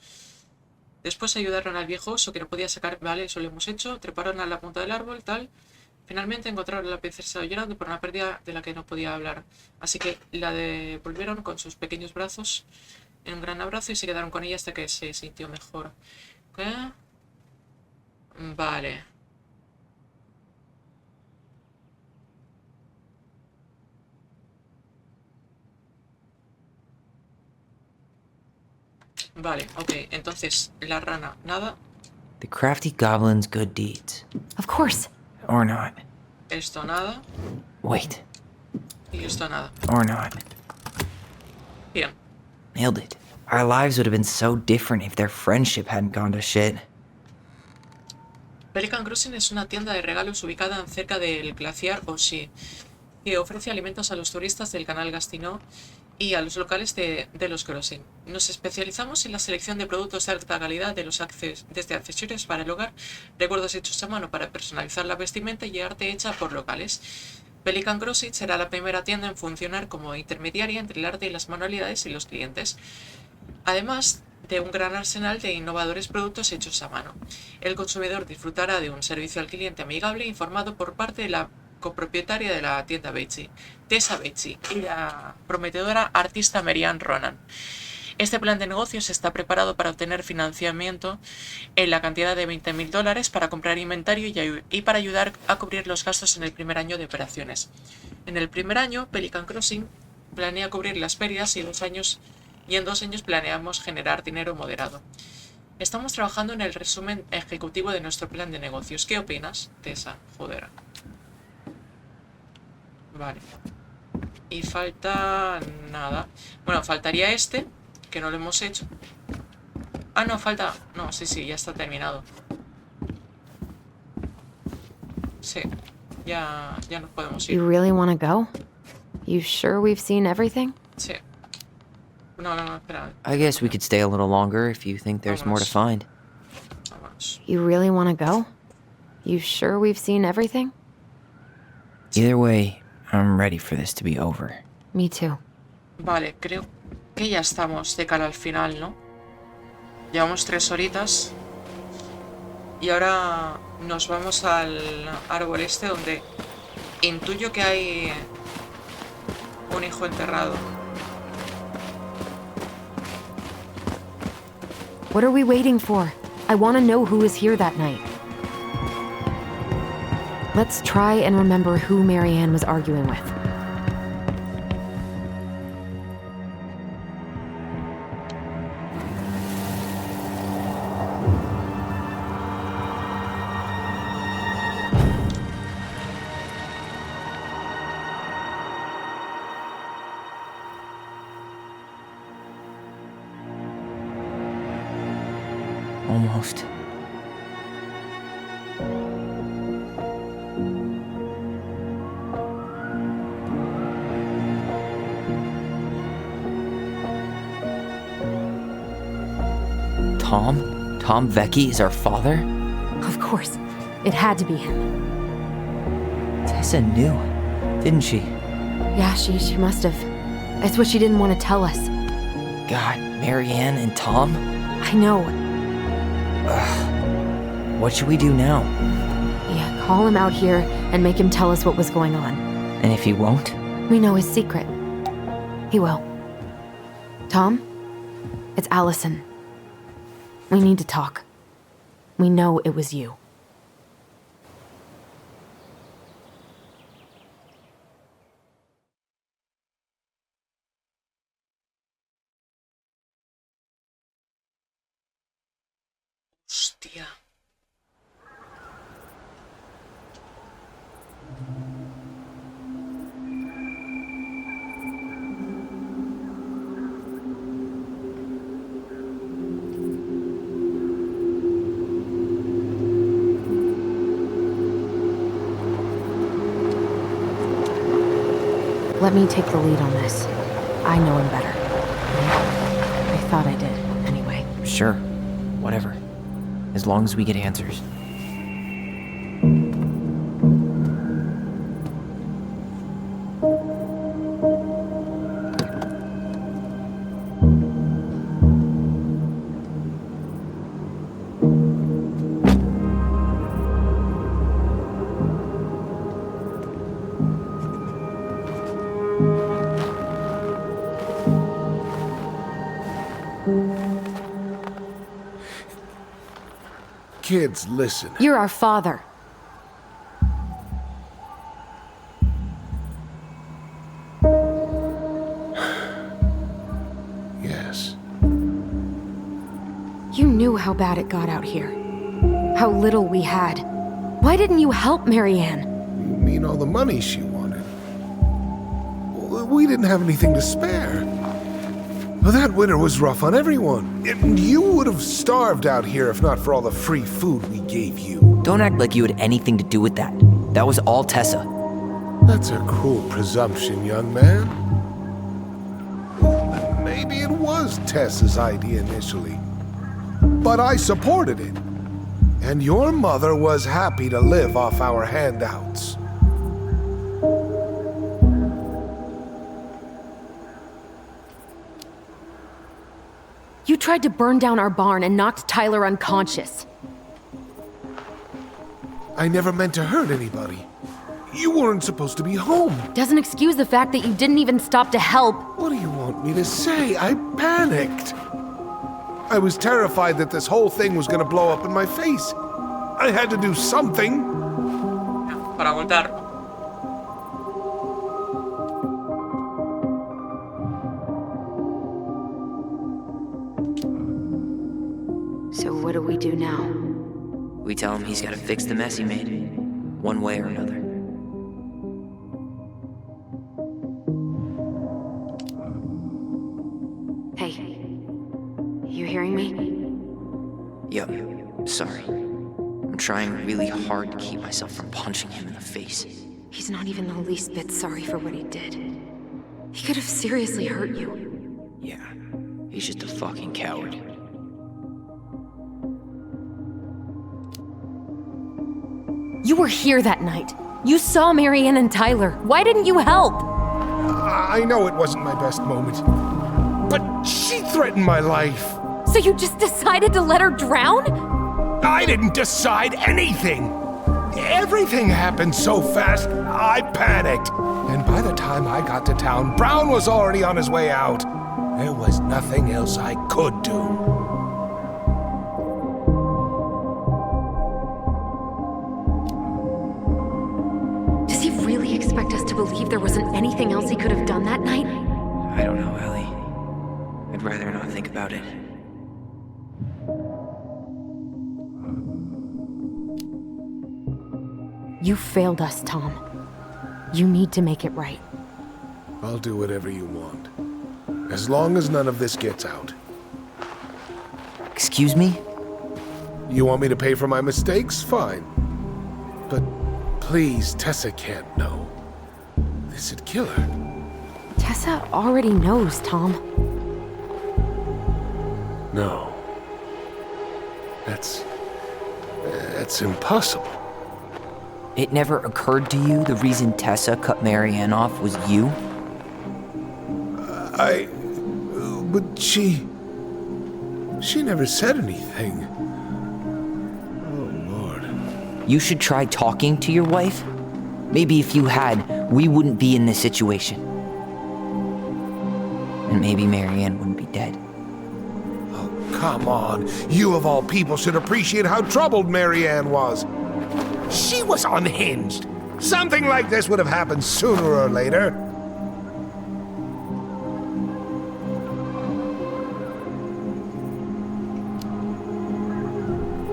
S1: Después ayudaron al viejo oso que no podía sacar. Vale, eso lo hemos hecho. Treparon a la punta del árbol, tal. Finalmente encontraron a la princesa llorando por una pérdida de la que no podía hablar. Así que la devolvieron con sus pequeños brazos en un gran abrazo y se quedaron con ella hasta que se sintió mejor. ¿Qué? Vale. Vale, ok. Entonces, la rana, nada.
S2: The crafty goblin's good deeds.
S3: Of course.
S2: Or not.
S1: Esto nada.
S2: Wait.
S1: Y esto nada.
S2: Or not.
S1: Bien.
S2: Nailed it. Our lives would have been so different if their friendship hadn't gone to shit.
S1: Pelican Crossing es una tienda de regalos ubicada cerca del glaciar Oshie, que ofrece alimentos a los turistas del canal Gastino y a los locales de los Crossing. Nos especializamos en la selección de productos de alta calidad desde accesorios para el hogar, recuerdos hechos a mano para personalizar la vestimenta y arte hecha por locales. Pelican Crossing será la primera tienda en funcionar como intermediaria entre el arte y las manualidades y los clientes, además de un gran arsenal de innovadores productos hechos a mano. El consumidor disfrutará de un servicio al cliente amigable e informado por parte de la copropietaria de la tienda Beachy, Tessa Beachy, y la prometedora artista Marianne Ronan. Este plan de negocios está preparado para obtener financiamiento en la cantidad de $20,000 para comprar inventario y para ayudar a cubrir los gastos en el primer año de operaciones. En el primer año, Pelican Crossing planea cubrir las pérdidas y en 2 años planeamos generar dinero moderado. Estamos trabajando en el resumen ejecutivo de nuestro plan de negocios. ¿Qué opinas, Tessa? Joder. Vale. Y falta nada. Bueno, faltaría este, que no lo hemos hecho. Ah, no, falta... No, sí, ya está terminado. Sí, ya nos podemos
S3: You
S1: ir.
S3: really want to go? You sure we've seen everything?
S1: Sí. No, espera.
S2: I guess we could stay a little longer if you think there's more to find.
S1: Vámonos.
S3: You really want to go? You sure we've seen everything?
S2: Either way, I'm ready for this to be over.
S3: Me too.
S1: Vale, creo que ya estamos de cara al final, ¿no? Llevamos 3 horitas. Y ahora nos vamos al árbol este donde intuyo que hay un hijo enterrado.
S3: What are we waiting for? I want to know who was here that night. Let's try and remember who Marianne was arguing with.
S2: Almost. Tom? Tom Vecchi is our father?
S3: Of course. It had to be him.
S2: Tessa knew, didn't she?
S3: Yeah, she must have. That's what she didn't want to tell us.
S2: God, Marianne and Tom?
S3: I know.
S2: What should we do now?
S3: Yeah, call him out here and make him tell us what was going on.
S2: And if he won't?
S3: We know his secret. He will. Tom? It's Allison. We need to talk. We know it was you.
S1: Hostia.
S3: Let me take the lead on this. I know him better. I thought I did, anyway.
S2: Sure. Whatever. As long as we get answers.
S9: Kids, listen.
S3: You're our father.
S9: Yes.
S3: You knew how bad it got out here. How little we had. Why didn't you help Marianne?
S9: You mean all the money she wanted? Well, we didn't have anything to spare. Well, that winter was rough on everyone. And you would have starved out here if not for all the free food we gave you.
S2: Don't act like you had anything to do with that. That was all Tessa.
S9: That's a cruel presumption, young man. Maybe it was Tessa's idea initially. But I supported it. And your mother was happy to live off our handouts.
S3: You tried to burn down our barn and knocked Tyler unconscious.
S9: I never meant to hurt anybody. You weren't supposed to be home.
S3: Doesn't excuse the fact that you didn't even stop to help.
S9: What do you want me to say? I panicked. I was terrified that this whole thing was gonna blow up in my face. I had to do something.
S1: Para voltar.
S3: So what do we do now?
S2: We tell him he's gotta fix the mess he made. One way or another.
S3: Hey, you hearing me?
S2: Yup. Sorry. I'm trying really hard to keep myself from punching him in the face.
S3: He's not even the least bit sorry for what he did. He could have seriously hurt you.
S2: Yeah, he's just a fucking coward.
S3: You were here that night. You saw Marianne and Tyler. Why didn't you help?
S9: I know it wasn't my best moment, but she threatened my life.
S3: So you just decided to let her drown?
S9: I didn't decide anything. Everything happened so fast, I panicked. And by the time I got to town, Brown was already on his way out. There was nothing else I could do.
S3: Does he really expect us to believe there wasn't anything else he could have done that night?
S2: I don't know, Ellie. I'd rather not think about it.
S3: You failed us, Tom. You need to make it right.
S9: I'll do whatever you want. As long as none of this gets out.
S2: Excuse me?
S9: You want me to pay for my mistakes? Fine. But please, Tessa can't know. This'd kill her.
S3: Tessa already knows, Tom.
S9: No. That's impossible.
S2: It never occurred to you the reason Tessa cut Marianne off was you?
S9: But she never said anything. Oh, Lord.
S2: You should try talking to your wife. Maybe if you had, we wouldn't be in this situation. And maybe Marianne wouldn't be dead.
S9: Oh, come on. You of all people should appreciate how troubled Marianne was. She was unhinged. Something like this would have happened sooner or later.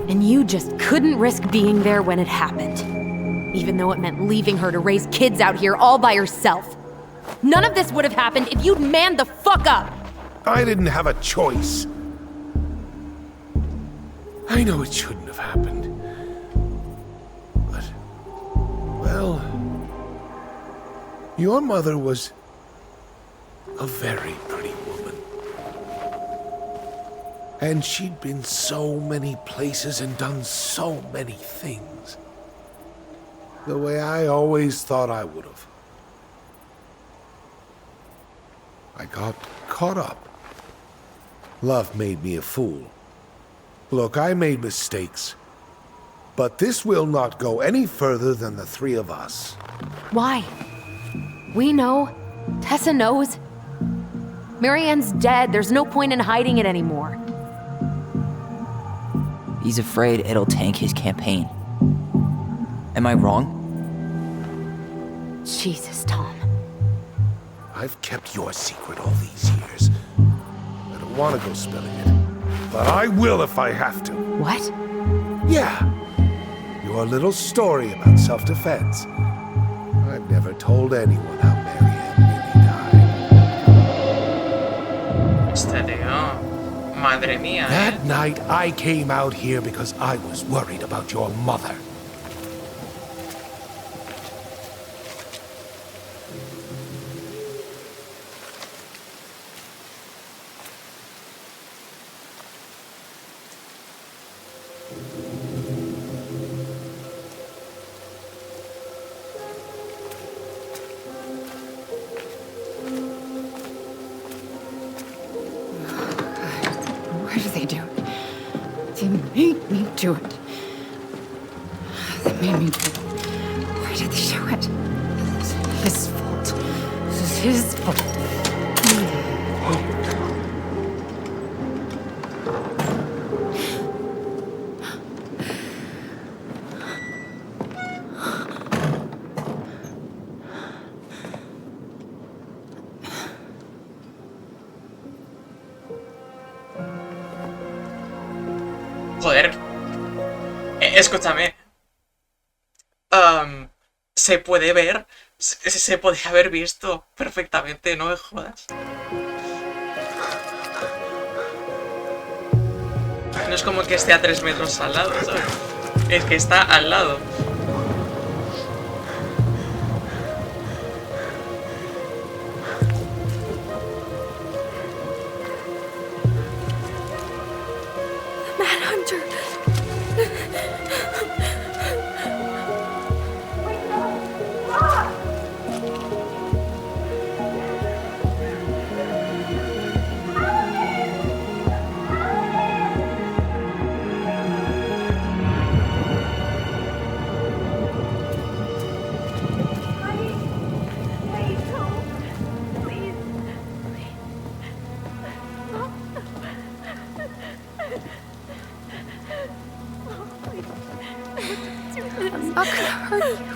S3: And you just couldn't risk being there when it happened. Even though it meant leaving her to raise kids out here all by herself. None of this would have happened if you'd manned the fuck up!
S9: I didn't have a choice. I know it shouldn't have happened. But, well, your mother was a very pretty woman. And she'd been so many places and done so many things. The way I always thought I would have. I got caught up. Love made me a fool. Look, I made mistakes. But this will not go any further than the three of us.
S3: Why? We know. Tessa knows. Marianne's dead. There's no point in hiding it anymore.
S2: He's afraid it'll tank his campaign. Am I wrong?
S3: Jesus, Tom.
S9: I've kept your secret all these years. I don't want to go spilling it. But I will if I have to.
S3: What?
S9: Yeah. Your little story about self-defense. I've never told anyone how Marianne really died.
S1: Este tío. Madre mía.
S9: That night, I came out here because I was worried about your mother.
S11: Why do they do it? They made me do it. They made me do it. Why did they do it? This is his fault. This is his fault.
S1: Joder. Escúchame. Se puede ver. Se podía haber visto perfectamente, no me jodas. No es como que esté a 3 metros al lado, ¿sabes? El que está al lado.
S6: Manhunter.
S3: I'm not gonna hurt you.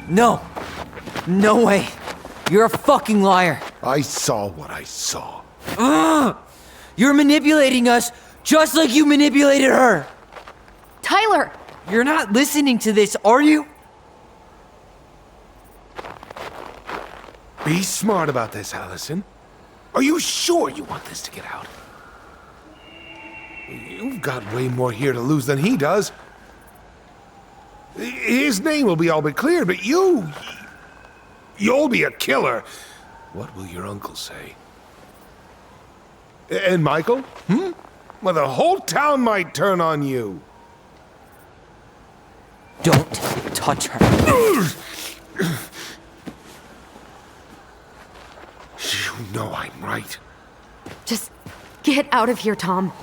S2: No! No way! You're a fucking liar!
S9: I saw what I saw.
S2: Ugh! You're manipulating us just like you manipulated her!
S3: Tyler!
S2: You're not listening to this, are you?
S9: Be smart about this, Allison. Are you sure you want this to get out? You've got way more here to lose than he does. His name will be all but cleared, but you'll be a killer. What will your uncle say? And Michael? Well, the whole town might turn on you.
S2: Don't touch her.
S9: You know I'm right.
S3: Just get out of here, Tom.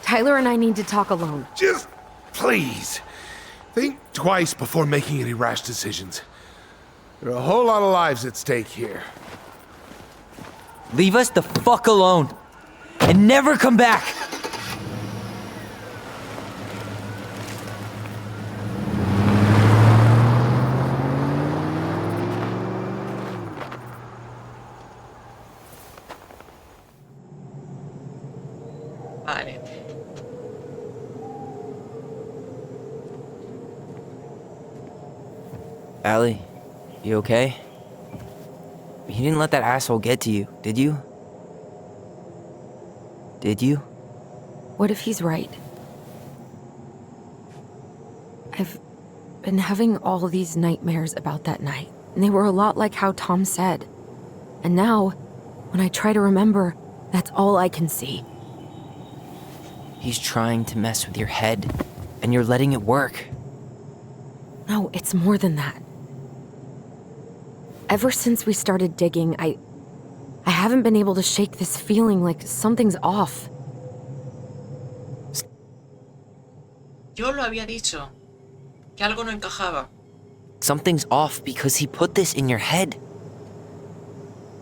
S3: Tyler and I need to talk alone.
S9: Just please. Think twice before making any rash decisions. There are a whole lot of lives at stake here.
S2: Leave us the fuck alone. And never come back.
S1: Vale.
S2: Allie, you okay? You didn't let that asshole get to you, did you? Did you?
S3: What if he's right? I've been having all these nightmares about that night, and they were a lot like how Tom said. And now, when I try to remember, that's all I can see.
S2: He's trying to mess with your head, and you're letting it work.
S3: No, it's more than that. Ever since we started digging, I haven't been able to shake this feeling like something's off.
S1: Yo lo había dicho. Que algo no encajaba.
S2: Something's off because he put this in your head.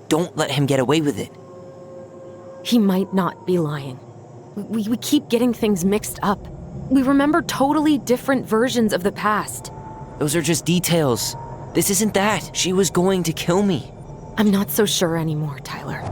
S2: Don't let him get away with it.
S3: He might not be lying. We keep getting things mixed up. We remember totally different versions of the past.
S2: Those are just details. This isn't that. She was going to kill me.
S3: I'm not so sure anymore, Tyler.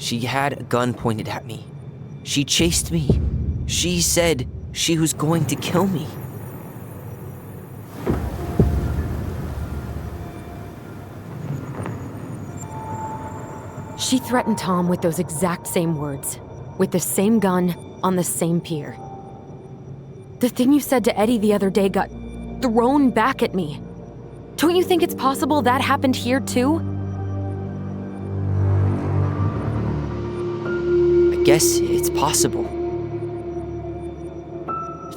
S2: She had a gun pointed at me. She chased me. She said she was going to kill me.
S3: She threatened Tom with those exact same words, with the same gun, on the same pier. The thing you said to Eddie the other day got thrown back at me. Don't you think it's possible that happened here too?
S2: I guess it's possible.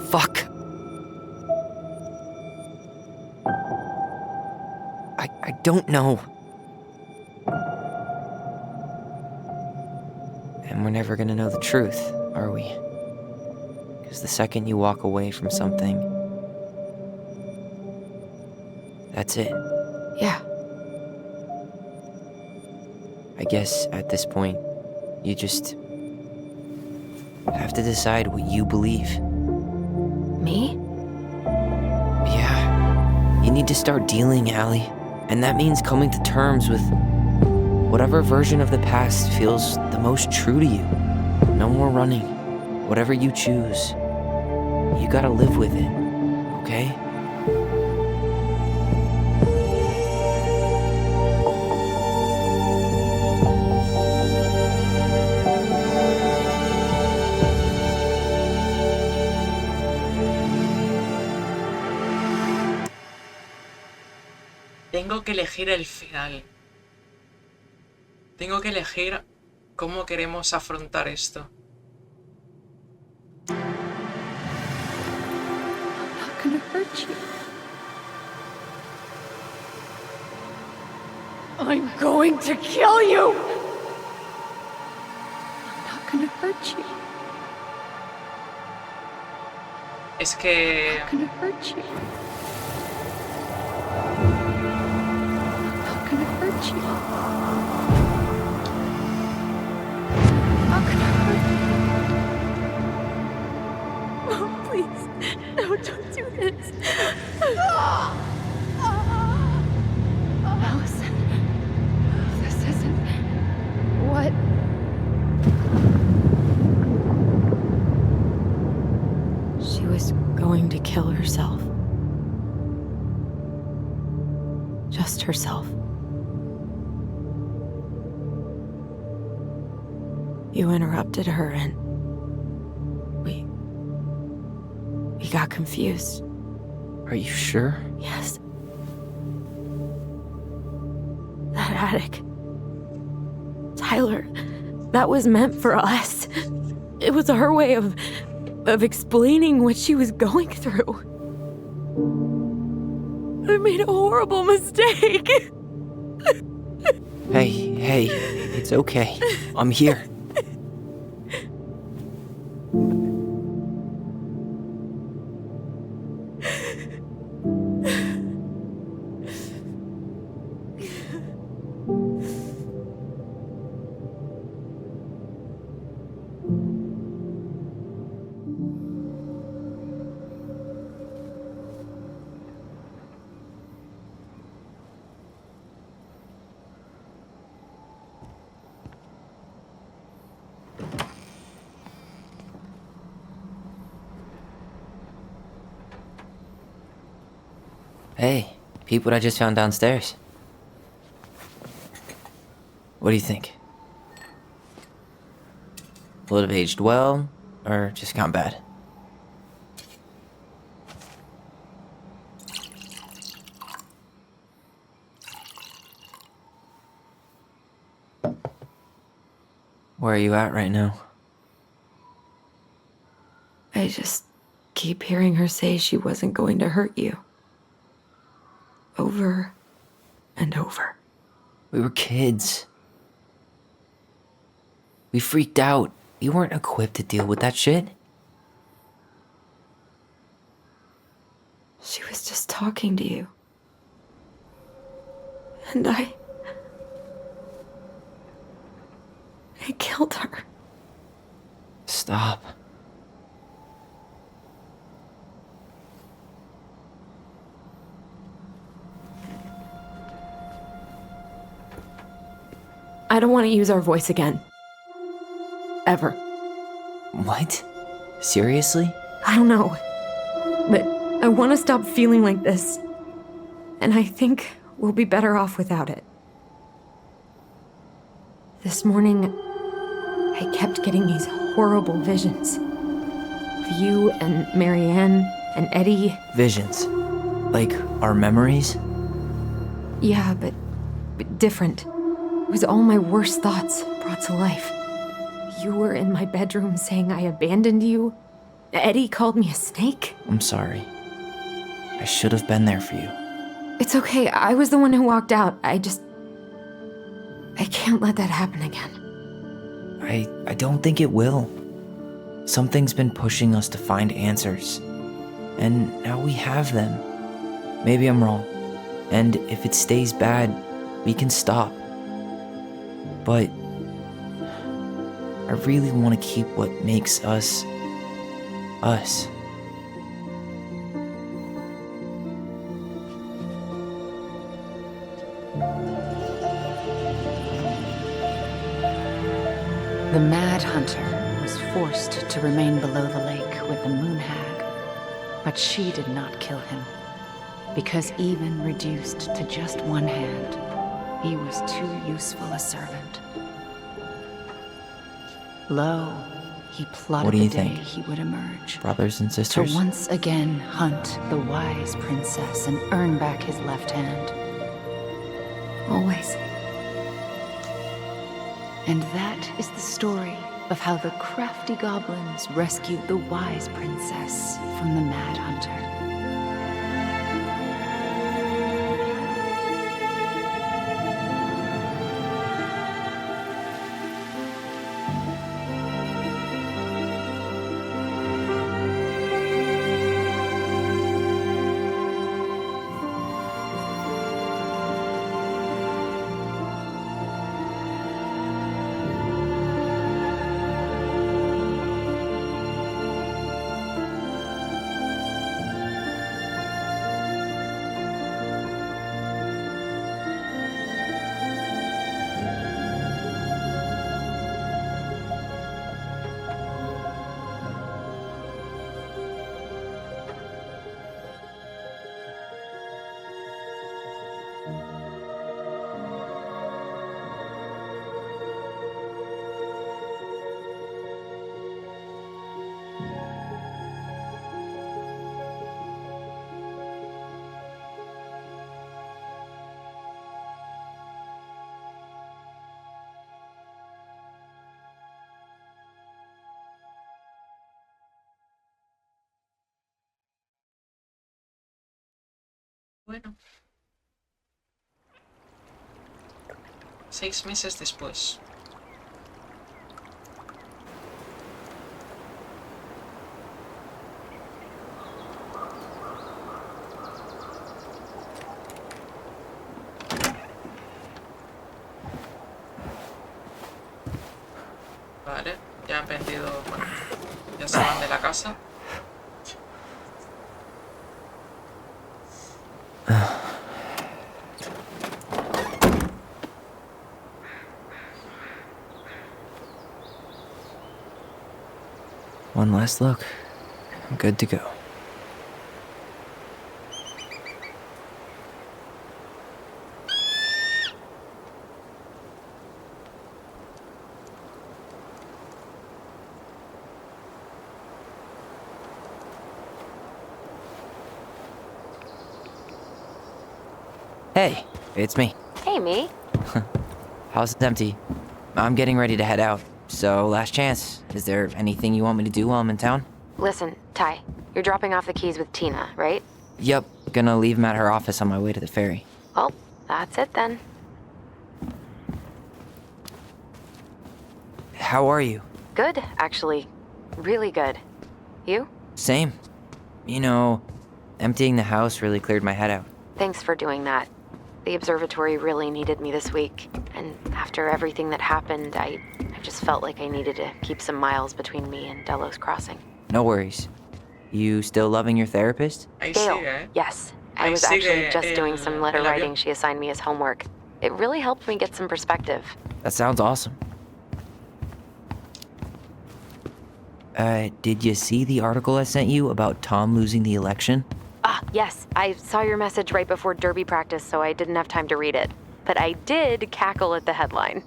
S2: Fuck. I don't know. And we're never gonna know the truth, are we? Because the second you walk away from something, that's it.
S3: Yeah.
S2: I guess at this point, you just have to decide what you believe.
S3: Me?
S2: Yeah. You need to start dealing, Allie. And that means coming to terms with whatever version of the past feels the most true to you. No more running. Whatever you choose, you gotta live with it, okay?
S1: Tengo que elegir el final. Tengo que elegir cómo queremos afrontar esto.
S11: I'm not gonna hurt you. I'm going to kill you! I'm not gonna hurt you.
S1: Es que...
S11: I'm not gonna hurt you. I'm not gonna hurt you. I'm not gonna hurt you.
S6: Oh, please. No, don't do this.
S11: Allison, this isn't what...
S3: She was going to kill herself. Just herself. You interrupted her and we got confused.
S2: Are you sure?
S3: Yes. That attic. Tyler, that was meant for us. It was her way of explaining what she was going through. I made a horrible mistake.
S2: Hey, it's okay. I'm here. Hey, peep what I just found downstairs. What do you think? Will it have aged well, or just gone bad? Where are you at right now?
S3: I just keep hearing her say she wasn't going to hurt you. Over and over.
S2: We were kids. We freaked out. We weren't equipped to deal with that shit.
S3: She was just talking to you. And I killed her.
S2: Stop.
S3: I don't want to use our voice again. ever.
S2: What? Seriously?
S3: I don't know. But I want to stop feeling like this. And I think we'll be better off without it. This morning, I kept getting these horrible visions. Of you and Marianne and Eddie.
S2: Visions. Like our memories?
S3: Yeah, but different. It was all my worst thoughts brought to life. You were in my bedroom saying I abandoned you. Eddie called me a snake.
S2: I'm sorry. I should have been there for you.
S3: It's okay, I was the one who walked out. I can't let that happen again.
S2: I don't think it will. Something's been pushing us to find answers. And now we have them. Maybe I'm wrong. And if it stays bad, we can stop. But I really want to keep what makes us, us.
S5: The Mad Hunter was forced to remain below the lake with the Moon Hag, but she did not kill him, because even reduced to just one hand, he was too useful a servant. Lo, he plotted
S2: What do you
S5: the day
S2: think?
S5: he would emerge.
S2: Brothers and sisters?
S5: To once again hunt the wise princess and earn back his left hand.
S3: Always.
S5: And that is the story of how the crafty goblins rescued the wise princess from the Mad Hunter.
S1: Bueno. 6 meses después. Vale, ya han vendido, bueno, ya se van de la casa.
S2: One last look. I'm good to go. Hey, it's me.
S3: Hey, me.
S2: House is empty. I'm getting ready to head out. So, last chance. Is there anything you want me to do while I'm in town?
S3: Listen, Ty, you're dropping off the keys with Tina, right?
S2: Yep, gonna leave them at her office on my way to the ferry.
S3: Well, that's it then.
S2: How are you?
S3: Good, actually. Really good. You?
S2: Same. You know, emptying the house really cleared my head out.
S3: Thanks for doing that. The observatory really needed me this week, and after everything that happened, I just felt like I needed to keep some miles between me and Delos Crossing.
S2: No worries. You still loving your therapist?
S3: Gail, yes. I was actually just doing some letter writing she assigned me as homework. It really helped me get some perspective.
S2: That sounds awesome. Did you see the article I sent you about Tom losing the election?
S3: Ah, yes. I saw your message right before derby practice, so I didn't have time to read it. But I did cackle at the headline.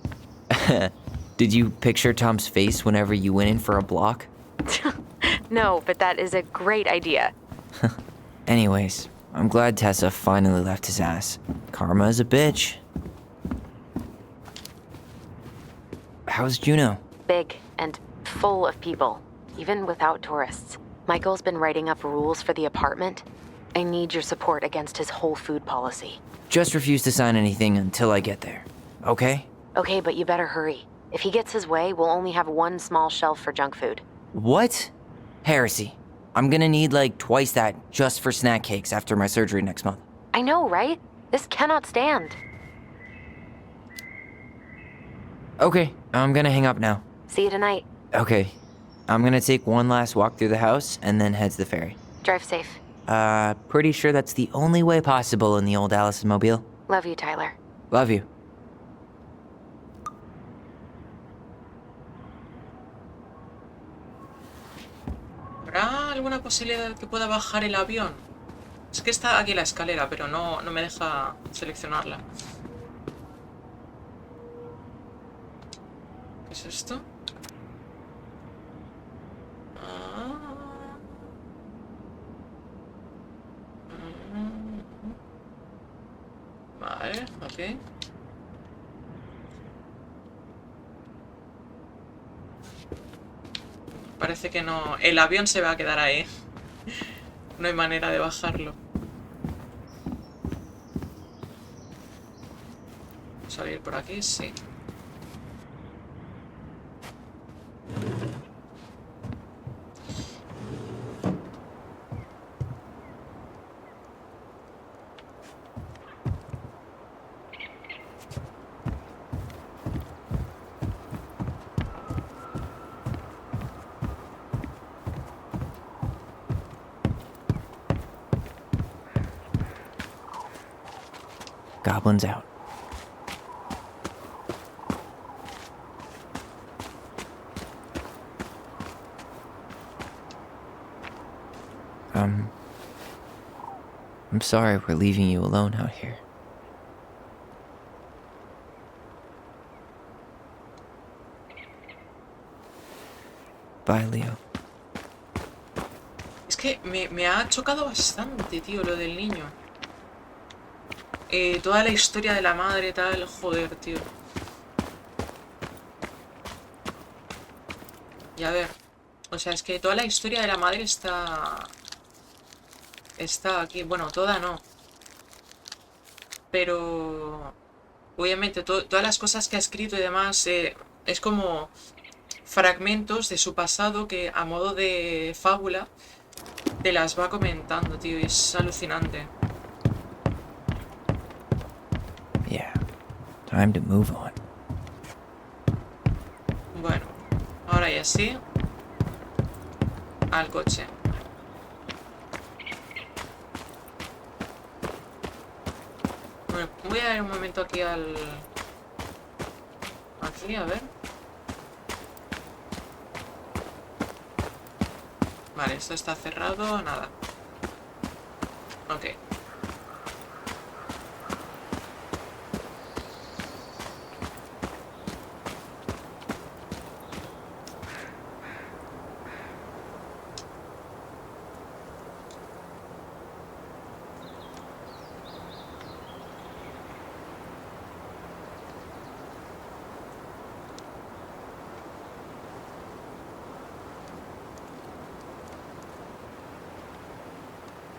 S2: Did you picture Tom's face whenever you went in for a block?
S3: No, but that is a great idea.
S2: Anyways, I'm glad Tessa finally left his ass. Karma is a bitch. How's Juno?
S3: Big and full of people, even without tourists. Michael's been writing up rules for the apartment. I need your support against his whole food policy.
S2: Just refuse to sign anything until I get there, okay?
S3: Okay, but you better hurry. If he gets his way, we'll only have one small shelf for junk food.
S2: What? Heresy. I'm gonna need like twice that just for snack cakes after my surgery next month.
S3: I know, right? This cannot stand.
S2: Okay, I'm gonna hang up now.
S3: See you tonight.
S2: Okay, I'm gonna take one last walk through the house and then head to the ferry.
S3: Drive safe.
S2: Pretty sure that's the only way possible in the old Allison mobile.
S3: Love you, Tyler.
S2: Love you.
S1: ¿Habrá alguna posibilidad de que pueda bajar el avión? Es que está aquí la escalera, pero no me deja seleccionarla. ¿Qué es esto? Vale, ok. Parece que no... El avión se va a quedar ahí. No hay manera de bajarlo. ¿Salir por aquí? Sí.
S2: Goblin's out. I'm sorry we're leaving you alone out here. Bye, Leo.
S1: Es que me ha chocado bastante, tío, lo del niño. Toda la historia de la madre, tal, joder, tío. Y a ver, o sea, es que toda la historia de la madre está aquí, bueno, toda no. Pero obviamente todas las cosas que ha escrito y demás es como fragmentos de su pasado que a modo de fábula te las va comentando, tío, y es alucinante.
S2: Yeah, time to move on.
S1: Bueno, ahora ya sí. Al coche. Bueno, voy a ir un momento aquí al... Aquí, a ver. Vale, esto está cerrado, nada. Ok.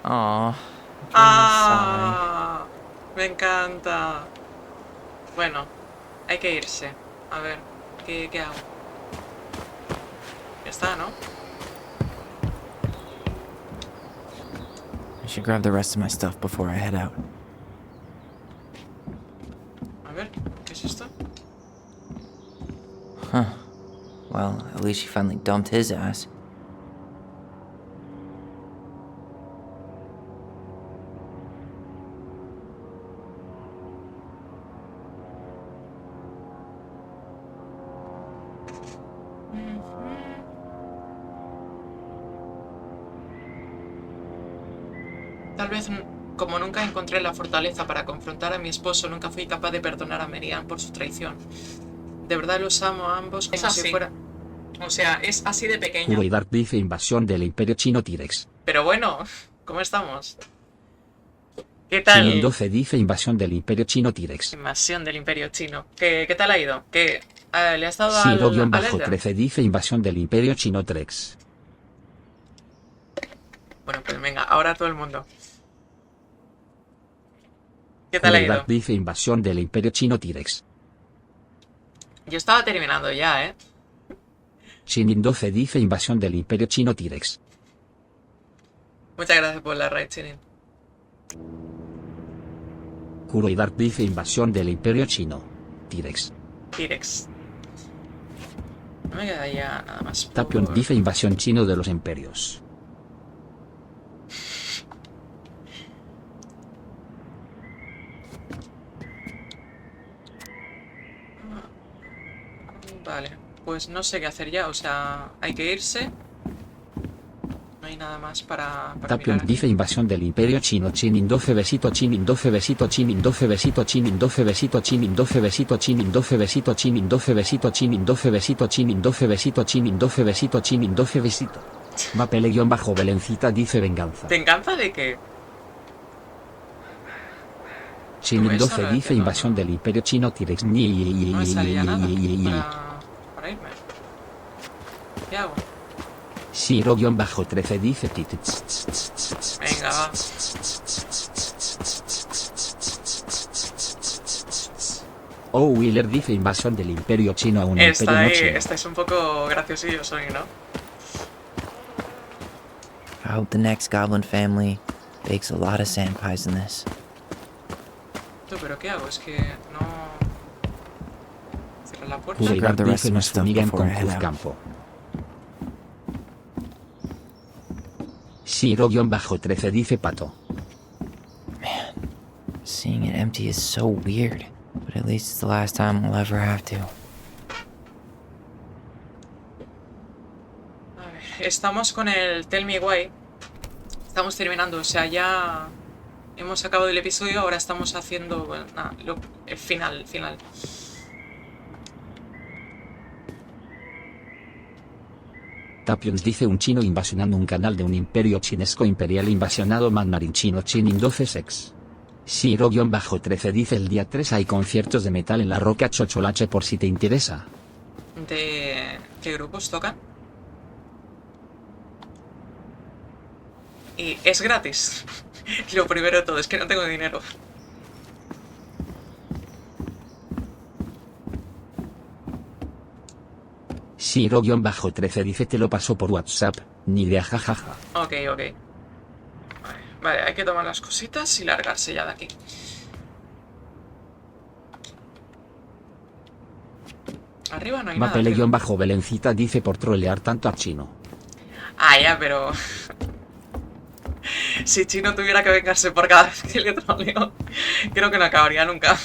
S2: Aww.
S1: ¡Ah! Me encanta. Bueno, hay que irse. A ver, ¿qué hago? Ya está, ¿no?
S2: I should grab the rest of my stuff before I head out.
S1: A ver, ¿qué es esto?
S2: Huh. Well, at least she finally dumped his ass.
S1: Tal vez, como nunca encontré la fortaleza para confrontar a mi esposo, nunca fui capaz de perdonar a Merian por su traición. De verdad los amo a ambos como si fuera... O sea, es así de pequeño.
S14: Kuro y Dark dice invasión del Imperio Chino T-Rex.
S1: Pero bueno, ¿cómo estamos? ¿Qué tal?
S14: Chinin 12 dice invasión del Imperio Chino T-Rex.
S1: Invasión del Imperio Chino. ¿Qué tal ha ido? ¿Le has dado al Elder?
S14: 13 dice invasión del Imperio Chino T-Rex.
S1: Bueno, pues venga, ahora todo el mundo. ¿Qué tal ha ido?
S14: Dice invasión del Imperio Chino T-Rex.
S1: Yo estaba terminando ya, ¿eh?
S14: Chinin 12 dice invasión del Imperio Chino T-Rex.
S1: Muchas gracias por la raid, Chinin.
S14: Kuro y Dark dice invasión del Imperio Chino T-Rex.
S1: T-Rex. No me queda ya nada más.
S14: Tapion dice invasión chino de los imperios.
S1: Vale, pues no sé qué hacer ya, o sea, hay que irse. No hay nada más para
S14: Tapion
S1: mirar.
S14: dice invasión del Imperio Chino. Chinin 12 besito, Chinin 12 besito, Chinin 12 besito, Chinin 12 besito, Chinin 12 besito, Chinin 12 besito, Chinin 12 besito, Chinin 12 besito, Chinin 12 besito, Chinin 12 besito, Chinin 12 besito. Mapele-Belencita dice venganza.
S1: ¿Venganza de qué?
S14: Chinin
S1: Eso
S14: 12
S1: no
S14: dice
S1: entiendo,
S14: invasión del Imperio Chino T-Rex.
S1: No me salía nada para irme. ¿Qué hago?
S14: Shiro-13 dice
S1: Venga, va.
S14: Oh, Wheeler dice invasión del Imperio Chino a un imperio no chino.
S1: Estáis un poco graciosillos hoy, ¿no?
S2: I hope the next goblin family bakes a lot of sand pies in this.
S1: ¿Pero qué hago? Es que no... Cierra la puerta.
S14: Kuro y Dark dice nos
S2: stuff
S14: fumigan
S2: before
S14: con
S2: I head out.
S14: Cruzcampo. Shiro-13 dice pato.
S2: Seeing it empty is so weird, but at least it's the last time we'll ever have to.
S1: A ver, estamos con el Tell Me Why. Estamos terminando, o sea, ya hemos acabado el episodio, ahora estamos haciendo, bueno, nada, el final.
S14: Tapions dice un chino invasionando un canal de un imperio chinesco imperial invasionado mandarín chino Chinin 12 sex. Shiro-13 dice el día 3 hay conciertos de metal en la Roca Chocholache por si te interesa.
S1: ¿De qué grupos tocan? Y es gratis. Lo primero de todo, es que no tengo dinero.
S14: Shiro-13 dice te lo paso por WhatsApp, ni idea jajaja.
S1: Ok. Vale, hay que tomar las cositas y largarse ya de aquí. Arriba no hay nada.
S14: Mapele-Belencita dice por trolear tanto a chino.
S1: Ah, ya, pero... si Chino tuviera que vengarse por cada vez que le troleo, creo que no acabaría nunca.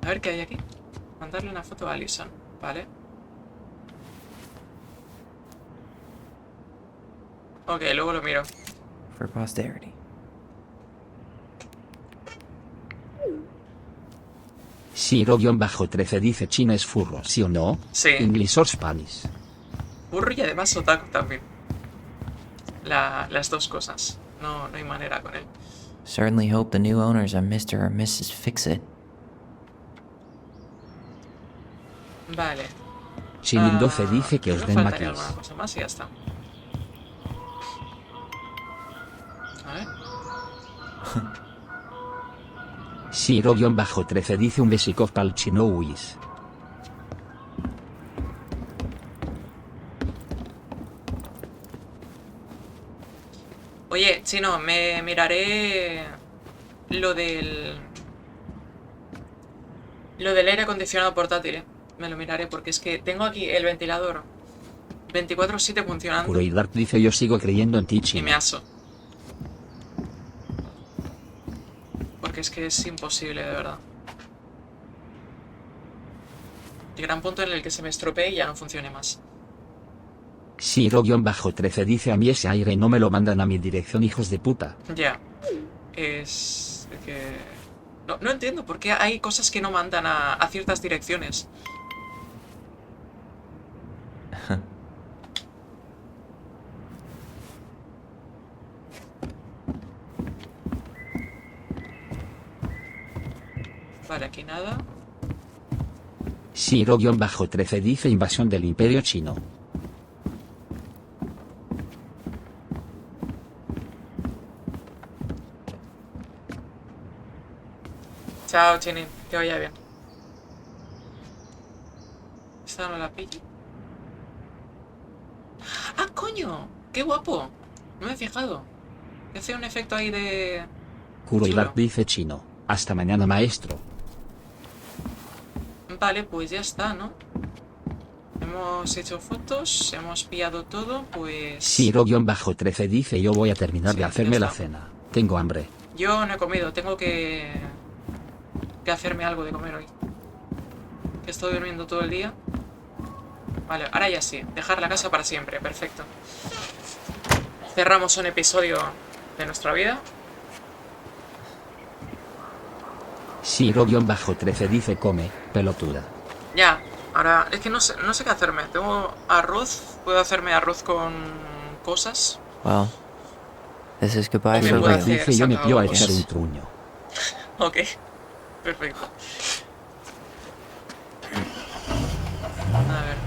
S1: A ver qué hay aquí. Mandarle una foto a Alison, ¿vale? Ok, luego lo miro.
S2: For posterity.
S14: Shiro-13 dice China es furro, ¿sí o no?
S1: Sí.
S14: English or Spanish.
S1: Burro y además otaku también. Las dos cosas. No hay manera con él.
S2: Certainly hope the new owners are Mr. or Mrs. Fix-It.
S1: Vale.
S14: Chinin 12 dice que os
S1: me
S14: den
S1: faltaría
S14: maquis.
S1: alguna cosa más y ya está. A ver.
S14: Shiro-13 dice un besicov pa'l chino Uis.
S1: Oye, Chino, me miraré lo del aire acondicionado portátil, ¿eh? Me lo miraré porque es que tengo aquí el ventilador 24/7 funcionando.
S14: Kuro y Dark dice yo sigo creyendo en ti,
S1: Y
S14: chino.
S1: me aso. Porque es que es imposible, de verdad. El gran punto en el que se me estropee y ya no funcione más.
S14: Siro-13 dice a mí ese aire no me lo mandan a mi dirección, hijos de puta.
S1: Ya. Es que... No entiendo por qué hay cosas que no mandan a ciertas direcciones. Vale, aquí nada.
S14: Siro-13 dice invasión del Imperio Chino.
S1: Chao, Chinin, que vaya bien. Esta no la pillo. ¡Ah, coño! ¡Qué guapo! No me he fijado. Que hace un efecto ahí de...
S14: Kuroirak dice chino. Hasta mañana, maestro.
S1: Vale, pues ya está, ¿no? Hemos hecho fotos, hemos pillado todo, pues...
S14: Siro-13 dice yo voy a terminar de hacerme la cena. Tengo hambre.
S1: Yo no he comido, tengo que hacerme algo de comer hoy. Que estoy durmiendo todo el día. Vale, ahora ya sí. Dejar la casa para siempre, perfecto. Cerramos un episodio de nuestra vida.
S14: Siro-13 dice come, pelotuda.
S1: Ya, ahora es que no sé qué hacerme. Tengo arroz, puedo hacerme arroz con cosas.
S2: Well, this is goodbye
S1: Me
S2: for
S1: puedo
S2: real.
S1: hacer
S14: Dice yo me
S1: sacado
S14: pío a
S1: arroz.
S14: echar un truño.
S1: Ok, perfecto. A ver.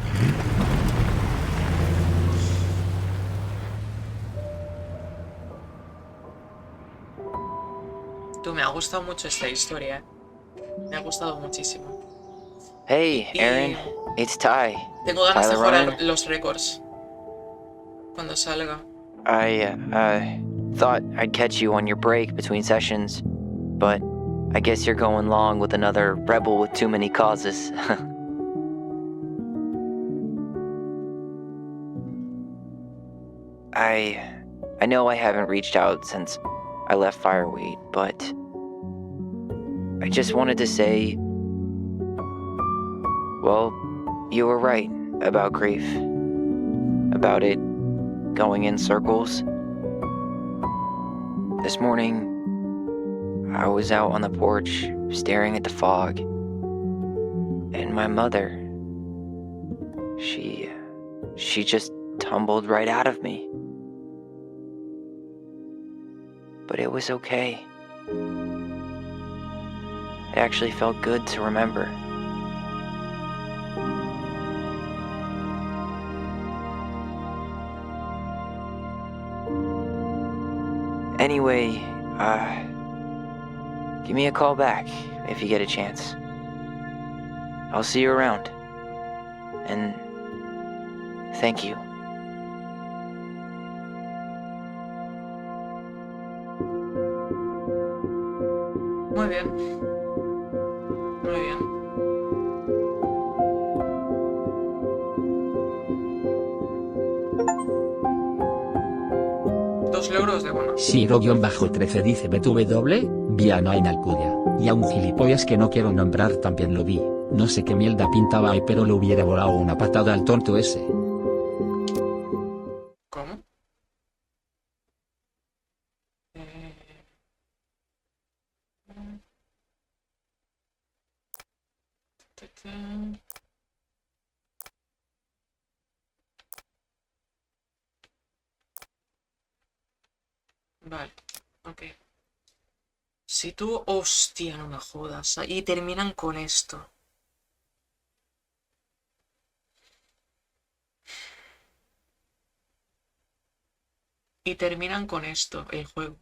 S1: Tú, me ha gustado mucho esta historia. Me ha gustado muchísimo.
S2: Hey, Aaron, it's Ty.
S1: Tengo ganas de
S2: Tyler
S1: jugar
S2: Ryan.
S1: los récords cuando salga.
S2: I thought I'd catch you on your break between sessions, but I guess you're going long with another rebel with too many causes. I know I haven't reached out since I left Fireweight, but I just wanted to say, well, you were right about grief, about it going in circles. This morning, I was out on the porch staring at the fog, and my mother, she just tumbled right out of me. But it was okay. It actually felt good to remember. Anyway, give me a call back if you get a chance. I'll see you around. And thank you.
S1: Muy bien. Muy bien. Dos logros de bueno.
S14: Siro-13 dice BTW, vía no hay en Alcudia. Y a un gilipollas que no quiero nombrar también lo vi. No sé qué mierda pintaba ahí, pero le hubiera volado una patada al tonto ese.
S1: ¿Cómo? Vale, ok. Si tú, hostia, no me jodas. Y terminan con esto. Y terminan con esto, el juego.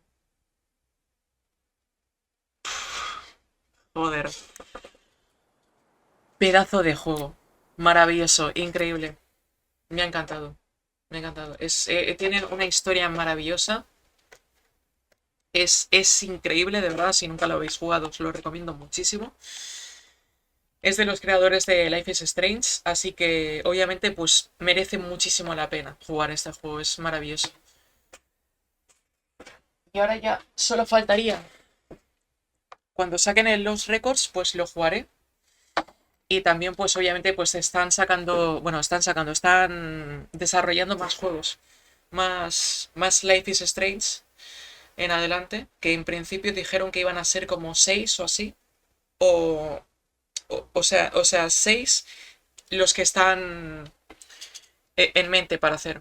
S1: Joder. Pedazo de juego. Maravilloso, increíble. Me ha encantado. Me ha encantado. Tienen una historia maravillosa. Es increíble, de verdad. Si nunca lo habéis jugado, os lo recomiendo muchísimo. Es de los creadores de Life is Strange. Así que, obviamente, pues merece muchísimo la pena jugar este juego. Es maravilloso. Y ahora ya solo faltaría. Cuando saquen los récords, pues lo jugaré. Y también, pues obviamente, pues están desarrollando más juegos, más Life is Strange en adelante, que en principio dijeron que iban a ser como 6 o así, o, o sea, 6 los que están en mente para hacer.